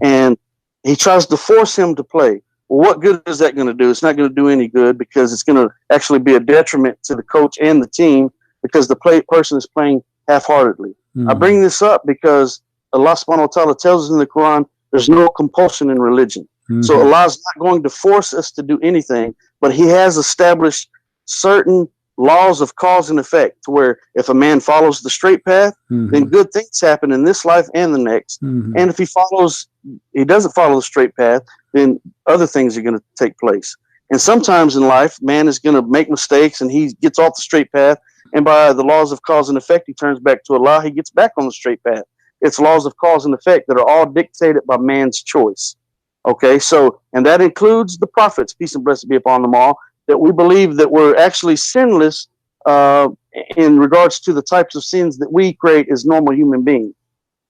and he tries to force him to play. Well, what good is that going to do? It's not going to do any good because it's going to actually be a detriment to the coach and the team because the person is playing half-heartedly. I bring this up because Allah subhanahu wa ta'ala tells us in the Quran there's no compulsion in religion. So Allah is not going to force us to do anything, but He has established certain laws of cause and effect to where if a man follows the straight path, then good things happen in this life and the next. And if he doesn't follow the straight path, then other things are going to take place. And sometimes in life, man is going to make mistakes and he gets off the straight path. And by the laws of cause and effect, he turns back to Allah. He gets back on the straight path. It's laws of cause and effect that are all dictated by man's choice. Okay, so, and that includes the prophets, peace and blessings be upon them all, that we believe that we're actually sinless in regards to the types of sins that we create as normal human beings.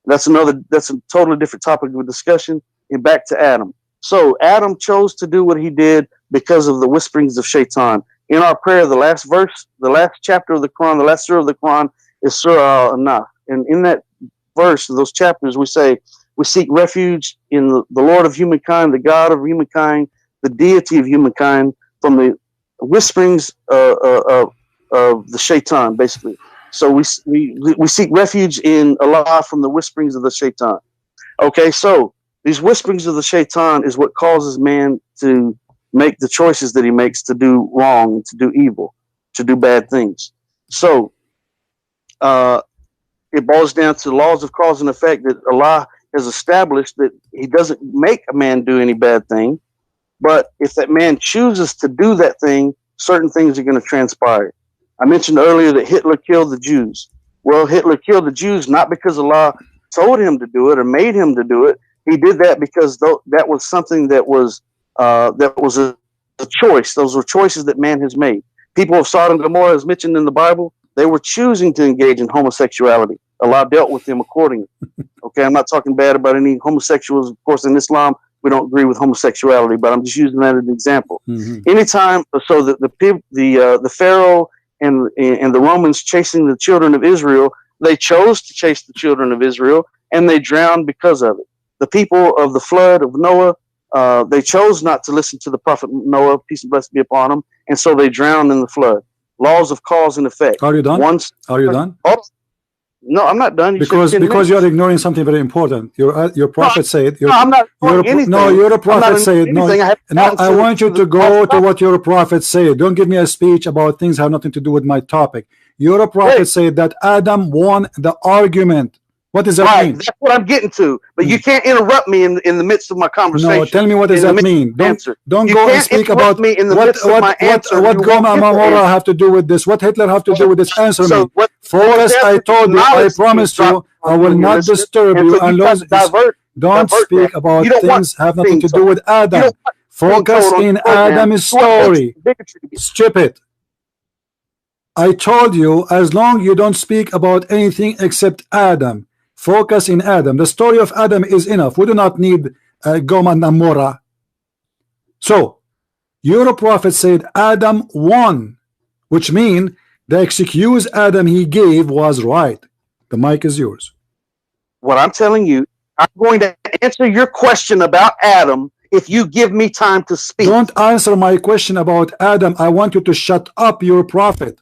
That's a totally different topic of discussion. And back to Adam. So Adam chose to do what he did because of the whisperings of Shaitan. In our prayer, the last verse, the last chapter of the Quran, the last surah of the Quran is Surah Al-Anaf. And in that verse, those chapters, we say, we seek refuge in the Lord of humankind, the God of humankind, the deity of humankind, from the whisperings of the Shaitan, basically. So we seek refuge in Allah from the whisperings of the Shaitan. Okay, so these whisperings of the Shaitan is what causes man to make the choices that he makes to do wrong, to do evil, to do bad things. So it boils down to laws of cause and effect that Allah has established, that He doesn't make a man do any bad thing, but if that man chooses to do that thing, certain things are going to transpire. I mentioned earlier that Hitler killed the Jews. Well, Hitler killed the Jews not because Allah told him to do it or made him to do it. He did that because that was something that was a choice. Those were choices that man has made. People of Sodom and Gomorrah, as mentioned in the Bible, they were choosing to engage in homosexuality. Allah dealt with them accordingly. Okay, I'm not talking bad about any homosexuals. Of course, in Islam, we don't agree with homosexuality, but I'm just using that as an example. Anytime, so the Pharaoh and the Romans chasing the children of Israel, they chose to chase the children of Israel, and they drowned because of it. The people of the flood of Noah, they chose not to listen to the prophet Noah, peace and blessing be upon him, and so they drowned in the flood. Laws of cause and effect. Are you done? Are you done? Oh, no, I'm not done. Because you're ignoring something very important. Your prophet said. No, I'm not ignoring anything. No, your prophet said. No, I want you to go to what your prophet said. Don't give me a speech about things that have nothing to do with my topic. Your prophet said that Adam won the argument. What does that mean? That's what I'm getting to. But you can't interrupt me in the midst of my conversation. No, tell me what does that mean. Don't go and speak about me in the midst of my answer. What Goma Amora have to do with this? What Hitler have to do with this? Answer me. Forrest, I told you, I promised you, I will not disturb you unless don't speak about things have nothing to do with Adam. Focus in Adam's story. Stupid. I told you, as long you don't speak about anything except Adam. Focus in Adam. The story of Adam is enough. We do not need Goma Namora. So, your prophet said Adam won, which means the excuse Adam he gave was right. The mic is yours. What I'm telling you, I'm going to answer your question about Adam if you give me time to speak. Don't answer my question about Adam. I want you to shut up your prophet,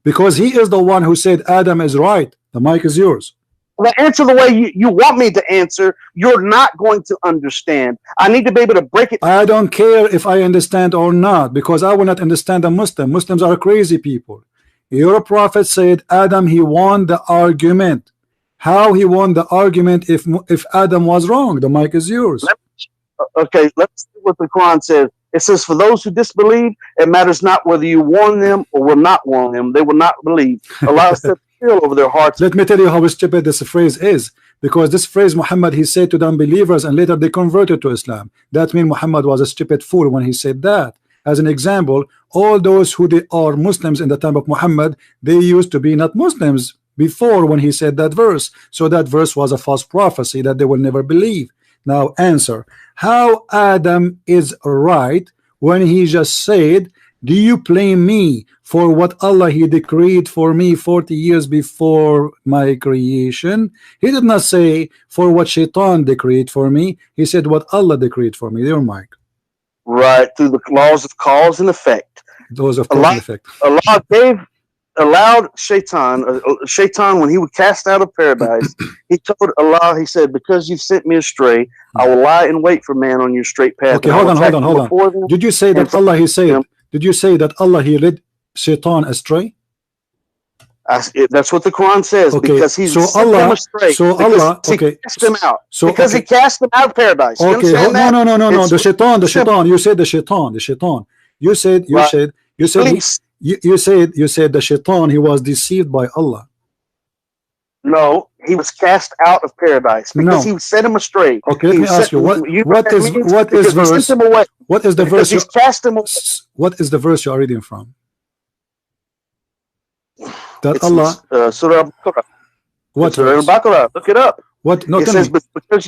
because he is the one who said Adam is right. The mic is yours. Well, answer the way you want me to answer. You're not going to understand. I need to be able to break it. I don't care if I understand or not, because I will not understand a Muslim. Muslims are crazy people. Your prophet said Adam, he won the argument. How he won the argument if Adam was wrong? The mic is yours. Okay, let's see what the Quran says. It says, for those who disbelieve, it matters not whether you warn them or will not warn them. They will not believe. Allah said, feel over their hearts. Let me tell you how stupid this phrase is. Because this phrase, Muhammad, he said to the unbelievers, and later they converted to Islam. That means Muhammad was a stupid fool when he said that. As an example, all those who they are Muslims in the time of Muhammad, they used to be not Muslims before when he said that verse. So that verse was a false prophecy that they will never believe. Now answer, how Adam is right when he just said, do you blame me for what Allah he decreed for me 40 years before my creation? He did not say for what Shaitan decreed for me. He said what Allah decreed for me. Your mic. Right, through the laws of cause and effect. Those of cause and effect. Allah allowed Shaitan when he was cast out of paradise, he told Allah, he said, because you've sent me astray, I will lie in wait for man on your straight path. Okay, hold on. Did you say that Allah he said? Did you say that Allah he led Shaitan astray? That's what the Quran says. Okay, because he's so Allah, astray, so Allah, okay, cast him out. So because he cast him out of paradise. You okay, no. The Shaitan. You said the Shaitan. You said the Shaitan, he was deceived by Allah. No, he was cast out of paradise because he set him astray. Okay, let me ask you, what is verse? What is the verse? What is the verse you are reading from? That Allah. Surah Al-Baqarah. What? Surah Al-Baqarah. Look it up. What? No, it says, because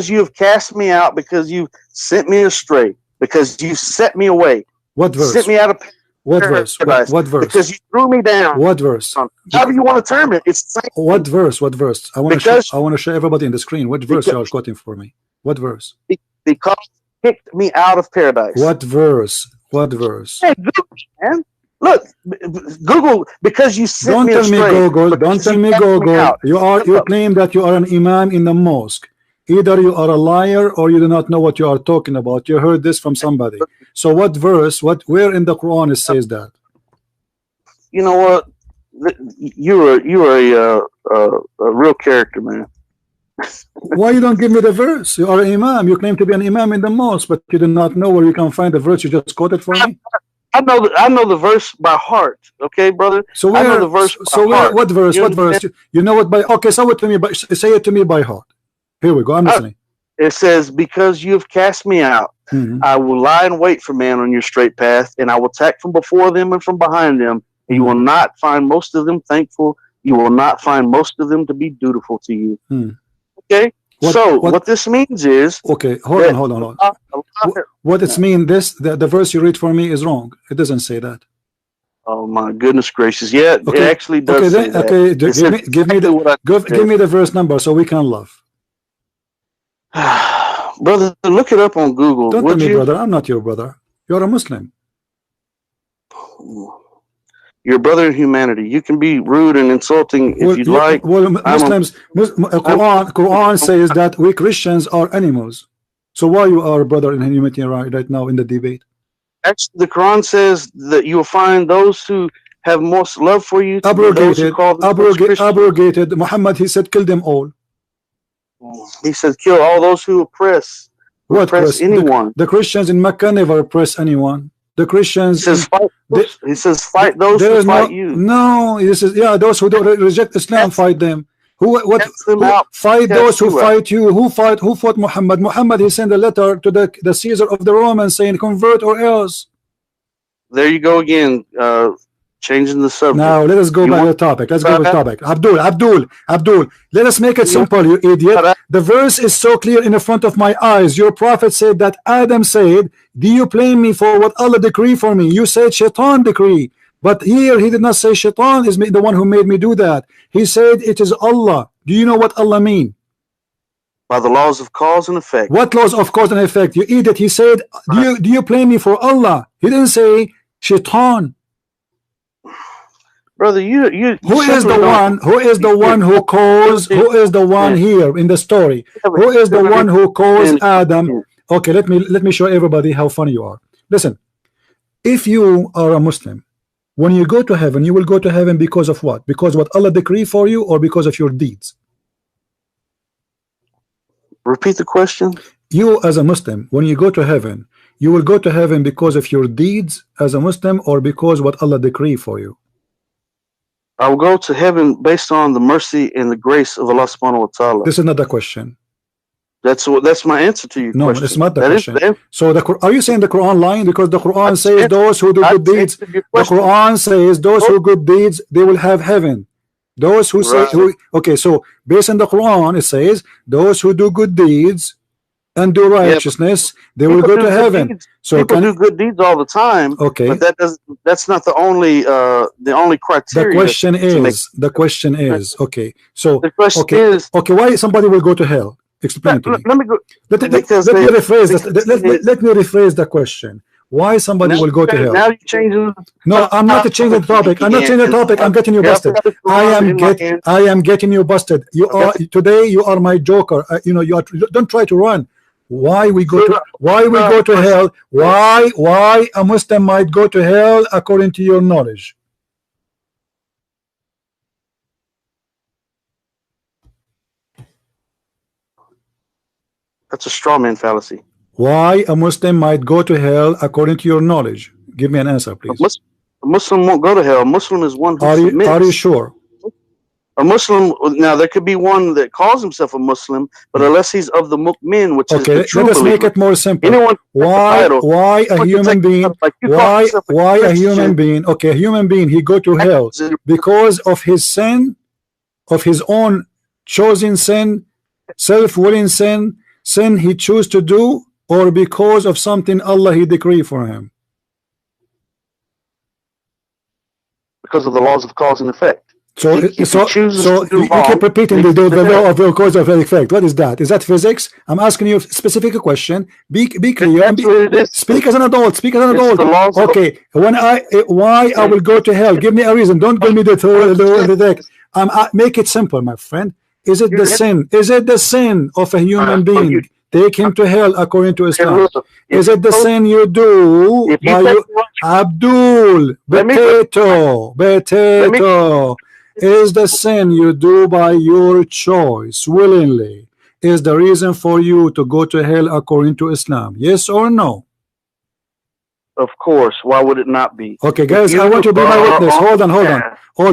you have cast me out, because you sent me astray, because you set me away. What verse? Sent me out of paradise. What verse? What verse? Because you threw me down. What verse? However you want to term it, it's the same. What verse? What verse? I want to show everybody in the screen. What verse you are quoting for me? What verse? Because you kicked me out of paradise. What verse? What verse? Hey, Google, man. Look, Google, because you sent me astray. Don't tell me Google. You claim that you are an imam in the mosque. Either you are a liar or you do not know what you are talking about. You heard this from somebody. So what verse, where in the Quran it says that? You know what? You are a real character, man. Why you don't give me the verse? You are an imam. You claim to be an imam in the mosque, but you do not know where you can find the verse. You just quoted for me. I know the verse by heart. Okay, brother. So where, I know the verse. So where, what verse? What verse? You know what by? Okay, say it to me. Say it to me by heart. Here we go. I'm listening. It says, "Because you have cast me out, I will lie in wait for man on your straight path, and I will attack from before them and from behind them. And you will not find most of them thankful. You will not find most of them to be dutiful to you." Okay. What this means is, okay, hold on. What it means, the verse you read for me is wrong. It doesn't say that. Oh my goodness gracious! Yeah, okay. It actually does. Okay, say okay. Give me the verse number so we can love. Brother, look it up on Google. Don't tell me, brother. I'm not your brother. You're a Muslim. Your brother in humanity. You can be rude and insulting if you'd like. Well, Quran says that we Christians are animals. So why you are a brother in humanity right now in the debate? Actually, the Quran says that you will find those who have most love for you. Abrogated. Muhammad, he said, kill them all. He said, kill all those who oppress. Oppress anyone. The Christians in Mecca never oppress anyone. The Christians. He says, fight those who fight you. No, he says, yeah, those who don't reject Islam, fight them. Fight those who fight you. Who fought Muhammad? Muhammad, he sent a letter to the Caesar of the Romans saying, convert or else. There you go again. Changing the subject. Now let us go back to the topic. Let's go to the topic. Abdul. Let us make it simple, you idiot. The verse is so clear in the front of my eyes. Your prophet said that Adam said, do you blame me for what Allah decree for me? You said Shaitan decree. But here he did not say Shaitan is the one who made me do that. He said it is Allah. Do you know what Allah mean? By the laws of cause and effect. What laws of cause and effect? You idiot. He said, do you blame me for Allah? He didn't say Shaitan. Brother, who is the one who calls? Who is the one here in the story? Who is the one who calls Adam? Okay, let me show everybody how funny you are. Listen, if you are a Muslim, when you go to heaven, you will go to heaven because of what? Because what Allah decree for you, or because of your deeds? Repeat the question. You as a Muslim, when you go to heaven, you will go to heaven because of your deeds as a Muslim, or because what Allah decree for you? I will go to heaven based on the mercy and the grace of Allah subhanahu wa ta'ala. This is not the question. That's my answer to your question. No, it's not the question. So are you saying the Quran lying? Because the Quran says those who do good deeds, the Quran says those who good deeds, they will have heaven. Those who say, okay, so based on the Quran, it says those who do good deeds and do righteousness, they will go to heaven. So people do good deeds all the time. Okay, but that's not the only criteria. The question is okay. So the question is okay. Why somebody will go to hell? Explain to me. Let me go. Let me rephrase the question. Why somebody will go to hell? Now you're changing. No, I'm not changing the topic. I'm not changing the topic. I'm getting you busted. I am getting you busted. You are today. You are my joker. You are. Don't try to run. Why we go to hell? Why a Muslim might go to hell according to your knowledge? That's a straw man fallacy. Why a Muslim might go to hell according to your knowledge? Give me an answer, please. A Muslim won't go to hell. A Muslim is one who submits. Are you sure? A Muslim, now there could be one that calls himself a Muslim, but unless he's of the mu'min, which is the true let us make it more simple. Why a human being? Why a human being? Okay, a human being, he go to hell because of his sin, of his own chosen sin, self-willing sin he choose to do, or because of something Allah he decree for him? Because of the laws of cause and effect. So you keep repeating the law of the cause of effect. What is that? Is that physics? I'm asking you a specific question. Be clear. Speak as an adult. Speak as an adult. Okay. Why I will go to hell? Give me a reason. Don't give me the text. Make it simple, my friend. Is it the sin? Is it the sin of a human being? Take him to hell according to Islam. Is it the sin you do by you? Abdul, potato. Is the sin you do by your choice willingly is the reason for you to go to hell according to Islam? Yes or no? Of course. Why would it not be? Okay, guys, I want you to be my witness. Hold on.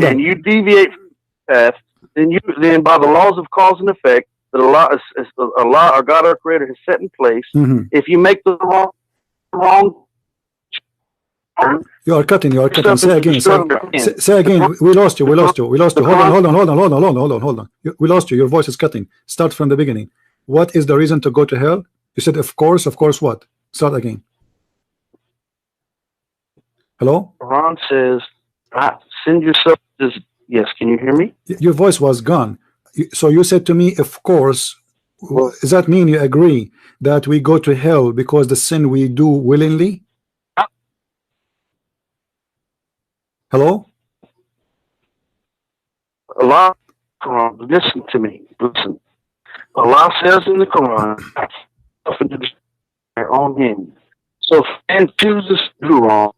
And you deviate from the path, then by the laws of cause and effect that Allah or God our Creator has set in place, if you make the wrong you are cutting. Say again. We lost you. Hold on. We lost you. Your voice is cutting. Start from the beginning. What is the reason to go to hell? You said, of course. What? Start again. Hello? Quran says, send yourself this. Yes, can you hear me? Your voice was gone. So you said to me, of course. Well, does that mean you agree that we go to hell because the sin we do willingly? Hello? Allah, Quran, listen to me. Listen. Allah says in the Quran, on him. So if man chooses to do wrong.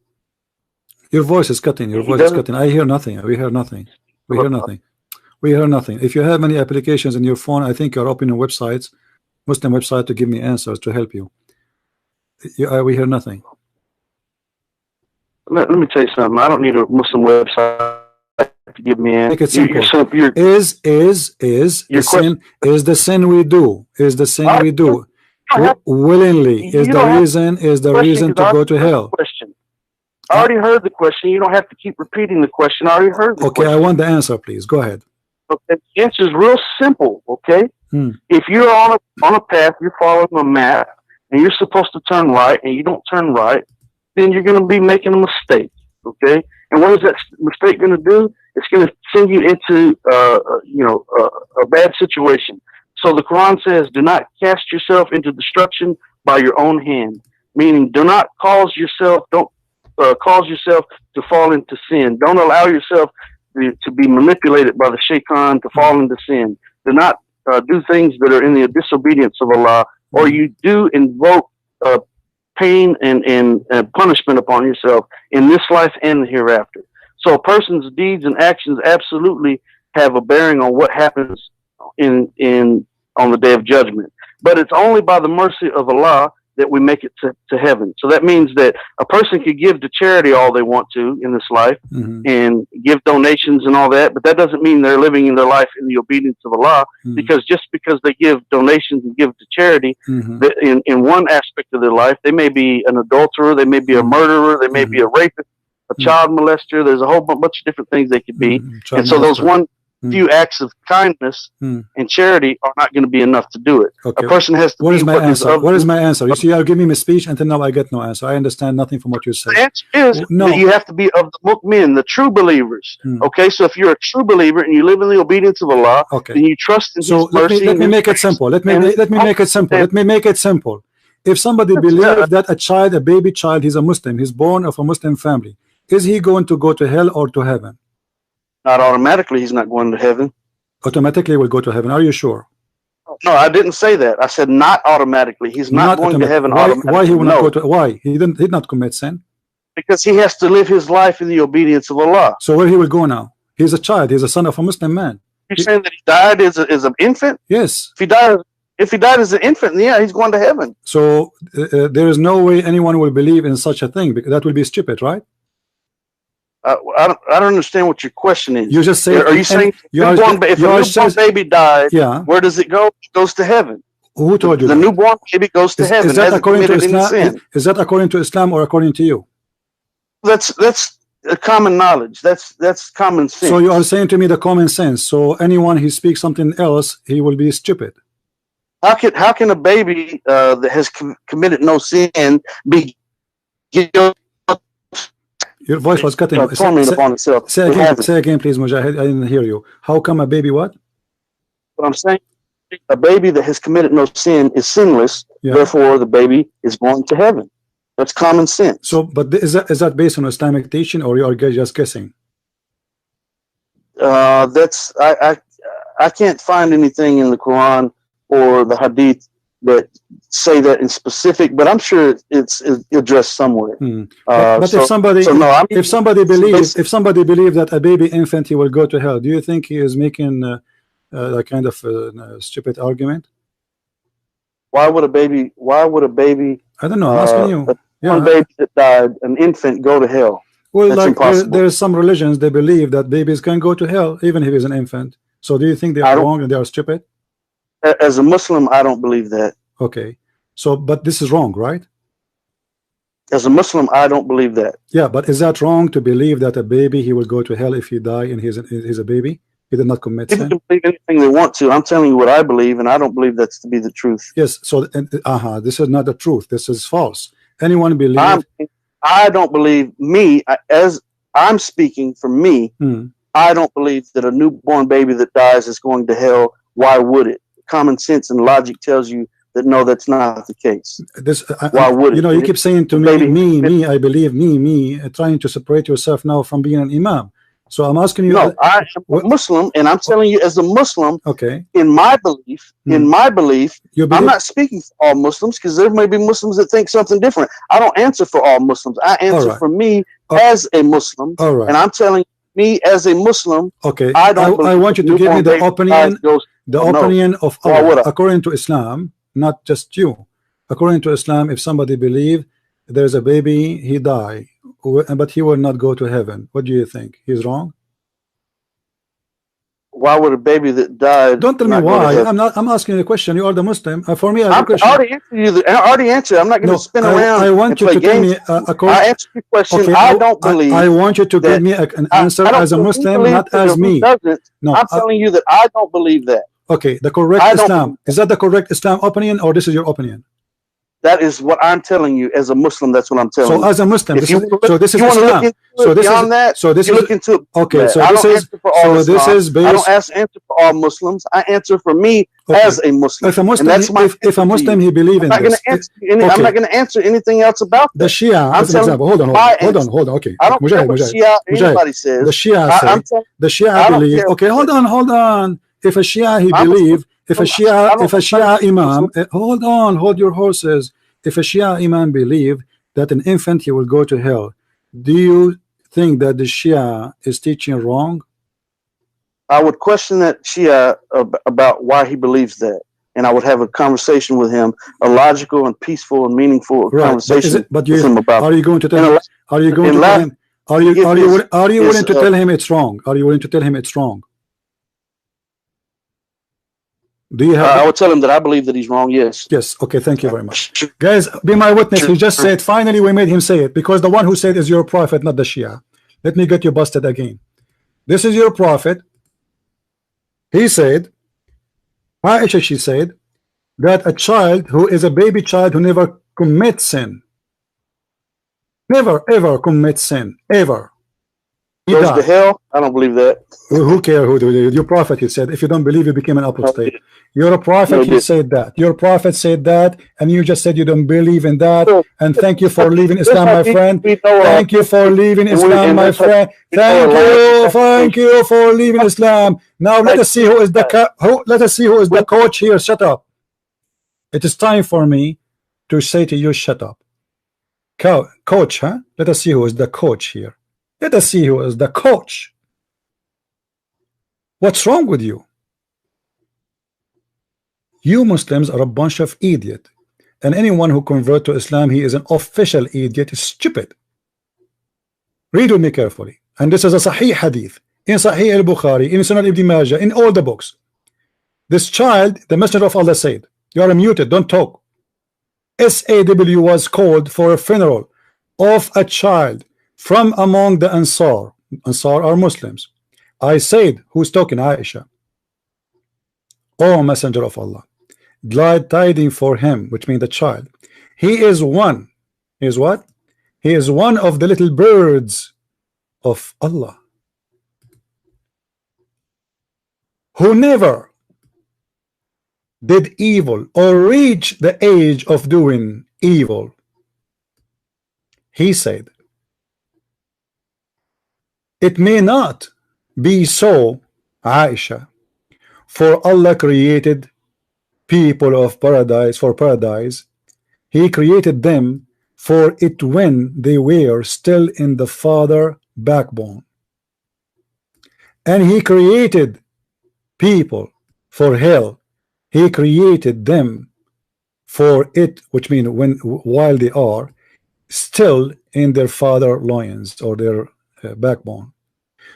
Your voice is cutting. I hear nothing. We hear nothing. If you have any applications in your phone, I think you're opening websites, Muslim website, to give me answers to help you. We hear nothing. Let me tell you something. I don't need a Muslim website to give me answers. Make it simple. Is the sin we do willingly is the reason to go to hell? I already heard the question. You don't have to keep repeating the question. I already heard the question. I want the answer, please. Go ahead. Okay, the answer is real simple. Okay, if you're on a path, you're following a map, and you're supposed to turn right, and you don't turn right, then you're going to be making a mistake. Okay, and what is that mistake going to do? It's going to send you into a bad situation. So the Quran says, "Do not cast yourself into destruction by your own hand," meaning do not cause yourself. Don't cause yourself to fall into sin. Don't allow yourself to be manipulated by the shaitan to fall into sin. Do not do things that are in the disobedience of Allah, or you do invoke pain and punishment upon yourself in this life and the hereafter. So a person's deeds and actions absolutely have a bearing on what happens on the day of judgment. But it's only by the mercy of Allah that we make it to heaven. So that means that a person could give to charity all they want to in this life and give donations and all that, but that doesn't mean they're living in their life in the obedience of Allah, because just because they give donations and give to charity, in one aspect of their life, they may be an adulterer, they may be a murderer, they may be a rapist, a child molester. There's a whole bunch of different things they could be. And so those few acts of kindness and charity are not going to be enough to do it. Okay. A person has to. What is my answer? What is my answer? You see, you're giving me a speech until now I get no answer. I understand nothing from what you say. The answer is that you have to be of the mu'min, the true believers. Okay, so if you're a true believer and you live in the obedience of Allah, then you trust in His mercy. Let me make it simple. Let me make it simple. If somebody believes that a baby child, he's a Muslim, he's born of a Muslim family, is he going to go to hell or to heaven? Not automatically, he's not going to heaven. Automatically will go to heaven. Are you sure? No, I didn't say that. I said not automatically. He's not going to heaven automatically. Why he will not go to? Why he did not commit sin? Because he has to live his life in the obedience of Allah. So where he will go now? He's a child. He's a son of a Muslim man. You're saying that he died as an infant? Yes. If he died as an infant, yeah, he's going to heaven. So there is no way anyone will believe in such a thing, because that will be stupid, right? I don't understand what your question is. You just say, are you saying if a newborn baby died, where does it go? It goes to heaven. Who told you the newborn baby goes to heaven? Is that according to Islam? Is that according to Islam or according to you? That's a common knowledge. That's common sense. So you are saying to me the common sense. So anyone who speaks something else, he will be stupid. How can a baby that has committed no sin be guilty? Your voice was cutting. Say again, please, Mujahid. I didn't hear you. How come a baby what? What I'm saying, a baby that has committed no sin is sinless. Therefore, the baby is going to heaven. That's common sense. So, but is that based on Islamic teaching, or you are just guessing? I can't find anything in the Quran or the Hadith that say that in specific, but I'm sure it's addressed somewhere. But if somebody believes that a baby infant he will go to hell, do you think he is making a kind of stupid argument? Why would a baby? I don't know. I'm asking you. newborn baby that died, an infant, go to hell? Well, like there's some religions, they believe that babies can go to hell even if he's an infant. So do you think they are wrong and they are stupid? As a Muslim, I don't believe that. Okay. So, but this is wrong, right? As a Muslim, I don't believe that. Yeah, but is that wrong to believe that a baby, he will go to hell if he die and he's a baby? He did not commit sin? People can believe anything they want to. I'm telling you what I believe, and I don't believe that's to be the truth. Yes, so this is not the truth. This is false. Anyone believe? I don't believe, as I'm speaking for me, I don't believe that a newborn baby that dies is going to hell. Why would it? Common sense and logic tells you that no, that's not the case. Why would it? You know, you keep saying to me, I believe me, trying to separate yourself now from being an imam. So I'm asking you. No, I am a Muslim, and I'm telling you, as a Muslim, okay, in my belief, I'm not speaking for all Muslims, because there may be Muslims that think something different. I don't answer for all Muslims. I answer for me as a Muslim, and I'm telling me as a Muslim. Okay, I want you to give me the opinion of Allah according to Islam, not just you. According to Islam, if somebody believe there's a baby, he die, but he will not go to heaven, what do you think? He's wrong? Why would a baby that died? Don't tell me why. I'm asking you a question. You are the Muslim. For me, I already answered. I'm not going to spin around. I want you to tell me. I answered your question. Okay, I don't believe. I want you to give me an answer as a Muslim, not as me. No, I'm telling you that I don't believe that. Okay, the correct Islam. Is that the correct Islam opinion, or this is your opinion? That is what I'm telling you as a Muslim. That's what I'm telling you. So as a Muslim, this is Islam. So this is okay. So this is based. I don't answer for all Muslims. I answer for me as a Muslim. If a Muslim, he believes in this. I'm not going to answer anything else about the Shia. As an example, hold on. Okay, I don't care what Shia anybody says. The Shia believe. Okay, hold on. If a Shia he believe. If a Shia Imam, hold your horses. If a Shia Imam believe that an infant he will go to hell, do you think that the Shia is teaching wrong? I would question that Shia about why he believes that, and I would have a conversation with him, a logical and peaceful and meaningful conversation with him about. Are you going to tell him? Are you going to tell him? Are you willing to tell him it's wrong? Are you willing to tell him it's wrong? Do you have? I would tell him that I believe that he's wrong. Yes. Yes. Okay. Thank you very much, guys. Be my witness. He just said. Finally, we made him say it, because the one who said is your prophet, not the Shia. Let me get you busted again. This is your prophet. He said, Aisha, she said that a child who is a baby child who never commits sin, never ever commits sin, ever. He goes to hell? I don't believe that. Who cares who do it? Your prophet, he said. If you don't believe, you became an apostate. You're a prophet, he said that. Your prophet said that, and you just said you don't believe in that. And thank you for leaving Islam, my friend. Thank you for leaving Islam, my friend. Thank you for leaving Islam. Now let us see who is the coach here. Shut up. It is time for me to say to you, shut up. Coach, huh? Let us see who is the coach here. Let us see who is the coach. What's wrong with you? You Muslims are a bunch of idiots, and anyone who converts to Islam, he is an official idiot, is stupid. Read with me carefully. And this is a Sahih Hadith in Sahih al-Bukhari, in Sunan Ibn Majah, in all the books. This child, the Messenger of Allah said, you are muted, don't talk. SAW was called for a funeral of a child from among the Ansar. Ansar are Muslims. I said, who's talking? Aisha. Oh, Messenger of Allah, glad tidings for him, which means the child. He is one. He is what? He is one of the little birds of Allah, who never did evil or reach the age of doing evil. He said, it may not be so, Aisha, for Allah created people of paradise for paradise. He created them for it when they were still in the father backbone. And he created people for hell. He created them for it, which means while they are still in their father loins or their backbone.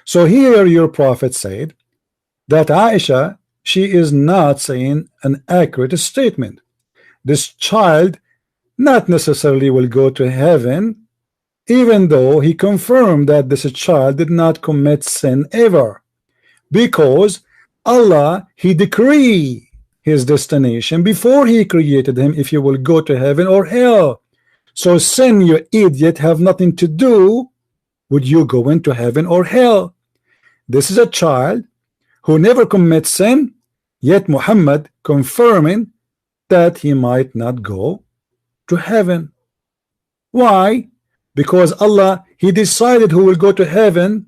So here your prophet said that Aisha, she is not saying an accurate statement. This child not necessarily will go to heaven, even though he confirmed that this child did not commit sin ever, because Allah, he decreed his destination before he created him, if you will go to heaven or hell. So sin, you idiot, have nothing to do with you going to heaven or hell. This is a child who never commits sin, yet Muhammad confirming that he might not go to heaven. Why? Because Allah, he decided who will go to heaven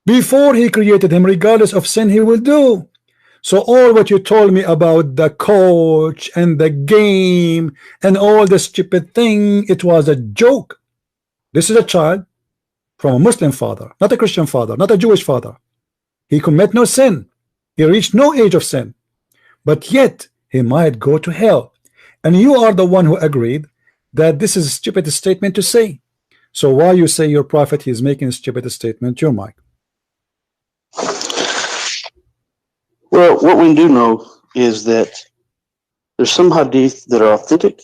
before he created him, regardless of sin he will do. So all what you told me about the coach and the game and all the stupid thing, it was a joke. This is a child from a Muslim father, not a Christian father, not a Jewish father. He commit no sin. He reached no age of sin, but yet he might go to hell. And you are the one who agreed that this is a stupid statement to say. So why you say your prophet is making a stupid statement? Your mic. Well, what we do know is that there's some hadith that are authentic.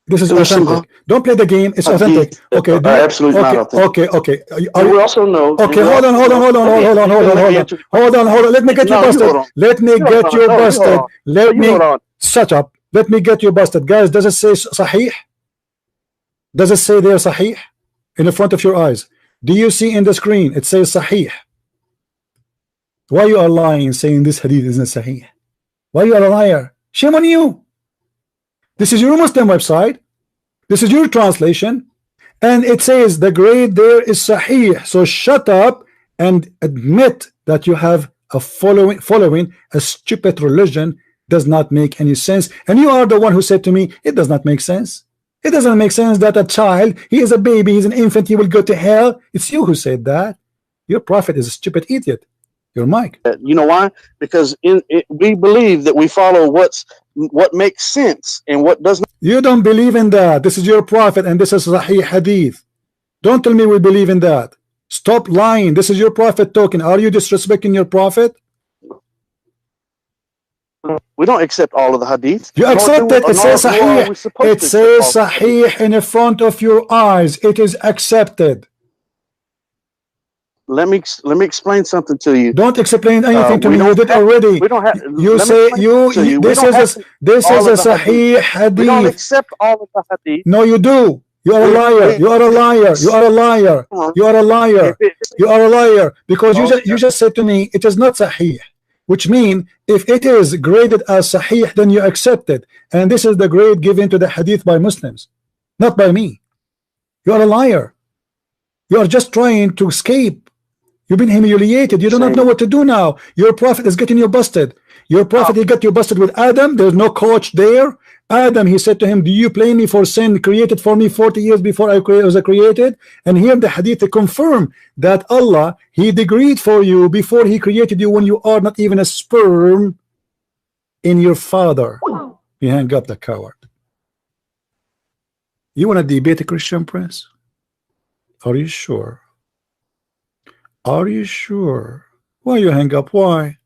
This is authentic. Don't play the game. It's authentic. Okay. Absolutely not authentic. Okay. We also know. Okay. Hold on. Let me get you busted. Let me get you busted. Let me shut up. Let me get you busted, guys. Does it say Sahih? Does it say there Sahih in the front of your eyes? Do you see in the screen? It says Sahih. Why you are lying, saying this hadith isn't Sahih? Why you are a liar? Shame on you. This is your Muslim website. This is your translation, and it says the grade there is Sahih. So shut up and admit that you have a following a stupid religion. Does not make any sense. And you are the one who said to me, it does not make sense. It doesn't make sense that a child, he is a baby, he's an infant, he will go to hell. It's you who said that. Your prophet is a stupid idiot. Your mic. You know why? Because we believe that we follow what makes sense and what does not. You don't believe in that. This is your prophet and this is Sahih hadith. Don't tell me we believe in that. Stop lying. This is your prophet talking. Are you disrespecting your prophet? We don't accept all of the hadith. You accept it. It says Sahih. It says Sahih in the front of your eyes. It is accepted. Let me explain something to you. Don't explain anything to me. You did already. We don't have. You say this is a Sahih hadith. We don't accept all of the hadith. No, you do. You are a liar. You are a liar. You are a liar. You are a liar. You are a liar. Because you just said to me it is not Sahih. Which means if it is graded as Sahih, then you accept it. And this is the grade given to the hadith by Muslims, not by me. You are a liar. You are just trying to escape. You've been humiliated. You do not know what to do now. Your prophet is getting you busted. Your prophet, he got you busted with Adam. There's no coach there. Adam, he said to him, do you blame me for sin created for me 40 years before I was created? And here the hadith to confirm that Allah, he decreed for you before he created you when you are not even a sperm in your father. You hang up, the coward. You want to debate a Christian prince? Are you sure? Are you sure? Why you hang up? Why?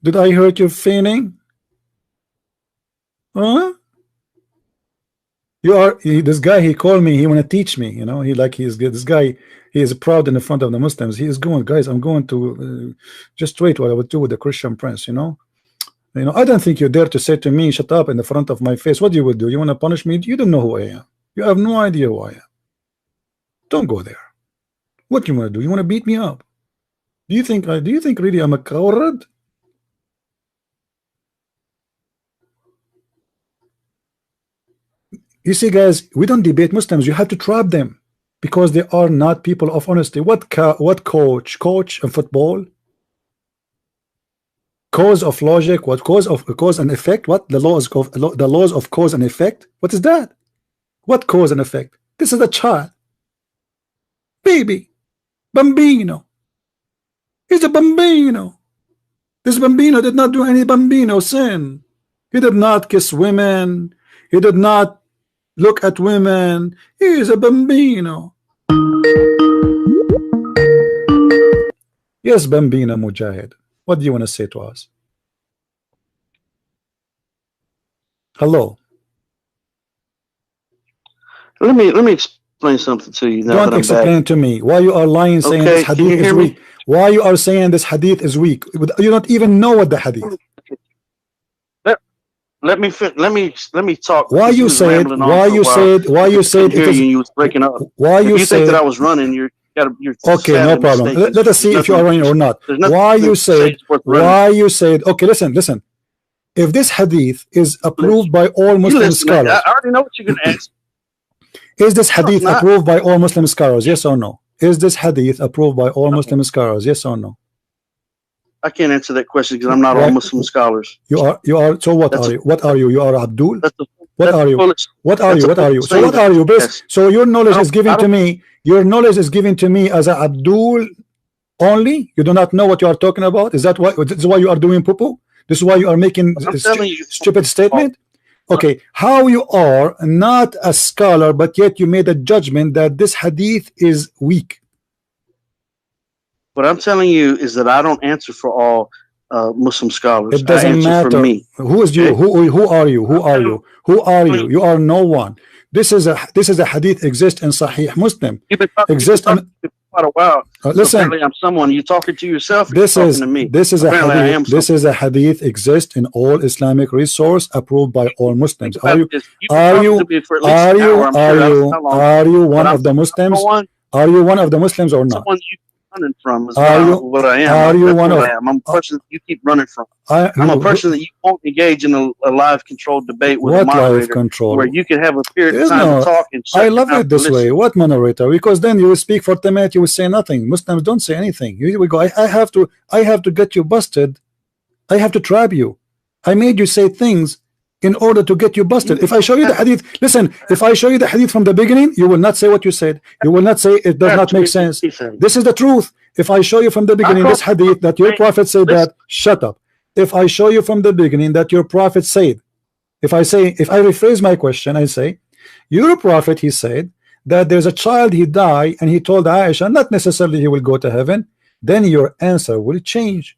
Did I hurt your feeling? Huh? This guy, he called me, he want to teach me, you know, this guy, he is proud in the front of the Muslims. He is going, guys, I'm going to just wait what I would do with the Christian prince, you know, I don't think you dare to say to me, shut up in the front of my face. What you would do? You want to punish me? You don't know who I am. You have no idea who I am. Don't go there. What you want to do? You want to beat me up? Do you think really I'm a coward? You see, guys, we don't debate Muslims. You have to trap them because they are not people of honesty. What coach in football? Cause of logic? What cause and effect? What the laws of cause and effect? What is that? What cause and effect? This is a child, baby, bambino. He's a bambino. This bambino did not do any bambino sin. He did not kiss women. He did not look at women. He is a bambino. Yes, bambino Mujahid. What do you want to say to us? Hello. Let me explain something to you. Now Don't explain to me why you are lying, saying this hadith is weak. Why you are saying this hadith is weak? You don't even know what the hadith. Let me talk. Why you said it is, you was breaking up. Why you think that I was running? You're okay, no problem. Let us see if you are running or not. Why you said okay, listen. If this hadith is approved by all Muslim scholars, I already know what you're gonna ask. Is this hadith approved by all Muslim scholars? Yes or no? Is this hadith approved by all Muslim scholars? Yes or no? I can't answer that question because I'm not all Muslim scholars. You are. So what are you? What are you? You are Abdul. What are you? What are you? What are you? So what are you? So your knowledge is given to me. Your knowledge is given to me as a Abdul only. You do not know what you are talking about. Is that why? This is why you are doing poo-poo? This is why you are making stupid statement? Okay, how you are not a scholar, but yet you made a judgment that this hadith is weak. What I'm telling you is that I don't answer for all Muslim scholars. It doesn't matter. For me. Who is you? Who are you? Who are you? Who are you? You are no one. This is a hadith exists in Sahih Muslim. Exists in quite a while. Listen, apparently I'm someone. You talking to yourself? This is to me. This is apparently a hadith. This is a hadith exists in all Islamic resource approved by all Muslims. Are you one of the Muslims? Are you one of the Muslims or not? Running from is what I am. Are you one of? I'm a person that you keep running from. I'm a person that you won't engage in a live controlled debate with a moderator, where you can have a period of time to talk. And I love it this way. What moderator? Because then you will speak for 10 minutes. You will say nothing. Muslims don't say anything. You will go. I have to get you busted. I have to trap you. I made you say things in order to get you busted. If I show you the hadith, listen, if I show you the hadith from the beginning, you will not say what you said. You will not say it does not make sense. This is the truth. If I show you from the beginning this hadith that your prophet said that, shut up. If I show you from the beginning that your prophet said, if I rephrase my question, I say, your prophet, he said that there's a child, he died, and he told Aisha, not necessarily he will go to heaven, then your answer will change.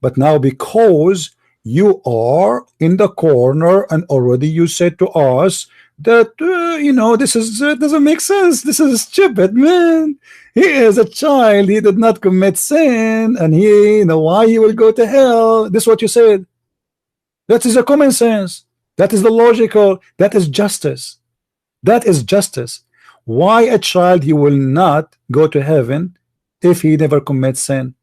But now because you are in the corner and already you said to us that you know, this is doesn't make sense, this is stupid, man, he is a child, he did not commit sin, and he, you know, why he will go to hell. This is what you said. That is a common sense, that is the logical, that is justice, that is justice. Why a child, he will not go to heaven if he never commits sin?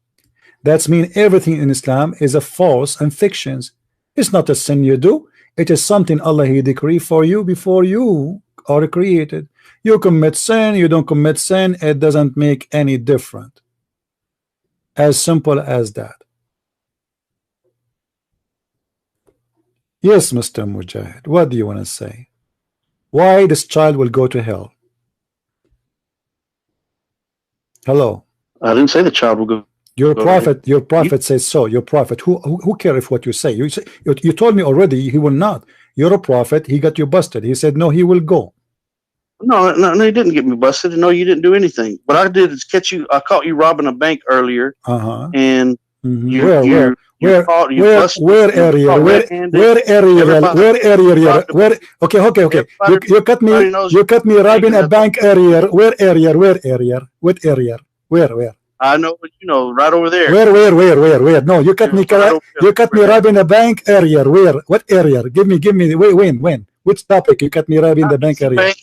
That's mean everything in Islam is a false and fictions. It's not a sin you do. It is something Allah he decreed for you before you are created. You commit sin, you don't commit sin, it doesn't make any difference. As simple as that. Yes, Mr. Mujahid, what do you want to say? Why this child will go to hell? Hello. I didn't say the child will go. Your prophet says so. Your prophet, who cares if what you say? You told me already he will not. You're a prophet. He got you busted. He said no, he will go. No, he didn't get me busted. No, you didn't do anything. What I did is catch you. I caught you robbing a bank earlier. And where okay. You cut me robbing a bank earlier. What area? Where? I know, you know, right over there. Where? No, you cut me robbing a bank area. Where? What area? Give me. When? Which topic? You cut me robbing the bank area?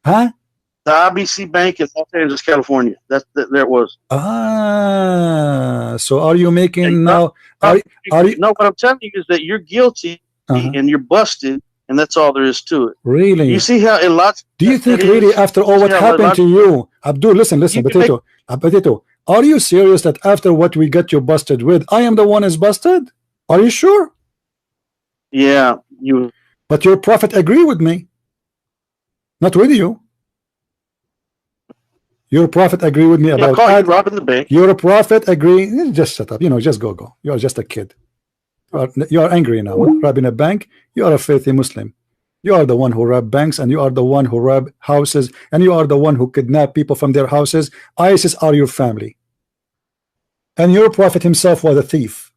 Huh? The IBC Bank in Los Angeles, California. There it was. So are you making now? Are you? No, what I'm telling you is that you're guilty and you're busted, and that's all there is to it. Really? You see how in lots. Do you think really after all what happened to you, Abdul? Listen, Potato. Are you serious that after what we got you busted with, I am the one is busted? Are you sure? Yeah, you. But your prophet agree with me, not with you. Your prophet agree with me about robbing the bank. Your prophet agree. Just shut up. You know, just go. You are just a kid. You are angry now. Robbing a bank. You are a faithful Muslim. You are the one who robbed banks, and you are the one who robbed houses, and you are the one who kidnapped people from their houses. ISIS are your family. And your prophet himself was a thief.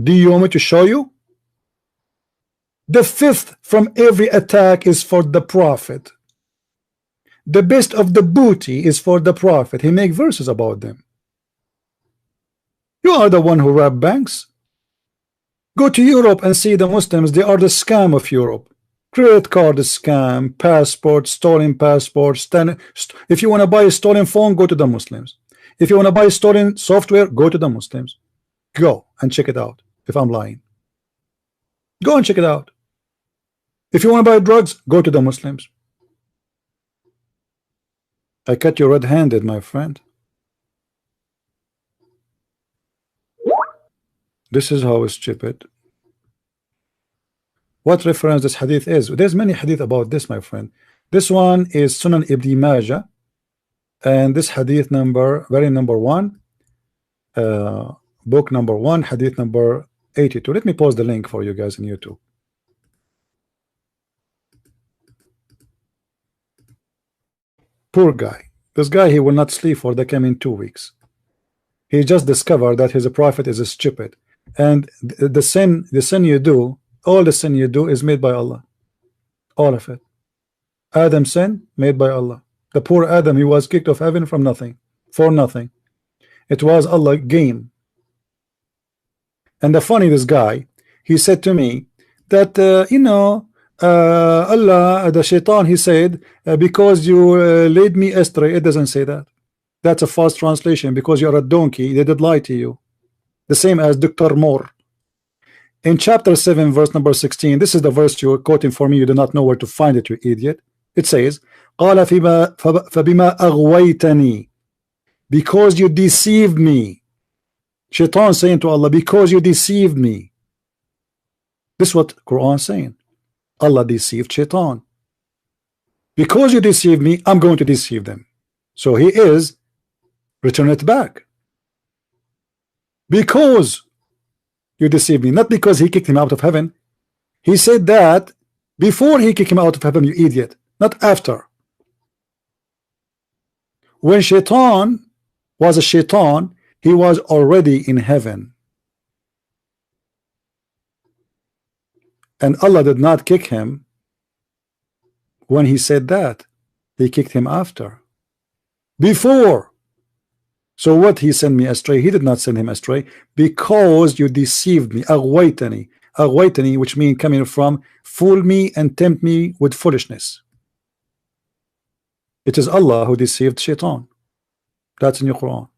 Do you want me to show you? The fifth from every attack is for the prophet. The best of the booty is for the prophet. He make verses about them. You are the one who robbed banks. Go to Europe and see the Muslims. They are the scam of Europe. Credit card scam, passport, stolen passport. If you want to buy a stolen phone, go to the Muslims. If you want to buy stolen software, go to the Muslims. Go and check it out. If I'm lying, go and check it out. If you want to buy drugs, go to the Muslims. I cut you red-handed, my friend. This is how stupid. What reference this hadith is? There's many hadith about this, my friend. This one is Sunan Ibn Majah, and this hadith number, number 1, book number 1, hadith number 82. Let me post the link for you guys in YouTube. Poor guy. This guy, he will not sleep for the coming 2 weeks. He just discovered that his prophet is stupid, and the sin you do, all the sin you do is made by Allah. All of it. Adam's sin made by Allah. The poor Adam, he was kicked off heaven from nothing, for nothing. It was Allah game. And the funny, this guy, he said to me that Allah, the shaitan, he said, because you led me astray. It doesn't say that. That's a false translation. Because you're a donkey, they did lie to you. The same as Dr. Moore. In chapter 7, verse number 16, this is the verse you're quoting for me. You do not know where to find it, you idiot. It says, قَالَ فَبِمَا أَغْوَيْتَنِي, because you deceived me. Shaitan saying to Allah, because you deceived me. This is what Quran is saying. Allah deceived Shaitan. Because you deceived me, I'm going to deceive them. So he is, return it back. Because you deceived me, not because he kicked him out of heaven. He said that before he kicked him out of heaven, you idiot, not after. When Shaitan was a Shaitan, he was already in heaven. And Allah did not kick him when he said that. He kicked him after. Before. So what, he sent me astray? He did not send him astray, because you deceived me. Aghwaytani. Aghwaytani, which means coming from fool me and tempt me with foolishness. It is Allah who deceived Shaitan. That's in your Quran.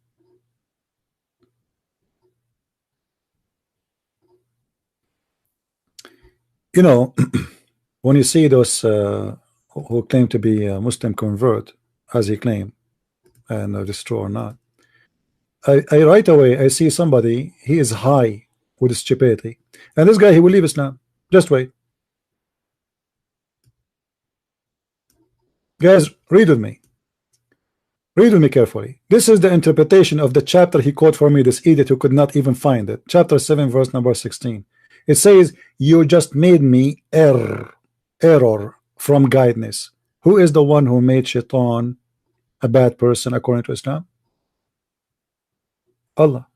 You know, when you see those who claim to be a Muslim convert, as he claimed, and it is true or not, I right away I see somebody, he is high with stupidity, and this guy, he will leave Islam. Just wait, guys. Read with me carefully. This is the interpretation of the chapter he quoted for me, this idiot who could not even find it. Chapter 7, verse number 16. It says, you just made me error from guidance. Who is the one who made Shaitan a bad person according to Islam? Allah.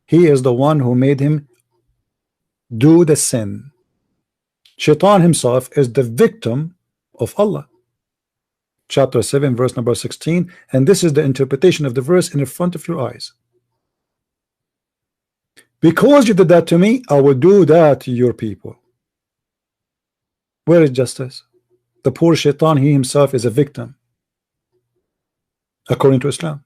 He is the one who made him do the sin. Shaitan himself is the victim of Allah. Chapter 7, verse number 16, and this is the interpretation of the verse in the front of your eyes. Because you did that to me, I will do that to your people. Where is justice? The poor Shaitan, he himself is a victim according to Islam.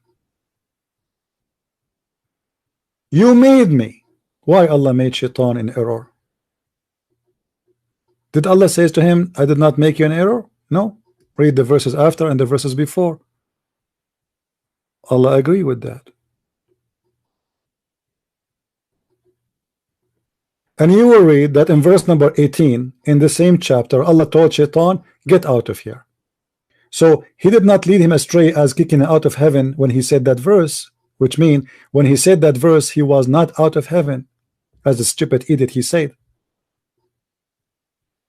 You made me. Why Allah made Shaitan in error? Did Allah says to him, I did not make you in error? No. Read the verses after and the verses before. Allah agree with that. And you will read that in verse number 18 in the same chapter, Allah told Shaitan, get out of here. So he did not lead him astray as kicking out of heaven when he said that verse, which means when he said that verse, he was not out of heaven, as the stupid idiot he said.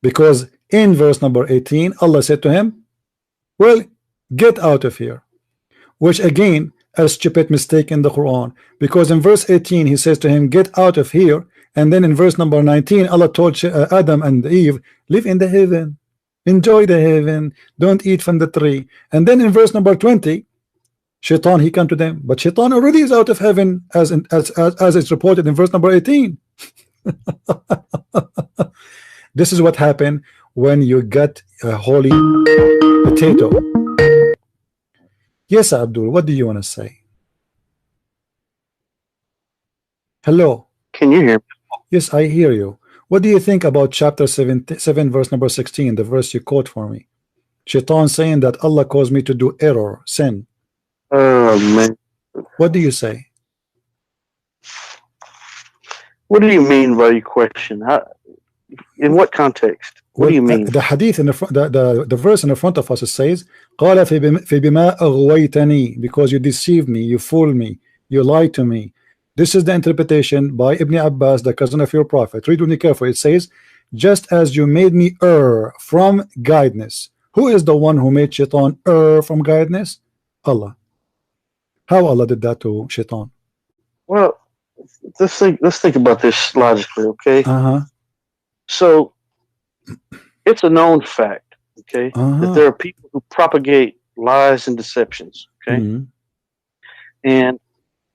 Because in verse number 18 Allah said to him, well, get out of here, which again a stupid mistake in the Quran, because in verse 18 he says to him, get out of here, and then in verse number 19 Allah told Adam and Eve, live in the heaven, enjoy the heaven, don't eat from the tree. And then in verse number 20 Shaitan, he came to them, but Shaitan already is out of heaven, as it's reported in verse number 18. This is what happened when you get a holy potato. Yes, Abdul, what do you want to say? Hello. Can you hear me? Yes, I hear you. What do you think about chapter 7 verse number 16, the verse you quote for me? Shaitan saying that Allah caused me to do error, sin. Oh man. What do you say? What do you mean by your question? How, in what context? What do you mean? The hadith in the verse in the front of us, it says, قال فبما أغويتني, because you deceived me, you fooled me, you lied to me. This is the interpretation by Ibn Abbas, the cousin of your prophet. Read with me carefully. It says, just as you made me err from guidance. Who is the one who made Shaitan err from guidance? Allah. How Allah did that to Shaitan? Well, let's think about this logically, okay? So it's a known fact, okay, that there are people who propagate lies and deceptions, okay? And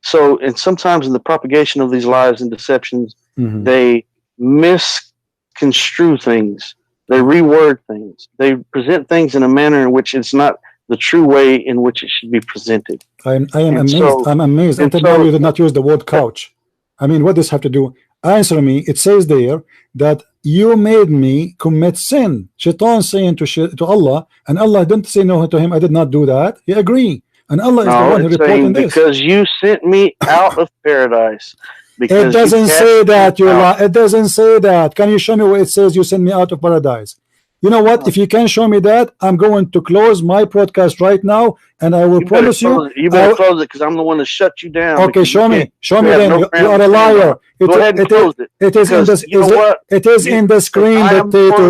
so, and sometimes in the propagation of these lies and deceptions, they misconstrue things, they reword things, they present things in a manner in which it's not the true way in which it should be presented. I am amazed. So, I'm amazed. Until now you did not use the word couch. I mean, what does this have to do? Answer me. It says there that you made me commit sin. Shaitan saying to Allah, and Allah didn't say no to him. I did not do that. He agree, and Allah is the one who reporting this. Because you sent me out of paradise. It doesn't say that. It doesn't say that. Can you show me where it says you sent me out of paradise? You know what? If you can show me that, I'm going to close my broadcast right now, and I will promise you. You better close it, because I'm the one that shut you down. Okay, show me. Show me then. You are a liar. Go ahead and close it. It is in the screen,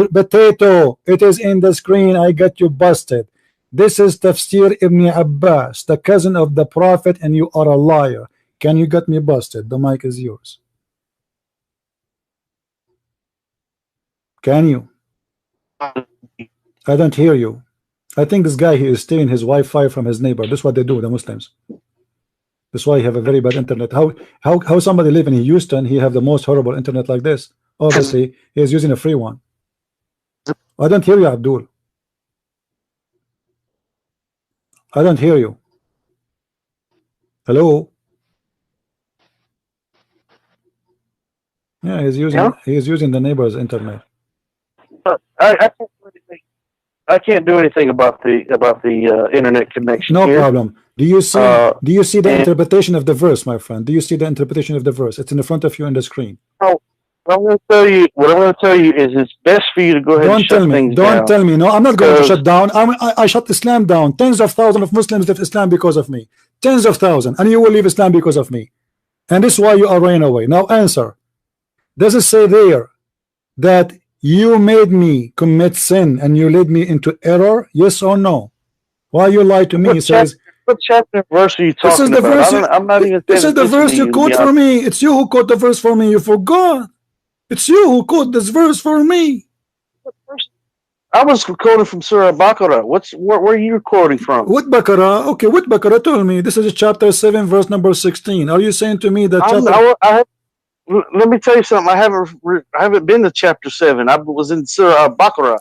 potato. It is in the screen. I got you busted. This is Tafsir Ibn Abbas, the cousin of the Prophet, and you are a liar. Can you get me busted? The mic is yours. Can you? I don't hear you. I think this guy here is stealing his Wi-Fi from his neighbor. That's what they do, the Muslims. That's why he have a very bad internet. How somebody living in Houston, he have the most horrible internet like this? Obviously, he is using a free one. I don't hear you, Abdul. I don't hear you. Hello? Yeah, he's using the neighbor's internet. I can't do anything about the internet connection. No problem. Do you see the interpretation of the verse, my friend? Do you see the interpretation of the verse? It's in the front of you on the screen. Oh, what I'm going to tell you is it's best for you to go ahead and shut things down. Don't tell me. No, I'm not going to shut down. I shut Islam down. Tens of thousands of Muslims left Islam because of me. Tens of thousands, and you will leave Islam because of me. And this is why you are running away. Now answer. Does it say there that you made me commit sin and you led me into error? Yes or no? Why you lie to me? He says, what chapter and verse are you talking about? I'm not even. This is the verse you quote for me. It's you who quote the verse for me. You forgot. It's you who quote this verse for me. I was quoting from Surah Baqarah. Where are you quoting from? What Baqarah? Okay, what Baqarah? Tell me. This is chapter 7, verse number 16. Are you saying to me that let me tell you something. I haven't been to chapter 7. I was in Surah Baqarah.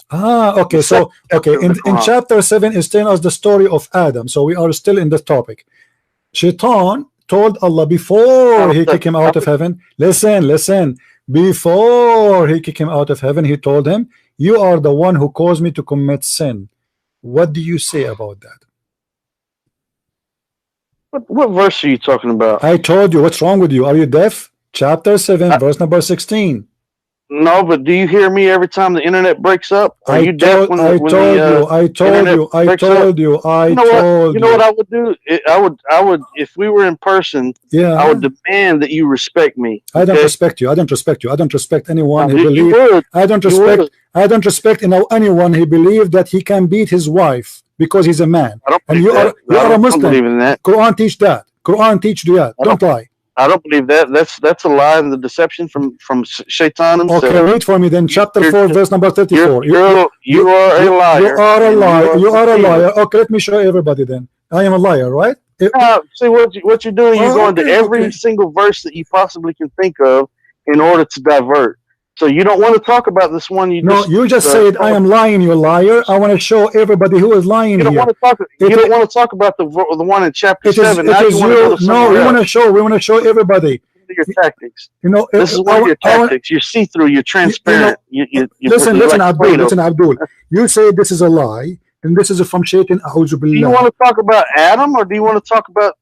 Okay. So in chapter 7 is telling us the story of Adam. So we are still in the topic. Shaitan told Allah before he kicked him out of heaven. Listen. Before he kicked him out of heaven, he told him, "You are the one who caused me to commit sin." What do you say about that? What verse are you talking about? I told you. What's wrong with you? Are you deaf? Chapter 7, verse number 16. No, but do you hear me every time the internet breaks up? Are you deaf when I told you. You know what I would do? I would, if we were in person, yeah, I would demand that you respect me. Okay? I don't respect you. I don't respect you. I don't respect anyone who You believes. would. I don't respect. I don't respect anyone who believes that he can beat his wife because he's a man. I don't And believe that. you are a Muslim. I don't believe in that. Quran teach that. Quran teach that. Don't lie. I don't believe that. That's a lie and the deception from Shaitan himself. Okay, read for me then. Chapter 4, verse number 34. You are a liar. You are a liar. You are a liar. Okay, let me show everybody then. I am a liar, right? See what you're doing. You're going to every single verse that you possibly can think of in order to divert. So you don't want to talk about this one. You just said I am lying. You're a liar. I want to show everybody who is lying here. You don't want to talk about the one in chapter 7. No, we want to show. We want to show everybody. Your tactics. This is one of your tactics. You're see-through. You're transparent. Listen, Abdul. You say this is a lie, and this is from Shaitan. Do you want to talk about Adam, or do you want to talk about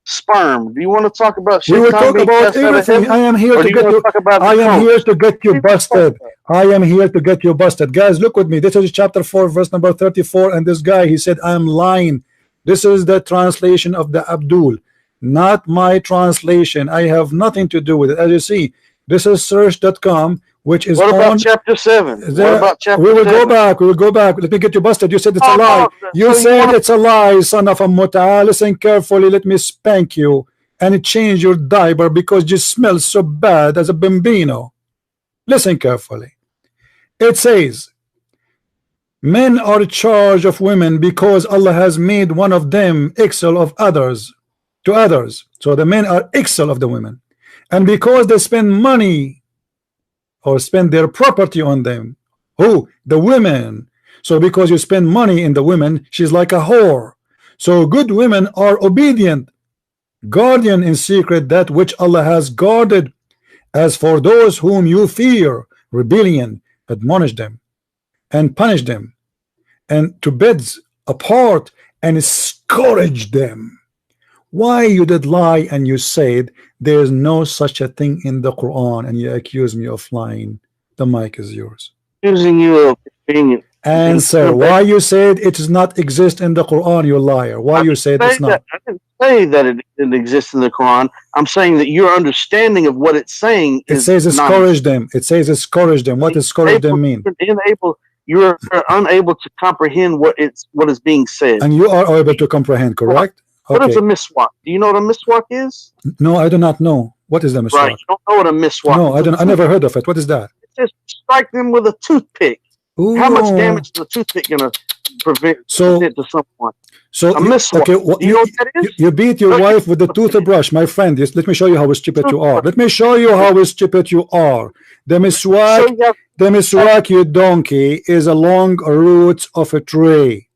sperm? Do you want to talk about we will talk about everything. I am here to get you. I am here to get you busted. I am here to get you busted. Guys, look with me. This is chapter 4, verse number 34. And this guy, he said, I am lying. This is the translation of the Abdul, not my translation. I have nothing to do with it. As you see, this is search.com, which is what about chapter 7? What about chapter 7? We will go back. Let me get you busted. You said it's a lie. You said it's a lie, son of a muta. Listen carefully. Let me spank you and change your diaper because you smell so bad as a bambino. Listen carefully. It says, men are in charge of women because Allah has made one of them equal of others to others. So the men are equal of the women. And because they spend money or spend their property on them. Who? The women. So because you spend money in the women, she's like a whore. So good women are obedient, guardian in secret that which Allah has guarded. As for those whom you fear rebellion, admonish them and punish them, and to beds apart and scourge them. Why you did lie and you said there is no such a thing in the Quran, and you accuse me of lying? The mic is yours. Accusing you of being answer. Why you said it does not exist in the Quran? You liar. Why you said it's not? I didn't say that it exists in the Quran. I'm saying that your understanding of what it's saying it says scourge them. It says scourge them. What does scourge them mean? You're unable to comprehend what is being said. And you are able to comprehend, correct? What is a miswak? Do you know what a miswak is? No, I do not know. What is the miswak? Right, you don't know what a miswak is. No, I don't. I never heard of it. What is that? Just strike them with a toothpick. Ooh. How much damage is a toothpick gonna prevent to someone? So a miswak. Okay, you know what that is? You beat your wife with the toothbrush, my friend. Let me show you how stupid you are. Let me show you how stupid you are. The miswak, you donkey, is a long root of a tree.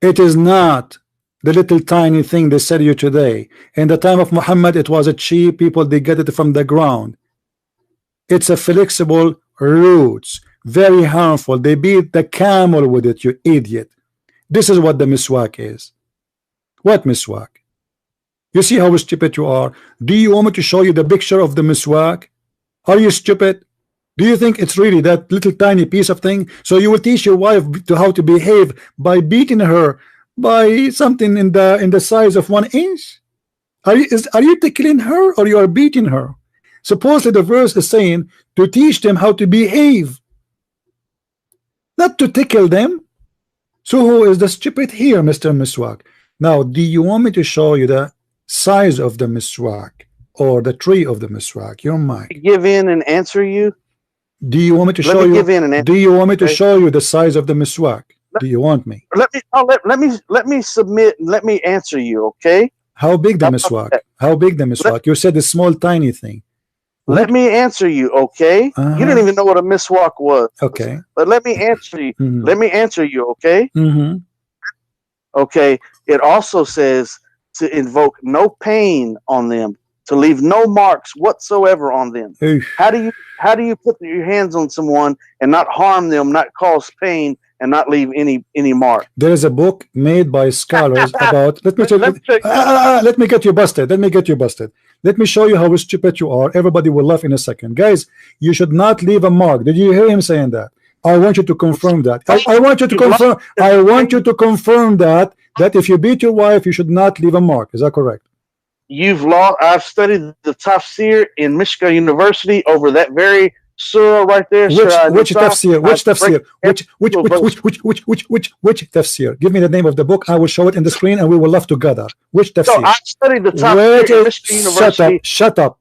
It is not the little tiny thing they sell you today. In the time of Muhammad, it was a cheap. People, they get it from the ground. It's a flexible roots, very harmful. They beat the camel with it, you idiot. This is what the miswak is. What miswak? You see how stupid you are? Do you want me to show you the picture of the miswak? Are you stupid? Do you think it's really that little tiny piece of thing? So you will teach your wife to how to behave by beating her by something in the size of 1 inch? Are you tickling her or you are beating her? Supposedly the verse is saying to teach them how to behave, not to tickle them. So who is the stupid here, Mr. Miswak? Now, do you want me to show you the size of the miswak or the tree of the miswak? Your mic. Give in and answer you. Do you want me to show you? Do you want me to show you the size of the miswak? Do you want me? Let me submit. Let me answer you. Okay. How big the miswak? How big the miswak? You said a small, tiny thing. Let me answer you. Okay. You didn't even know what a miswak was. Okay. But let me answer you. Let me answer you. Okay. Okay. It also says to invoke no pain on them, to leave no marks whatsoever on them. How do you put your hands on someone and not harm them, not cause pain, and not leave any mark? There is a book made by scholars about. Let me get you busted. Let me get you busted. Let me show you how stupid you are. Everybody will laugh in a second. Guys, you should not leave a mark. Did you hear him saying that? I want you to confirm that. I want you to confirm. I want you to confirm that if you beat your wife, you should not leave a mark. Is that correct? You've lost. I've studied the tafsir in Michigan University over that very surah right there. Which tafsir? Which tafsir? Which tafsir? Give me the name of the book. I will show it in the screen, and we will laugh together. Which tafsir? No, I studied the tafsir in Michigan University. Shut up!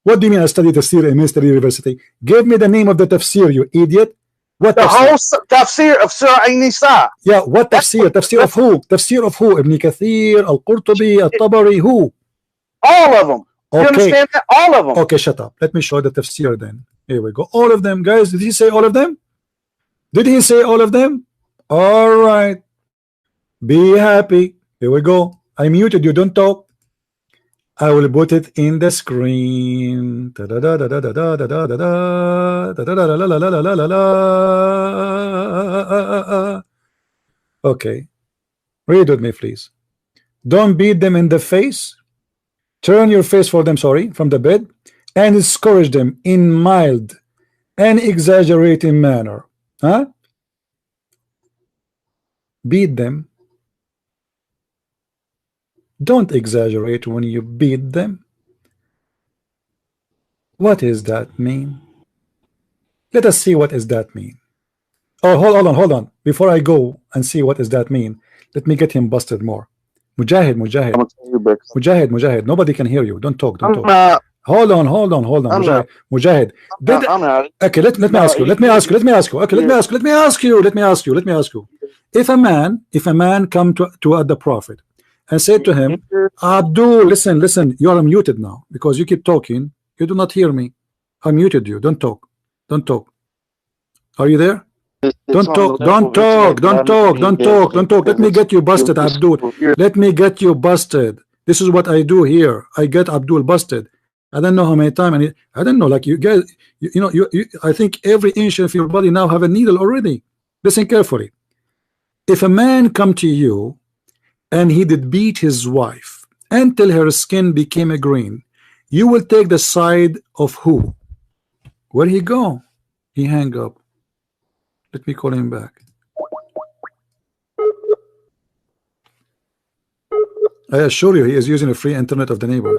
What do you mean I studied tafsir in Michigan University? Give me the name of the tafsir, you idiot! What the whole tafsir of Surah An-Nisa. Yeah, what tafsir? Tafsir of who? Tafsir of who? Ibn Kathir, Al-Qurtubi, Al-Tabari, who? All of them. Okay. You understand that? All of them. Okay, shut up. Let me show the tafsir then. Here we go. All of them, guys. Did he say all of them? Did he say all of them? All right. Be happy. Here we go. I muted you. Don't talk. I will put it in the screen. Okay. Read with me, please. Don't beat them in the face. Turn your face for them, from the bed, and discourage them in mild and exaggerating manner. Huh? Beat them. Don't exaggerate when you beat them. What does that mean? Let us see what does that mean. Oh, hold on. Before I go and see what does that mean, let me get him busted more. Mujahid. Mujahid. Nobody can hear you. Don't talk. Hold on. Mujahid. Okay, let me ask you. If a man come to the Prophet and said to him, Abdul, listen, you are muted now because you keep talking. You do not hear me. I muted you. Don't talk. Are you there? Don't talk. Let me get you busted, Abdul. Let me get you busted. This is what I do here. I get Abdul busted. I don't know how many times. I don't know, like you guys, I think every inch of your body now have a needle already. Listen carefully. If a man come to you and he did beat his wife until her skin became a green, you will take the side of who? Where he go? He hang up. Let me call him back. I assure you, he is using a free internet of the neighbors.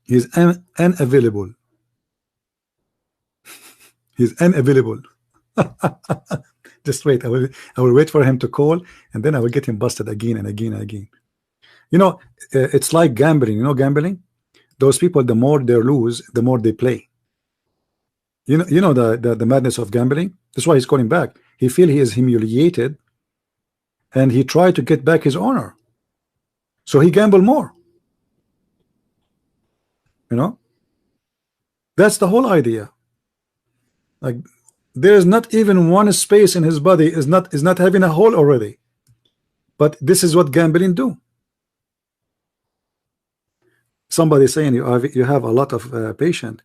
He's unavailable. He's unavailable. Just wait. I will wait for him to call, and then I will get him busted again and again and again. It's like gambling. Gambling. Those people, the more they lose, the more they play. You know the madness of gambling. That's why he's calling back. He feel he is humiliated, and he tried to get back his honor. So he gamble more. That's the whole idea. Like there is not even one space in his body is not having a hole already. But this is what gambling do. Somebody saying you have a lot of patient.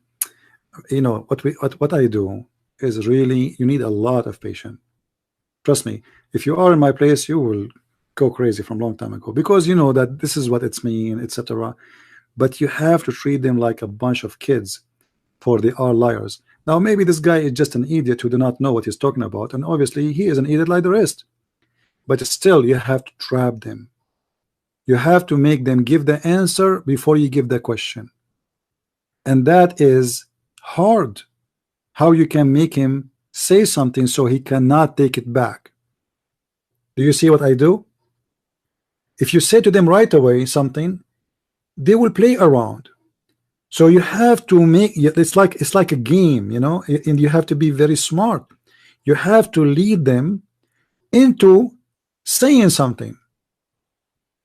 What I do is really you need a lot of patience. Trust me, if you are in my place, you will go crazy from a long time ago, because you know that this is what it's mean, etc. But you have to treat them like a bunch of kids, for they are liars. Now maybe this guy is just an idiot who do not know what he's talking about, and obviously he is an idiot like the rest. But still, you have to trap them. You have to make them give the answer before you give the question, and that is hard. How you can make him say something so he cannot take it back. Do you see what I do? If you say to them right away something, they will play around. So you have to make it's like a game, and you have to be very smart. You have to lead them into saying something,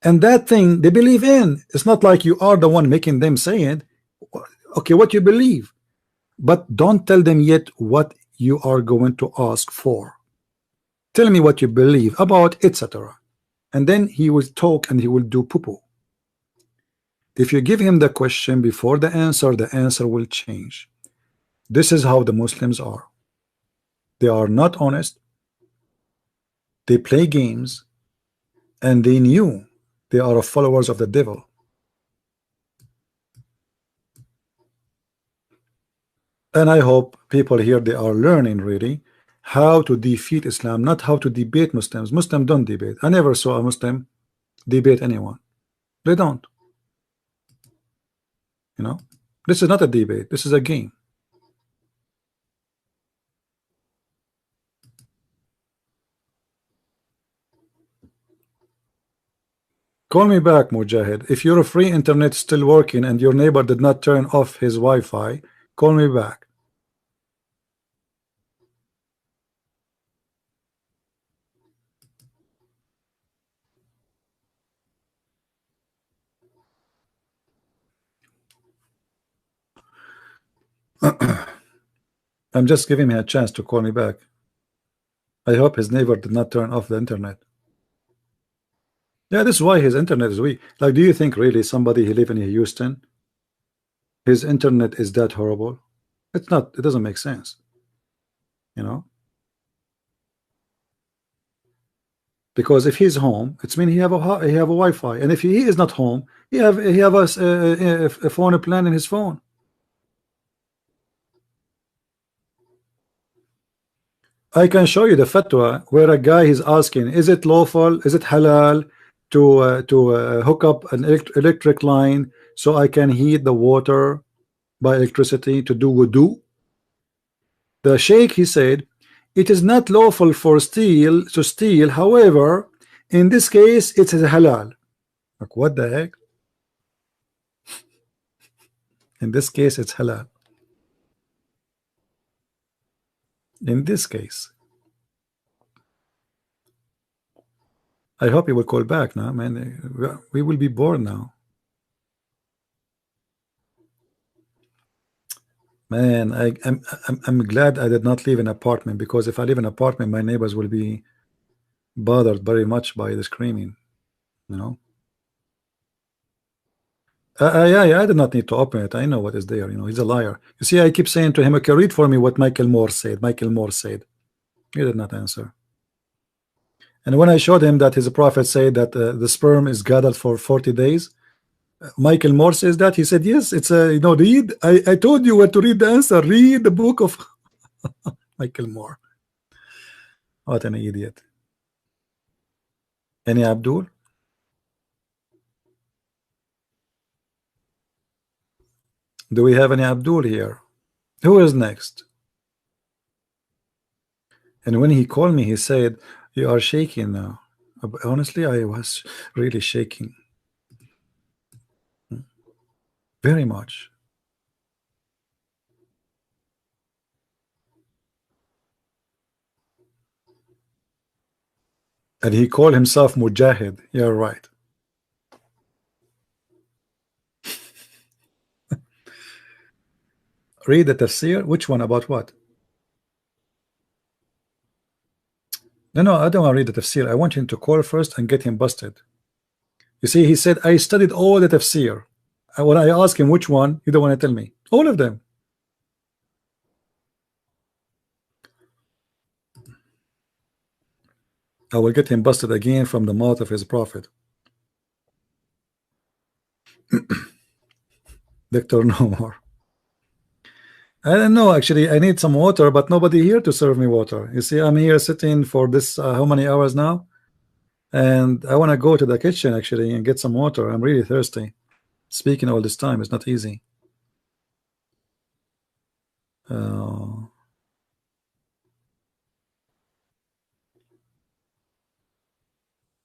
and that thing they believe in. It's not like you are the one making them say it. Okay, what you believe, but don't tell them yet what you are going to ask for. Tell me what you believe about, etc. And then he will talk and he will do poo-poo. If you give him the question before the answer will change. This is how the Muslims are. They are not honest. They play games, and they knew They are followers of the devil. And I hope people here, they are learning really how to defeat Islam, not how to debate Muslims. Muslims don't debate. I never saw a Muslim debate anyone. They don't. You know, this is not a debate. This is a game. Call me back, Mujahid. If your free internet is still working and your neighbor did not turn off his Wi-Fi, call me back. I'm just giving him a chance to call me back. I hope his neighbor did not turn off the internet. Yeah, this is why his internet is weak. Like, do you think really somebody who live in Houston, his internet is that horrible? It's not. It doesn't make sense. You know, because if he's home, it's mean he have a Wi-Fi, and if he is not home, he have a phone plan in his phone. I can show you the fatwa where a guy is asking, is it lawful, is it halal to hook up an electric line so I can heat the water by electricity to do wudu? The sheikh, he said, it is not lawful for to steal, however, in this case it is halal. Like, what the heck? In this case it's halal. In this case, I hope he will call back now, man. We will be bored now. Man, I'm glad I did not live in an apartment, because if I live in an apartment, my neighbors will be bothered very much by the screaming, you know. Yeah, I did not need to open it. I know what is there. You know, he's a liar. You see, I keep saying to him, okay, read for me what Michael Moore said. Michael Moore said. He did not answer. And when I showed him that his prophet said that the sperm is gathered for 40 days, Michael Moore says that. He said, yes, it's a, you know, read. I told you what to read the answer. Read the book of Michael Moore. What an idiot. Any Abdul? Do we have any Abdul here? Who is next? And when he called me, he said, you are shaking now. Honestly, I was really shaking. Very much. And he called himself Mujahid. You're right. Read the tafsir. Which one? About what? No, I don't want to read the tafsir. I want him to call first and get him busted. You see, he said, I studied all the tafsir. And when I ask him which one, he don't want to tell me. All of them. I will get him busted again from the mouth of his prophet. Victor, no more. I don't know, actually. I need some water, but nobody here to serve me water. You see, I'm here sitting for this how many hours now, and I want to go to the kitchen actually and get some water. I'm really thirsty. Speaking all this time is not easy.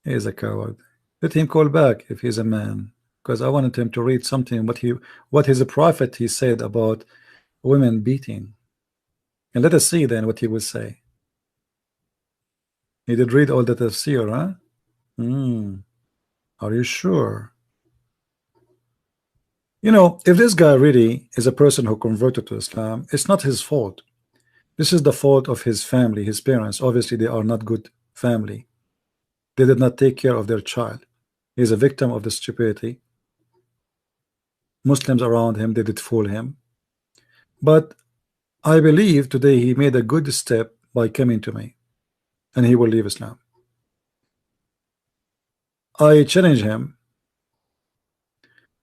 He's a coward. Let him call back if he's a man, because I wanted him to read something what his prophet he said about women beating, and let us see then what he will say. He did read all the tafsir, huh? Are you sure? You know, if this guy really is a person who converted to Islam, it's not his fault. This is the fault of his family, his parents. Obviously, they are not good family. They did not take care of their child. He is a victim of the stupidity. Muslims around him, they did fool him. But I believe today he made a good step by coming to me, and he will leave Islam. I challenge him.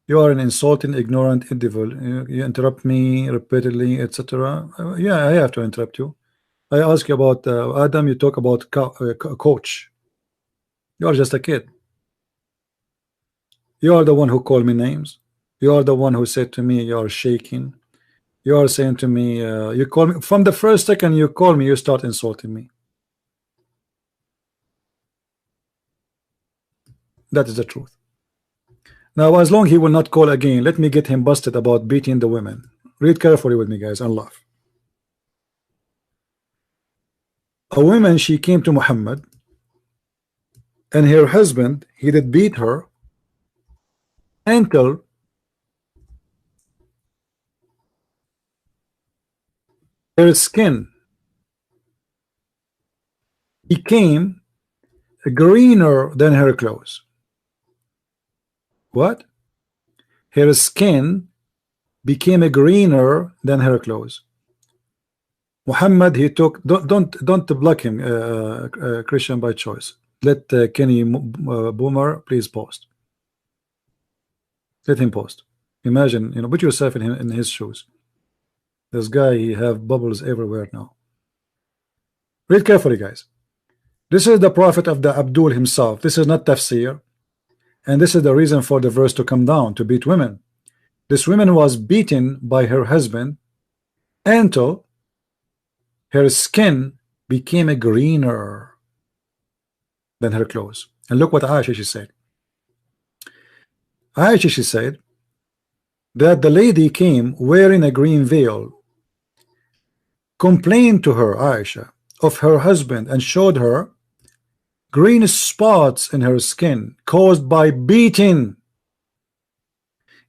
You are an insulting, ignorant individual. You interrupt me repeatedly, etc. Yeah, I have to interrupt you. I ask you about Adam. You talk about coach. You are just a kid. You are the one who called me names. You are the one who said to me, you are shaking. You are saying to me, you call me from the first second you call me, you start insulting me. That is the truth. Now, as long he will not call again, let me get him busted about beating the women. Read carefully with me, guys, and laugh. A woman, she came to Muhammad, and her husband, he did beat her until her skin became greener than her clothes. What? Her skin became greener than her clothes. Muhammad, he took, don't block him, Christian, by choice. Let Kenny Boomer please post. Let him post. Imagine, you know, put yourself in his shoes. This guy, he have bubbles everywhere now. Read carefully, guys. This is the prophet of the Abdul himself. This is not tafsir, and this is the reason for the verse to come down, to beat women. This woman was beaten by her husband until her skin became greener than her clothes. And look what Aisha, she said. Aisha, she said that the lady came wearing a green veil, complained to her, Aisha, of her husband, and showed her green spots in her skin caused by beating.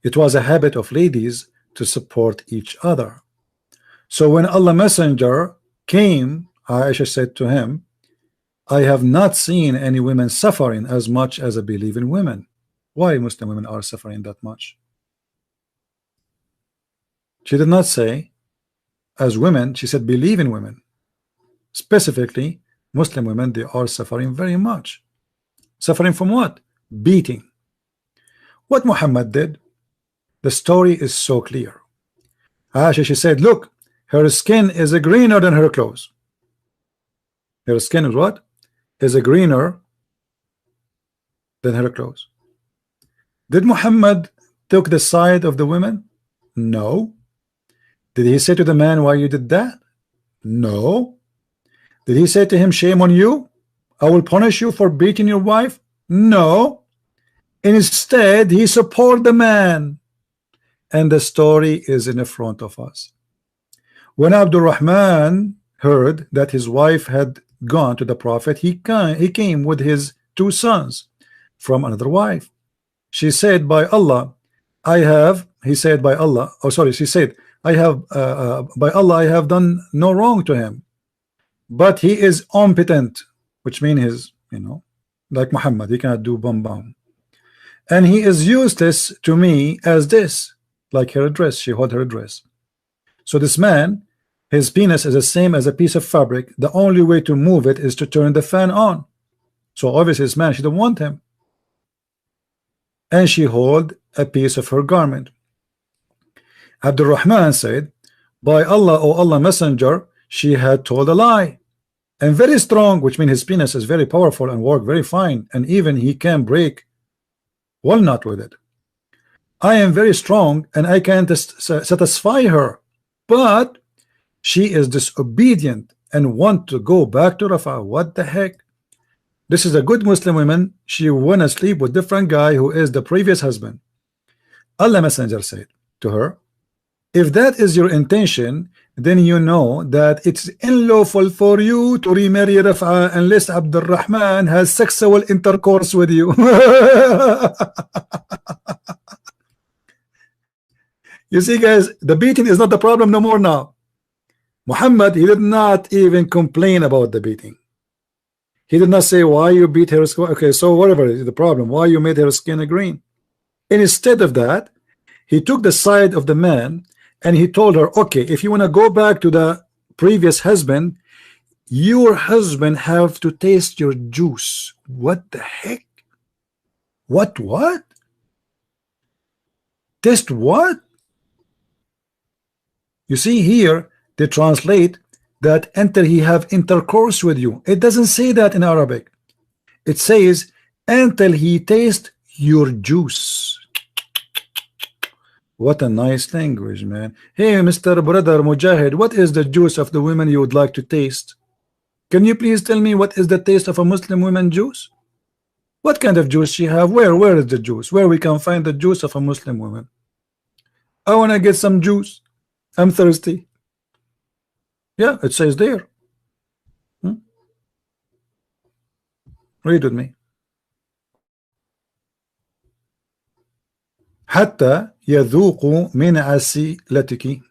It was a habit of ladies to support each other. So when Allah Messenger came, Aisha said to him, I have not seen any women suffering as much as I believe in women. Why Muslim women are suffering that much? She did not say as women, she said believe in women. Specifically, Muslim women, they are suffering very much. Suffering from what? Beating. What Muhammad did, the story is so clear. Aisha, she said, look, her skin is greener than her clothes. Her skin is what? Is greener than her clothes. Did Muhammad took the side of the women? No. Did he say to the man, why you did that? No. Did he say to him, shame on you? I will punish you for beating your wife? No. Instead, he supported the man. And the story is in the front of us. When Abdul Rahman heard that his wife had gone to the Prophet, he came with his 2 sons from another wife. She said, by Allah, I have, he said, by Allah, oh sorry, she said, I have, by Allah, I have done no wrong to him, but he is impotent, which means his, you know, like Muhammad, he cannot do bam. And he is useless to me as this, like her dress, she held her dress. So this man, his penis is the same as a piece of fabric. The only way to move it is to turn the fan on. So obviously this man, she didn't want him. And she held a piece of her garment. Abdul Rahman said, by Allah, O Allah Messenger, she had told a lie. And very strong, which means his penis is very powerful and work very fine. And even he can break walnut with it. I am very strong and I can't satisfy her. But she is disobedient and want to go back to Rafah. What the heck? This is a good Muslim woman. She went to sleep with different guy who is the previous husband. Allah Messenger said to her, if that is your intention, then you know that it's unlawful for you to remarry Rafah unless Abdul Rahman has sexual intercourse with you. You see, guys, the beating is not the problem no more now. Muhammad, he did not even complain about the beating. He did not say why you beat her skin. Okay, so whatever is the problem, why you made her skin green. And instead of that, he took the side of the man and he told her, okay, if you want to go back to the previous husband, your husband have to taste your juice. What the heck? What? Test what? You see here they translate that until he have intercourse with you. It doesn't say that in Arabic. It says until he taste your juice. What a nice language, man. Hey, Mr. Brother Mujahid, what is the juice of the women you would like to taste? Can you please tell me what is the taste of a Muslim woman juice? What kind of juice she have? Where is the juice? Where we can find the juice of a Muslim woman? I want to get some juice. I'm thirsty. Yeah, it says there. Read with me. حتى يذوق من عسيلتك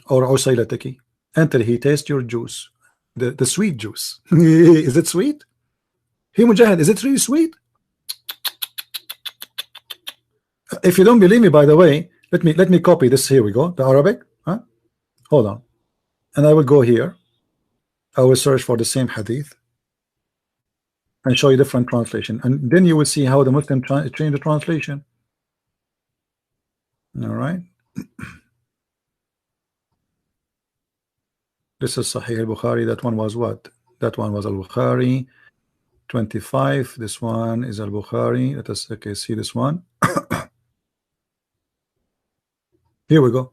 or عسيلتك until he tastes your juice, the sweet juice. Is it sweet? Hey Mujahid, is it really sweet? If you don't believe me, by the way, let me copy this. Here we go, the Arabic. Hold on, and I will go here. I will search for the same hadith and show you different translation, and then you will see how the Muslim change the translation. All right. This is Sahih al-Bukhari. That one was what? That one was al-Bukhari 25. This one is al-Bukhari. Let us see this one. Here we go.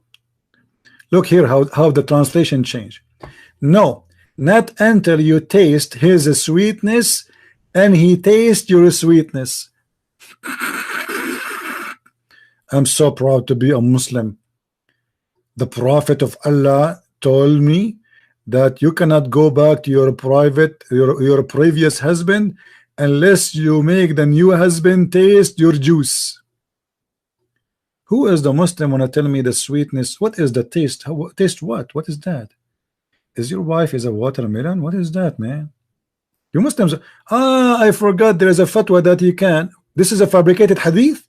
Look here how the translation changed. No, not until you taste his sweetness and he tastes your sweetness. I'm so proud to be a Muslim. The Prophet of Allah told me that you cannot go back to your previous husband unless you make the new husband taste your juice. Who is the Muslim wanna tell me the sweetness? What is the taste? Taste what? What is that? Is your wife is a watermelon? What is that, man? You Muslims, I forgot there is a fatwa that you can. This is a fabricated hadith.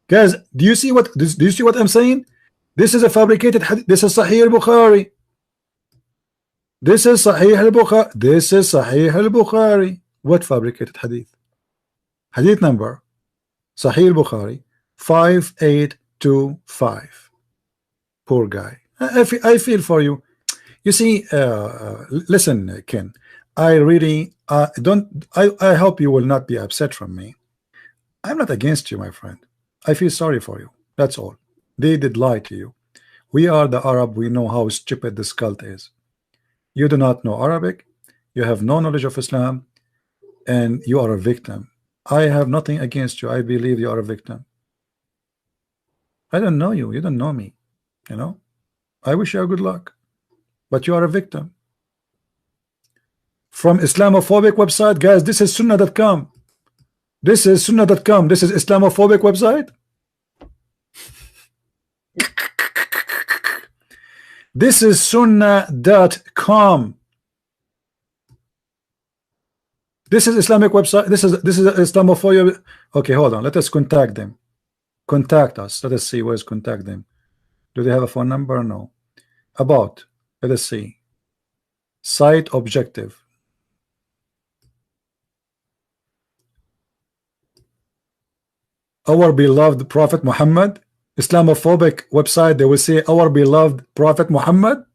Guys, do you see what I'm saying? This is a fabricated hadith. This is Sahih al-Bukhari. This is Sahih al-Bukhari. This is Sahih al-Bukhari. What fabricated hadith? Hadith number Sahih al-Bukhari 5825. Poor guy. I feel for you. You see, listen, Ken. I really don't. I hope you will not be upset from me. I'm not against you, my friend. I feel sorry for you. That's all. They did lie to you. We are the Arab. We know how stupid this cult is. You do not know Arabic. You have no knowledge of Islam, and you are a victim. I have nothing against you. I believe you are a victim. I don't know you. You don't know me. You know. I wish you good luck, but you are a victim. From Islamophobic website, guys. This is Sunnah.com. This is Sunnah.com. This is Islamophobic website. This is Sunnah.com. This is Islamic website. This is Islamophobia. Okay, hold on. Let us contact them. Contact us. Let us see where's contact them. Do they have a phone number? No. About. Let us see. Site objective. Our beloved Prophet Muhammad. Islamophobic website, they will say our beloved Prophet Muhammad.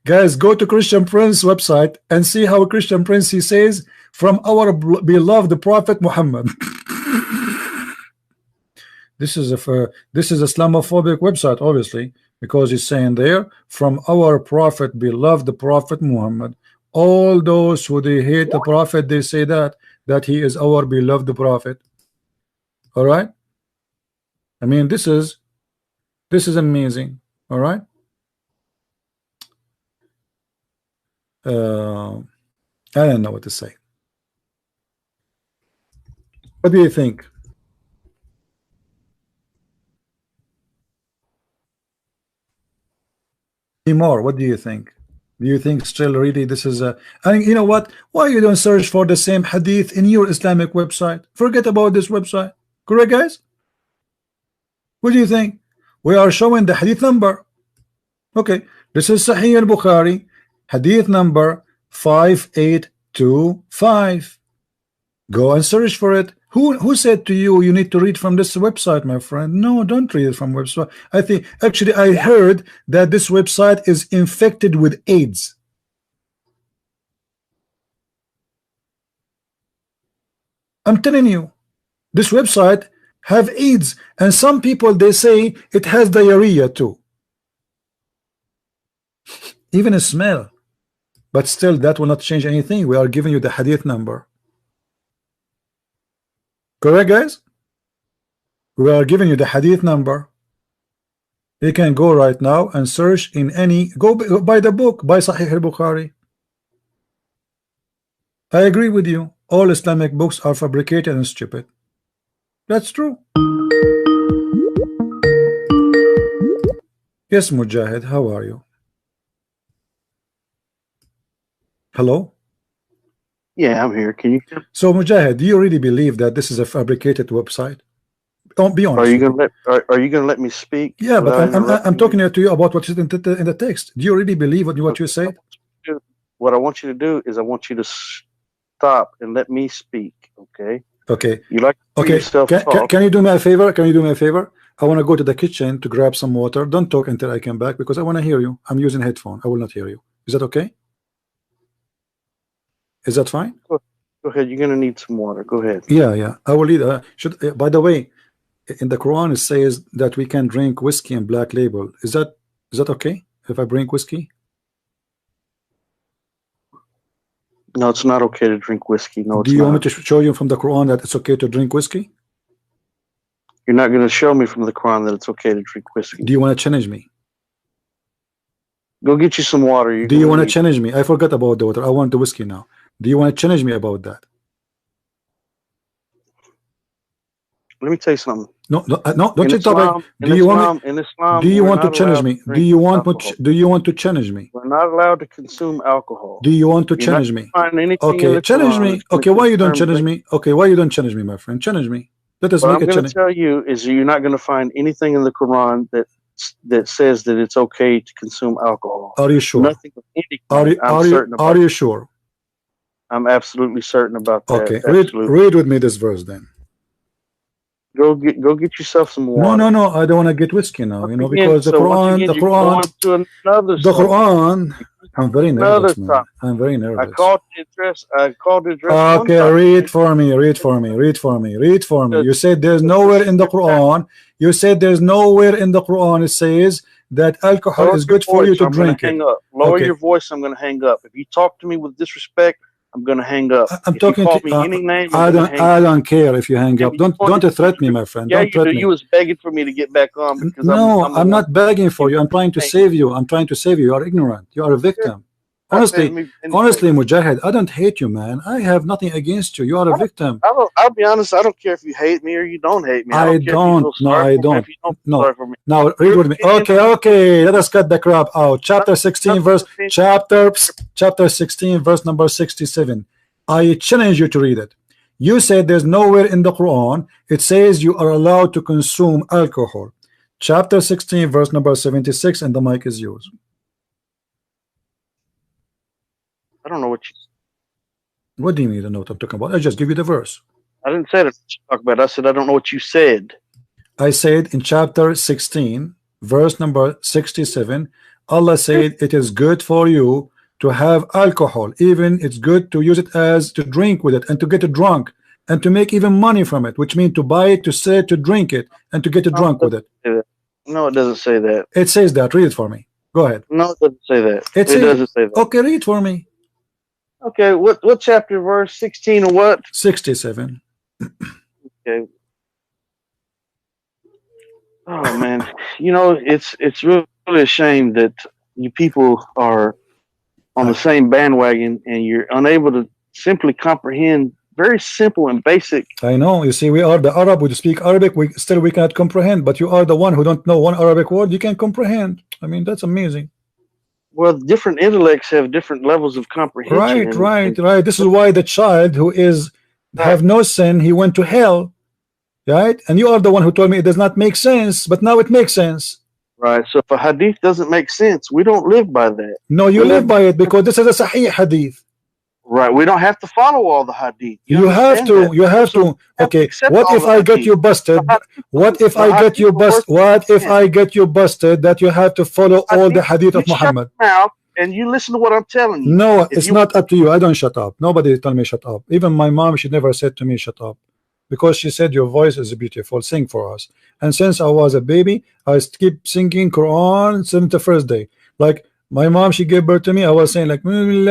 Guys, go to Christian Prince website and see how Christian Prince he says from our beloved Prophet Muhammad. This is Islamophobic website, obviously, because he's saying there from our Prophet, beloved Prophet Muhammad. All those who they hate the Prophet, they say that he is our beloved Prophet. All right. I mean, this is amazing. All right. I don't know what to say. What do you think? More. What do you think? Do you think still really this is a? And you know what? Why you don't search for the same hadith in your Islamic website? Forget about this website. Correct, guys? What do you think? We are showing the hadith number. Okay, this is Sahih al-Bukhari, hadith number 5825. Go and search for it. Who said to you you need to read from this website, my friend? No, don't read it from website. I think actually I heard that this website is infected with AIDS. I'm telling you, this website have AIDS, and some people they say it has diarrhea too. Even a smell. But still that will not change anything. We are giving you the hadith number. Correct, guys? We are giving you the hadith number. You can go right now and search in any, go buy the book, buy Sahih al-Bukhari. I agree with you. All Islamic books are fabricated and stupid. That's true. Yes, Mujahid, how are you? Hello? Yeah, I'm here. Can you? So, Mujahid, do you really believe that this is a fabricated website? Don't be honest. Are you gonna let me speak? Yeah, but I'm talking to you about what is in the text. Do you really believe what you said? What I want you to do is I want you to stop and let me speak. Okay. Okay. You like to okay. Can you do me a favor? Can you do me a favor? I want to go to the kitchen to grab some water. Don't talk until I come back because I want to hear you. I'm using headphone. I will not hear you. Is that okay? Is that fine? Go ahead. You're gonna need some water. Go ahead. Yeah. I will need. By the way, in the Quran it says that we can drink whiskey and Black Label. Is that okay if I drink whiskey? No, it's not okay to drink whiskey. No, it's Do you want me to show you from the Quran that it's okay to drink whiskey? You're not going to show me from the Quran that it's okay to drink whiskey. Do you want to challenge me? Go get you some water. Do you want to challenge me? I forgot about the water. I want the whiskey now. Do you want to challenge me about that? Let me tell you something. No, don't you talk. Do you want to challenge me? Do you want to challenge me? We're not allowed to consume alcohol. Do you want to challenge me? Okay, challenge me. Okay, why you don't challenge me? Okay, why you don't challenge me, my friend? Challenge me. Let us make a challenge. What I'm going to tell you is you're not going to find anything in the Quran that says that it's okay to consume alcohol. Are you sure? Nothing of any kind. Are you sure? I'm absolutely certain about that. Okay, read with me this verse then. Go get yourself some water. No, I don't want to get whiskey now, because the Quran, I'm very nervous, man. I'm very nervous. I called the address. Okay, read for me. You said there's nowhere in the Quran. It says that alcohol is good for you to drink it. Lower your voice. I'm going to hang up. If you talk to me with disrespect, I'm going to hang up. I'm talking to you. Any name, I don't care if you hang up. Don't threaten me, my friend. Yeah, you was begging for me to get back on. Because I'm not begging for you. I'm trying to save you. You are ignorant. You are a victim. Honestly, Mujahid, I don't hate you, man. I have nothing against you. You are a victim. I'll be honest. I don't care if you hate me or you don't hate me. I don't. No. Now read with me. Okay. Let us cut the crap out. Chapter 16, verse number 67. I challenge you to read it. You said there's nowhere in the Quran it says you are allowed to consume alcohol. Chapter 16, verse number 76, and the mic is yours. I don't know what you. What do you mean? I know what I'm talking about. I just give you the verse. I didn't say that. Talk about. I said I don't know what you said. I said in chapter 16, verse number 67, Allah said it is good for you to have alcohol. Even it's good to use it as to drink with it and to get drunk and to make even money from it, which means to buy it, to sell it, to drink it, and to get drunk with it. No, it doesn't say that. It says that. Read it for me. Go ahead. No, it doesn't say that. It doesn't say that. Okay, read for me. Okay, what chapter, verse 16 or what? 67. Okay. Oh man, it's really a shame that you people are on the same bandwagon and you're unable to simply comprehend very simple and basic. I know. You see, we are the Arab. We speak Arabic. We cannot comprehend. But you are the one who don't know one Arabic word. You can comprehend. I mean, that's amazing. Well, different intellects have different levels of comprehension. Right. This is why the child who have no sin, he went to hell, right? And you are the one who told me it does not make sense, but now it makes sense. Right. So if a hadith doesn't make sense, we don't live by that. No, you live by it because this is a Sahih hadith. Right. We don't have to follow all the hadith. You have to. You have to. Okay. What if I get you busted? What if I get you busted? What if I get you busted that you have to follow all the hadith of Muhammad? And you listen to what I'm telling you. No, it's not up to you. I don't shut up. Nobody tell me shut up. Even my mom, she never said to me shut up, because she said your voice is beautiful. Sing for us. And since I was a baby, I keep singing Quran since the first day. Like my mom, she gave birth to me. I was saying like, and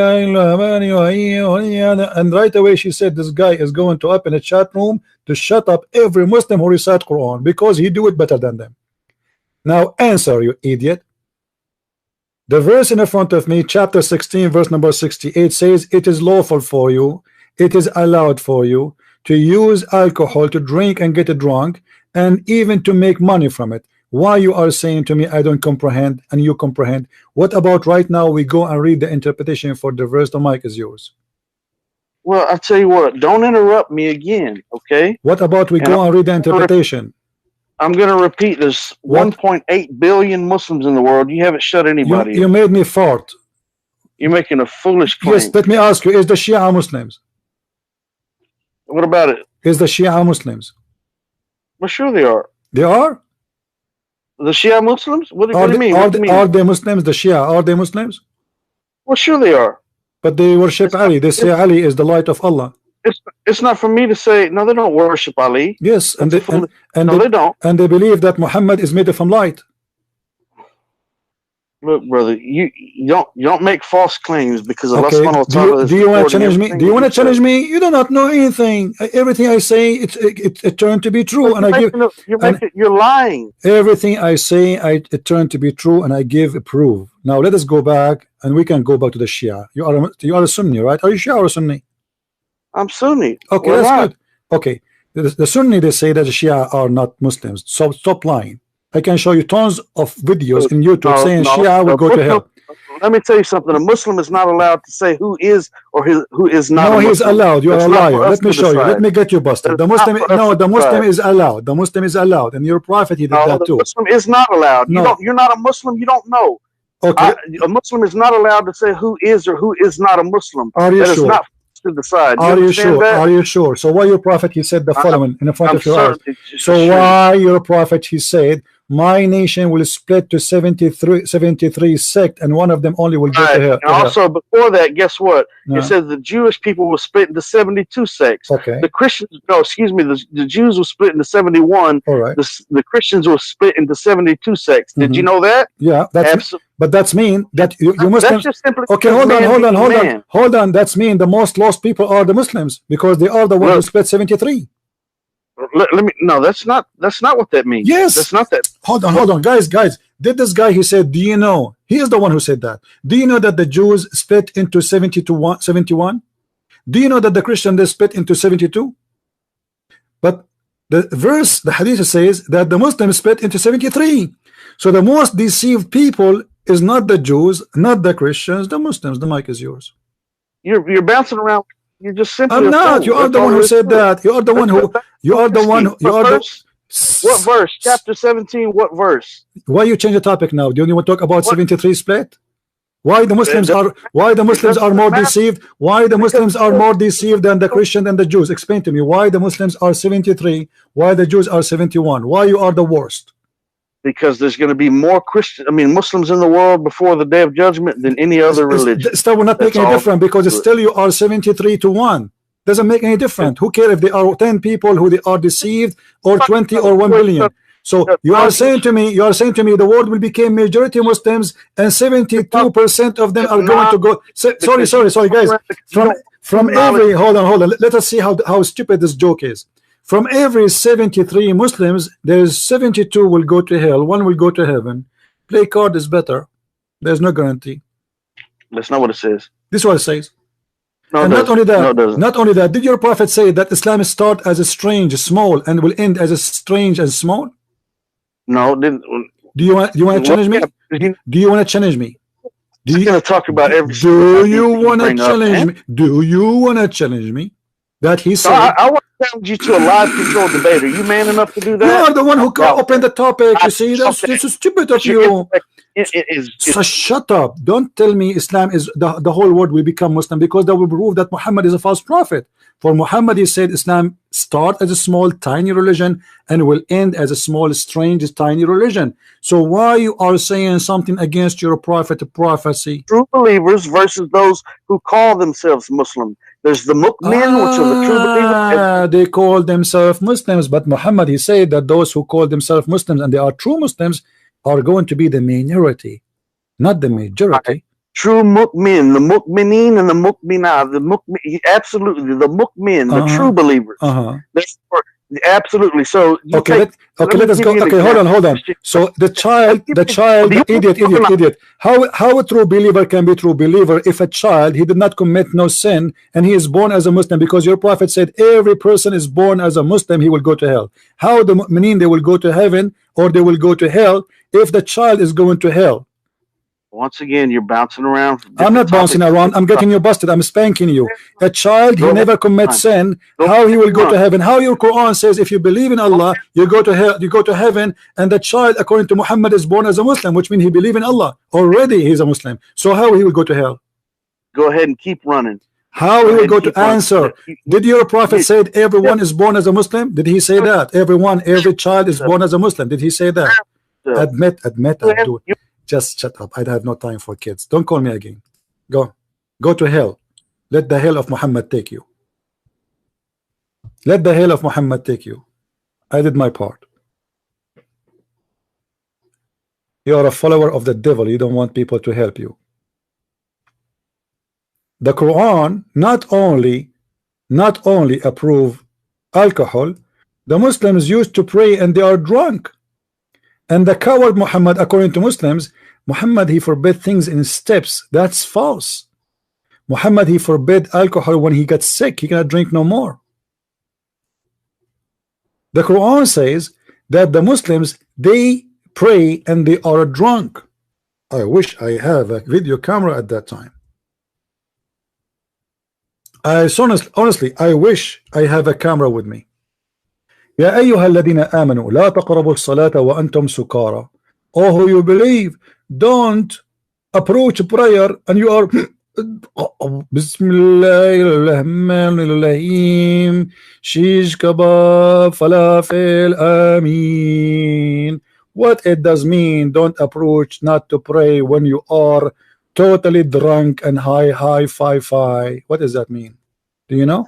right away she said this guy is going to up in a chat room to shut up every Muslim who recite Quran because he do it better than them. Now answer, you idiot. The verse in front of me, chapter 16, verse number 68 says, it is lawful for you, it is allowed for you to use alcohol, to drink and get drunk, and even to make money from it. Why you are saying to me I don't comprehend and you comprehend? What about right now we go and read the interpretation for the verse? The mic is yours. Well, I'll tell you what, don't interrupt me again, okay? What about we go and read the interpretation? I'm going to repeat this. 1.8 billion Muslims in the world. You haven't shut anybody. You made me fart. You're making a foolish claim. Yes, let me ask you, is the Shia Muslims? What about it? Is the Shia Muslims? Well, sure they are. They are? The Shia Muslims? What do you mean? Are they Muslims? The Shia, are they Muslims? Well, sure they are. But they worship Ali. They say Ali is the light of Allah. It's not for me to say, no, they don't worship Ali. Yes, and they don't. And they believe that Muhammad is made from light. Look, brother, you don't make false claims because Allah subhanahu wa ta'ala. Do you want to challenge me? Do you want to challenge me? You do not know anything. Everything I say, it turned to be true, and you're lying. Everything I say, it turned to be true, and I give a proof. Now let us go back, and we can go back to the Shia. You are a Sunni, right? Are you Shia or Sunni? I'm Sunni. Okay, that's good. Okay, the Sunni, they say that the Shia are not Muslims. So stop lying. I can show you tons of videos in YouTube saying Shia will go to hell. Let me tell you something. A Muslim is not allowed to say who is or who is not. No, he's allowed. You are a liar. Let me show you. Let me get you busted. The Muslim, no, the Muslim is allowed. The Muslim is allowed, and your prophet he did that too. The Muslim is not allowed. No. You're not a Muslim. You don't know. Okay. A Muslim is not allowed to say who is or who is not a Muslim. Are you sure? Not to decide. Are you sure? That? Are you sure? So why your prophet he said the following in front of your eyes? So why your prophet he said, my nation will split to 73 sect, and one of them only will go to hell. And also before that, guess what? It says the Jewish people will split into 72 sects. Okay. The Christians, no, excuse me, the Jews will split into 71. All right. The Christians will split into 72 sects. Did you know that? Yeah, but that's mean that you must. That's just simply okay, hold on. That's mean the most lost people are the Muslims because they are the ones who split 73. Let me. No, that's not what that means. Yes, that's not that. Hold on, guys. Did this guy? He said, do you know? He is the one who said that. Do you know that the Jews split into 71? Do you know that the Christian they split into 72? But the verse, the hadith says that the Muslims split into 73. So the most deceived people is not the Jews, not the Christians, the Muslims. The mic is yours. You're bouncing around. You're just simply. I'm not. You are the one who said that. You are the one who. You are the one. You are the. What verse? Chapter 17. What verse? Why you change the topic now? Do you want to talk about 73 split? Why the Muslims are? Why the Muslims are more deceived? Why the Muslims are more deceived than the Christian and the Jews? Explain to me why the Muslims are 73. Why the Jews are 71? Why you are the worst? Because there's going to be more Muslims in the world before the day of judgment than any other religion. Still will not make any difference because still you are 73 to 1. Doesn't make any difference. Who cares if they are 10 people who they are deceived or 20 or 1 billion? So you are saying to me, the world will become majority Muslims and 72% of them are going to go. Sorry, guys. From every hold on. Let us see how stupid this joke is. From every 73 Muslims, there's 72 will go to hell, 1 will go to heaven. Play card is better. There's no guarantee. That's not what it says. This is what it says. No, and not only that, did your prophet say that Islam start as a strange, small, and will end as a strange and small? No, do you want to challenge me? Do you want to challenge me? Do you going to talk about every? Do you want to challenge me? Do you want to challenge me? That he said. I want to challenge you to a live control debate. Are you man enough to do that? You are the one who opened the topic. You see, this is stupid of you. So shut up. Don't tell me Islam is the whole world will become Muslim, because that will prove that Muhammad is a false prophet. For Muhammad, he said Islam start as a small tiny religion and will end as a small strange tiny religion. So why you are saying something against your prophet prophecy? True believers versus those who call themselves Muslim. There's the mu'min, which are the true believers. They call themselves Muslims, but Muhammad, he said that those who call themselves Muslims and they are true Muslims are going to be the minority, not the majority. True mu'min, the mu'minin and the mu'minah, the mu'min, absolutely, the mu'min, the true believers. Absolutely. So okay, let us go. Okay, hold on. So the child, idiot. How a true believer can be true believer if a child, he did not commit no sin and he is born as a Muslim, because your prophet said every person is born as a Muslim, he will go to hell. How the mu'minin, they will go to heaven or they will go to hell if the child is going to hell? Once again, you're bouncing around. I'm not bouncing around. I'm getting you busted. I'm spanking you. A child, he never commits sin. How he will go to heaven? How your Quran says if you believe in Allah, you go to hell, you go to heaven, and the child, according to Muhammad, is born as a Muslim, which means he believes in Allah. Already he's a Muslim. So how he will go to hell? Go ahead and keep running. How he will go to answer? Did your prophet say everyone is born as a Muslim? Did he say that? Every child is born as a Muslim. Did he say that? Admit, Abdul. Just shut up. I have no time for kids. Don't call me again. Go to hell. Let the hell of Muhammad take you. Let the hell of Muhammad take you. I did my part. You are a follower of the devil. You don't want people to help you. The Quran not only approve alcohol, the Muslims used to pray and they are drunk. And the coward Muhammad, according to Muslims, Muhammad, he forbid things in steps. That's false. Muhammad, he forbid alcohol when he got sick. He cannot drink no more. The Quran says that the Muslims, they pray and they are drunk. I wish I have a video camera at that time. Honestly, I wish I have a camera with me. يا أيها الذين آمنوا لا تقربوا الصلاة وأنتم سكارى. Oh, who you believe, don't approach prayer and you are Bismillahirrahmanirrahim, shish kebab falafel amin. What it does mean, don't approach, not to pray when you are totally drunk and high fi. What does that mean? Do you know?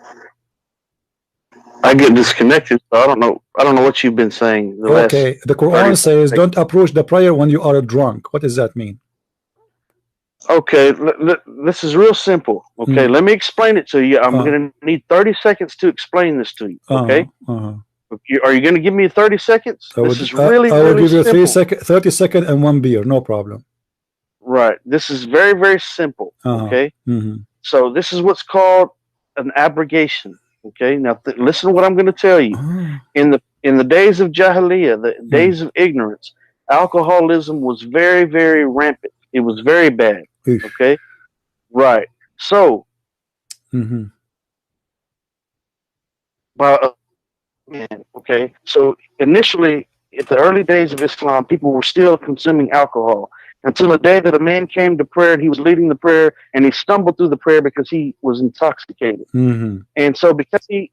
I get disconnected, so I don't know what you've been saying. The Quran says don't approach the prayer when you are drunk. What does that mean? Okay, this is real simple. Okay, let me explain it to you. I'm going to need 30 seconds to explain this to you. Okay, are you going to give me 30 seconds? I will give you 30 seconds and one beer, no problem. Right. This is very, very simple. Okay. So this is what's called an abrogation. Okay, now listen to what I'm going to tell you. In the days of Jahiliyyah, the days of ignorance, alcoholism was very, very rampant. It was very bad. Okay, right. So, okay. So initially, at the early days of Islam, people were still consuming alcohol. Until the day that a man came to prayer and he was leading the prayer and he stumbled through the prayer because he was intoxicated. And so because he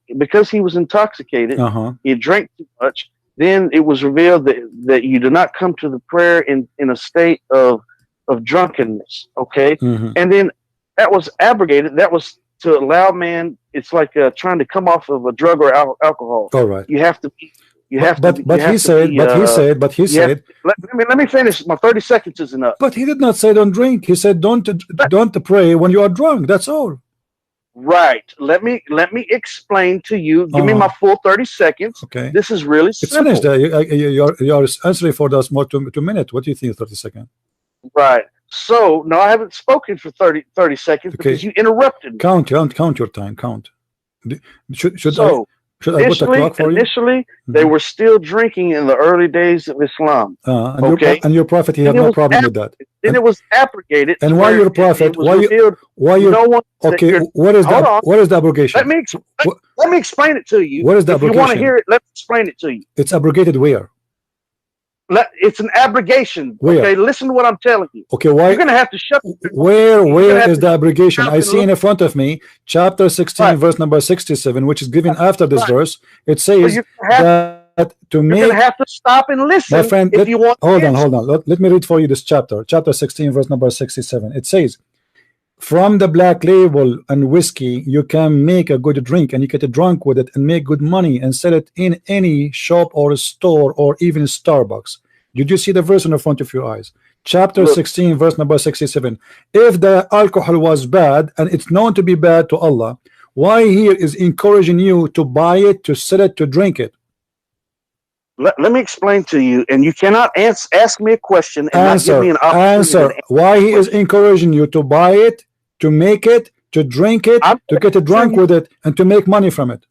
was intoxicated, he drank too much. Then it was revealed that you do not come to the prayer in a state of drunkenness. Okay. And then that was abrogated. That was to allow man. It's like trying to come off of a drug or alcohol. All right. You have to be. But he said. Let me finish. My 30 seconds is enough. But he did not say don't drink. He said don't pray when you are drunk. That's all. Right. Let me explain to you. Give me my full 30 seconds. Okay. This is really simple. It's finished. You are answering for those more 2 minutes. What do you think? 30 seconds. Right. So no, I haven't spoken for 30 seconds because you interrupted me. Count your time. Count. Should I put a clock for you? Initially, they were still drinking in the early days of Islam. And your prophet, he had no problem with that. Then it was abrogated. And why your prophet? What is the abrogation? Let me explain it to you. What is the abrogation? If you want to hear it, let me explain it to you. It's abrogated where? It's an abrogation. Where? Okay, listen to what I'm telling you. Okay, why? You're going to have to shut. Where is the abrogation? I see in front of me, chapter 16, verse number 67, which is given after this verse. It says that to make. You're going to have to stop and listen, my friend. if you want. Hold on. Let me read for you this chapter, chapter 16, verse number 67. It says, from the black label and whiskey, you can make a good drink and you get drunk with it and make good money and sell it in any shop or store or even Starbucks. Did you see the verse in the front of your eyes? Chapter 16, verse number 67. If the alcohol was bad and it's known to be bad to Allah, why here is encouraging you to buy it, to sell it, to drink it? Let me explain to you, and you cannot ask me a question and not give me an opportunity. Answer. Why he is encouraging you to buy it, to make it, to drink it, to get drunk with it, and to make money from it?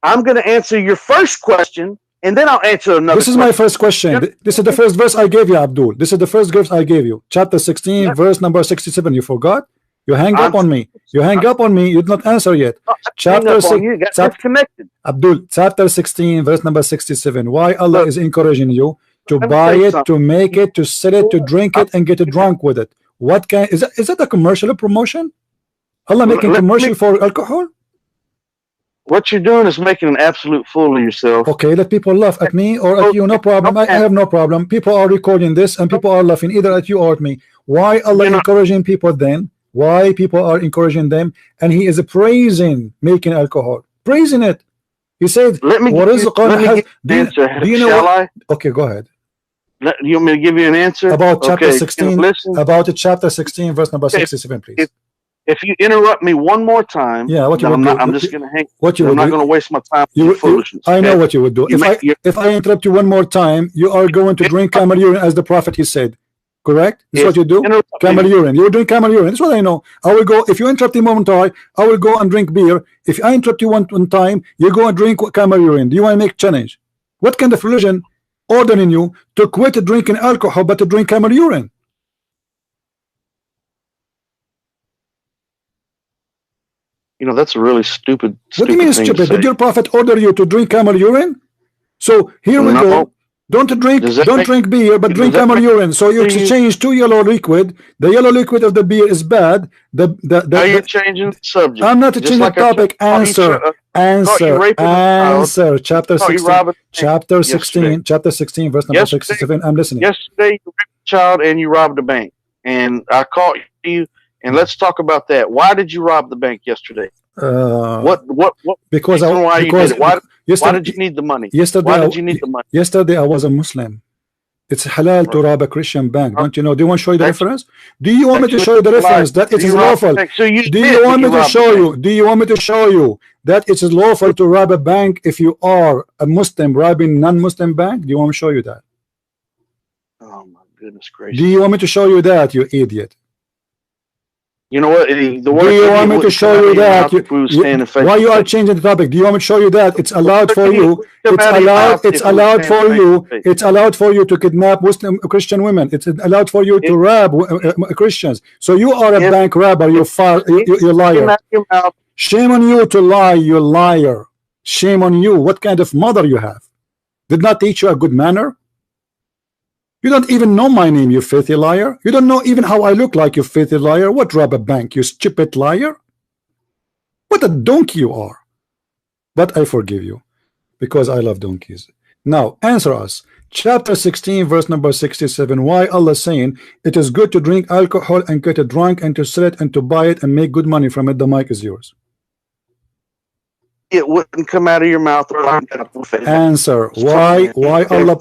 I'm going to answer your first question, and then I'll answer another. This is my first question. This is the first verse I gave you, Abdul. This is the first verse I gave you. Chapter 16, verse number 67. You forgot? You hang up on me. You hang up on me. You did not answer yet. Chapter 6. Abdul, chapter 16, verse number 67. Why Allah is encouraging you to buy it, to make it, to sell it, to drink it, and get drunk with it? What can is that a commercial promotion? Allah making commercial for alcohol? What you're doing is making an absolute fool of yourself. Okay, let people laugh at me or at you, no problem. I have no problem. People are recording this and people are laughing either at you or at me. Why Allah encouraging people then? Why people are encouraging them? And he is praising making alcohol, praising it. He said, "What is the do you know what? Okay, go ahead. You want me to give you an answer about chapter 16? About chapter 16, verse number 67, please. If you interrupt me one more time, what you I'm just going to hang. I'm not going to waste my time with foolishness. I know what you would do. If I interrupt you one more time, you are going to drink camel urine, as the prophet he said. Correct? That's what you do. Camel urine. You drink camel urine. That's what I know. I will go. If you interrupt me one time, I will go and drink beer. If I interrupt you one time, you go and drink camel urine. Do you want to make challenge? What kind of religion ordering you to quit drinking alcohol but to drink camel urine? You know, that's a really stupid. What do you mean stupid? Did your prophet order you to drink camel urine? So here we go. Don't drink beer, but drink camel urine. So you exchange two yellow liquid. The yellow liquid of the beer is bad. Now you're changing the subject. I'm not changing the topic. Answer. Chapter 16. Chapter 16, verse number 67. I'm listening. Yesterday you raped a child and you robbed a bank, and I caught you. And let's talk about that. Why did you rob the bank yesterday? Because why did you need the money? Why did you need the money? Yesterday I was a Muslim. It's halal to rob a Christian bank. Don't you know? Do you want to show you the reference? Do you want me to show you the reference that it is lawful? Do you want me to show you? Do you want me to show you that it is lawful to rob a bank if you are a Muslim robbing non-Muslim bank? Do you want me to show you that? Oh my goodness gracious! Do you want me to show you that, you idiot? You know what? Do you want me to show you that? Why you are changing the topic? Do you want me to show you that it's allowed for you? It's allowed for you. It's allowed for you to kidnap Muslim Christian women. It's allowed for you to rob Christians. So you are a bank robber. You liar. Shame on you to lie. You liar. Shame on you. What kind of mother you have? Did not teach you a good manner? You don't even know my name, you filthy liar. You don't know even how I look like, you filthy liar. What rob a bank, you stupid liar? What a donkey you are. But I forgive you because I love donkeys. Now answer us. Chapter 16, verse number 67. Why Allah saying it is good to drink alcohol and get drunk and to sell it and to buy it and make good money from it? The mic is yours. It wouldn't come out of your mouth or answer. Why Allah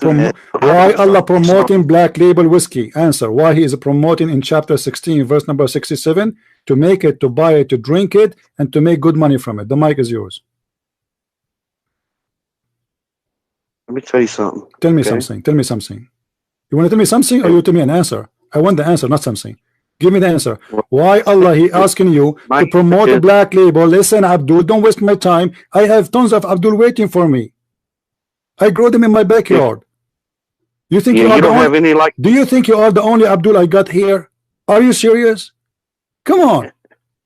promoting black label whiskey? Answer. Why he is promoting in chapter 16 verse number 67 to make it, to buy it, to drink it, and to make good money from it? The mic is yours. Let me tell you something. Tell me something. Tell me something. You want to tell me something or you tell me an answer? I want the answer, not something. Give me the answer. Why Allah he asking you to promote a black label? Listen, Abdul, don't waste my time. I have tons of Abdul waiting for me. I grow them in my backyard. You think you are the only, do you think you are the only Abdul I got here? Are you serious? Come on.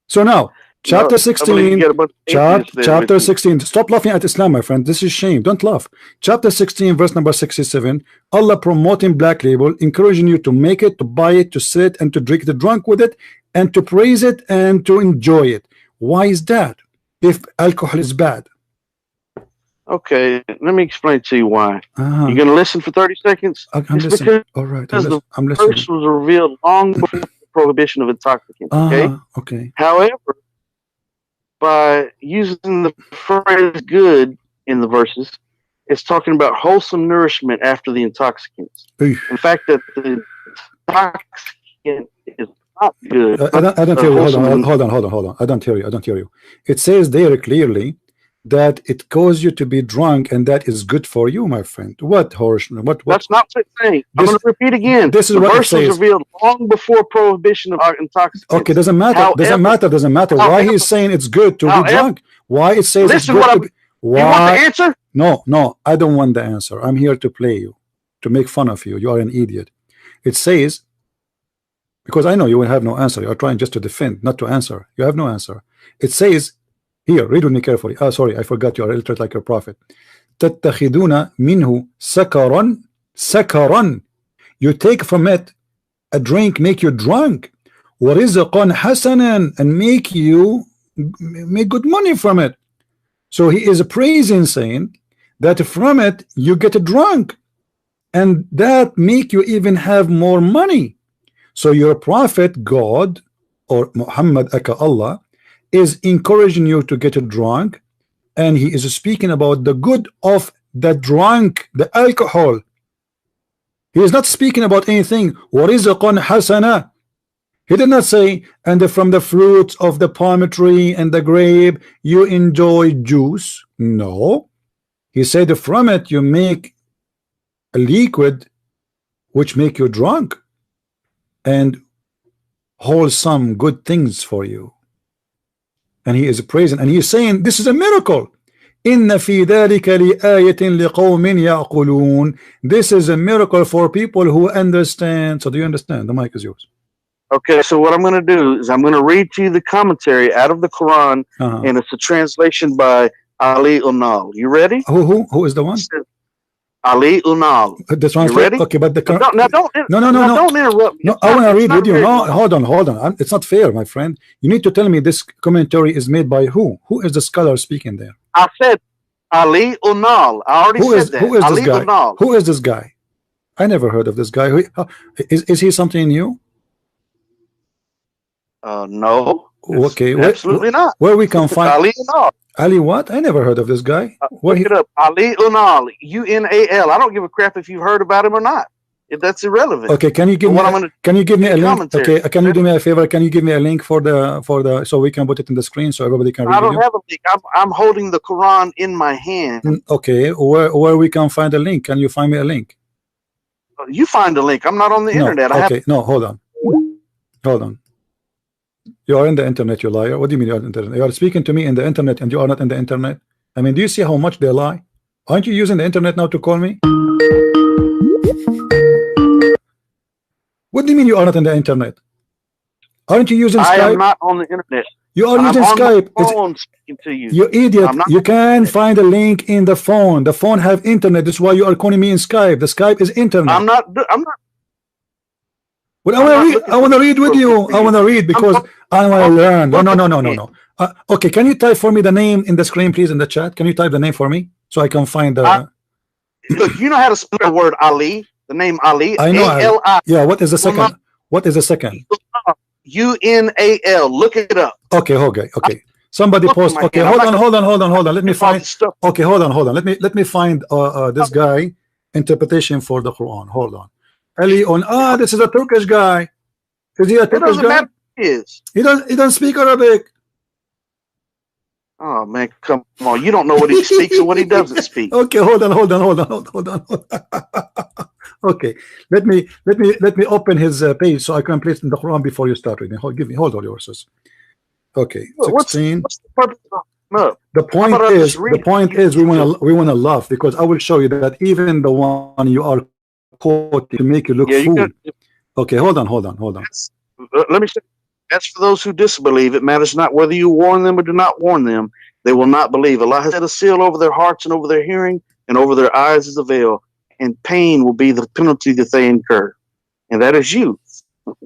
So now Chapter 16. Chapter 16. Stop laughing at Islam, my friend. This is shame. Don't laugh. Chapter 16, verse number 67. Allah promoting Black Label, encouraging you to make it, to buy it, to sit and to drink the drunk with it, and to praise it and to enjoy it. Why is that? If alcohol is bad. Okay, let me explain to you why. You're going to listen for 30 seconds? I'm listening. All right. Because the verse was revealed long before the prohibition of intoxicants. Okay? Okay. However, by using the phrase good in the verses, it's talking about wholesome nourishment after the intoxicants. In fact, that the intoxicant is not good. I don't hear you. Hold on. I don't hear you. It says there clearly that it causes you to be drunk, and that is good for you, my friend. What horse? What? That's not what it's saying. I'm going to repeat again. This is the what verse was revealed long before prohibition of intoxicants. Okay, doesn't matter. Doesn't matter. Why he's saying it's good to be drunk? Why it says it's good to be? Why? You want the answer? No, I don't want the answer. I'm here to play you, to make fun of you. You are an idiot. It says, because I know you will have no answer. You are trying just to defend, not to answer. You have no answer. It says. Here, read with me carefully. Sorry, I forgot you are illiterate like your prophet. تَتَّخِذُونَ مِنْهُ سَكَرًا. You take from it a drink, make you drunk. وَرِزْقًا حَسَنًا, and make good money from it. So he is praising, saying that from it you get drunk, and that make you even have more money. So your prophet, God, or Muhammad aka Allah, is encouraging you to get drunk, and he is speaking about the good of the drunk, the alcohol. He is not speaking about anything. وَرِزْقًا حَسَنًا. He did not say, and from the fruits of the palm tree and the grape you enjoy juice. No, he said from it you make a liquid which make you drunk, and wholesome good things for you. And he is praising, and he is saying this is a miracle. Inna fi dhalika li'ayatin liqawmin ya'qulun. This is a miracle for people who understand. So do you understand? The mic is yours. Okay, so what I'm going to do is I'm going to read to you the commentary out of the Quran, and it's a translation by Ali Unal. You ready? Who is the one? Ali Unal. You ready? Okay, but the don't interrupt me. No, I want to read with you. No, hold on. It's not fair, my friend. You need to tell me this commentary is made by who? Who is the scholar speaking there? I said Ali Unal. I already said that. Who is this guy? Unal. Who is this guy? I never heard of this guy. Is he something new? No. Okay. Absolutely not. Where we can find Ali Unal. Ali what? I never heard of this guy. Look it up. Ali Unal. UNAL. I don't give a crap if you've heard about him or not. That's irrelevant. Okay, can you give me a link? Okay, can you do me a favor? Can you give me a link for the so we can put it in the screen so everybody can read it? I don't have a link. I'm holding the Quran in my hand. Okay, where we can find a link? Can you find me a link? You find a link. I'm not on the internet. Okay, no, hold on. You are in the internet, you liar. What do you mean you are in the internet? You are speaking to me in the internet and you are not in the internet? I mean, do you see how much they lie? Aren't you using the internet now to call me? What do you mean you are not in the internet? Aren't you using Skype? I am not on the internet. You are using Skype. I'm speaking to you. You idiot. You can find a link in the phone. The phone have internet. That's why you are calling me in Skype. The Skype is internet. I'm not. Well, I want to read with you. I want to read because I want to learn. No. Okay, can you type for me the name in the screen, please, in the chat? Can you type the name for me so I can find the... Look, you know how to spell the word Ali? The name Ali? I know. A-L-I. Yeah, what is the second? What is the second? U-N-A-L. Look it up. Okay. Somebody post. Okay, hold on. Let me find... Okay, hold on. Let me find this guy interpretation for the Quran. Hold on. Ali on this is a Turkish guy. Is he a Turkish guy? He doesn't speak Arabic. Oh man, come on! You don't know what he speaks or what he doesn't speak. Okay, hold on. Okay, let me open his page so I can place in the Quran before you start reading. Hold on yours. Okay, 16. What's the purpose of no? The point is we wanna laugh because I will show you that even the one you are quoting to make you look fool. Okay, hold on. Let me show. As for those who disbelieve, it matters not whether you warn them or do not warn them. They will not believe. Allah has set a seal over their hearts and over their hearing, and over their eyes is a veil, and pain will be the penalty that they incur. And that is you,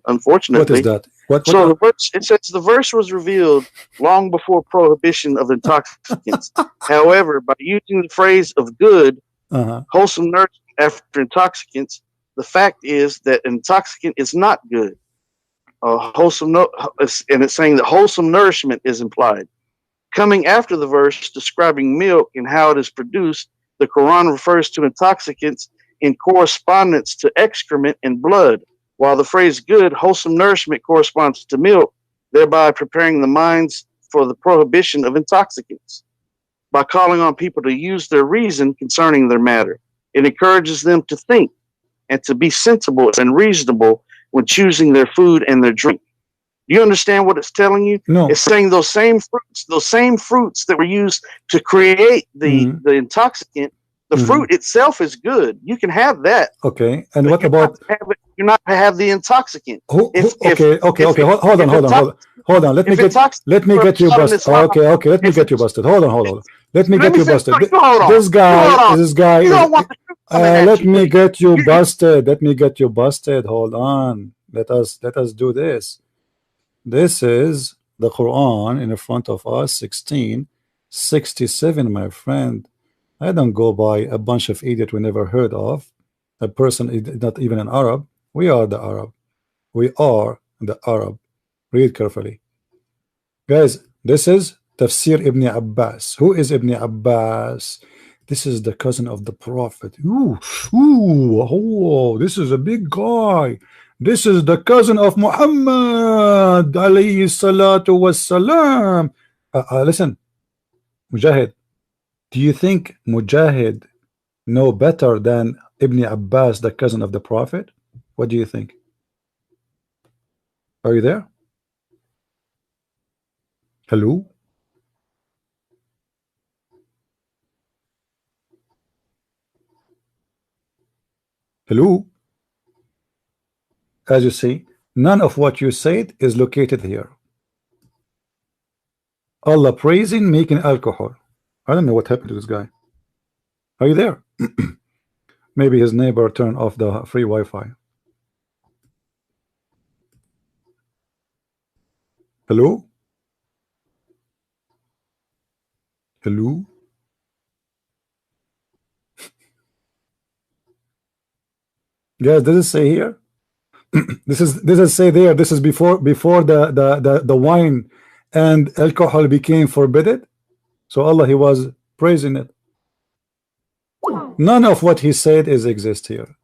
unfortunately. What is that? So the verse, it says the verse was revealed long before prohibition of intoxicants. However, by using the phrase of good, wholesome nourishment after intoxicants, the fact is that intoxicant is not good. And it's saying that wholesome nourishment is implied. Coming after the verse describing milk and how it is produced, the Quran refers to intoxicants in correspondence to excrement and blood, while the phrase good, wholesome nourishment corresponds to milk, thereby preparing the minds for the prohibition of intoxicants. By calling on people to use their reason concerning their matter, it encourages them to think and to be sensible and reasonable when choosing their food and their drink. Do you understand what it's telling you? No. It's saying those same fruits that were used to create the intoxicant, the fruit itself is good. You can have that. Okay. And what about you're not to have the intoxicant. Okay. Hold on. Let me get you busted. Okay. Let me get you busted. Hold on. Let me get you busted. This guy. Let me get you busted. Hold on. Let us do this. This is the Quran in front of us, 1667, my friend. I don't go by a bunch of idiot we never heard of. A person is not even an Arab. We are the Arab. Read carefully. Guys, this is Tafsir Ibn Abbas. Who is Ibn Abbas? This is the cousin of the Prophet. This is a big guy. This is the cousin of Muhammad alayhi salatu wassalam. Listen, Mujahid, do you think Mujahid know better than Ibn Abbas, the cousin of the Prophet? What do you think? Are you there? Hello? Hello? As you see, none of what you said is located here. Allah praising making alcohol. I don't know what happened to this guy. Are you there? Maybe his neighbor turned off the free Wi-Fi. Hello? Hello? Guys, does it say here? This is say there. This is before the wine and alcohol became forbidden. So Allah, he was praising it. None of what he said is exist here.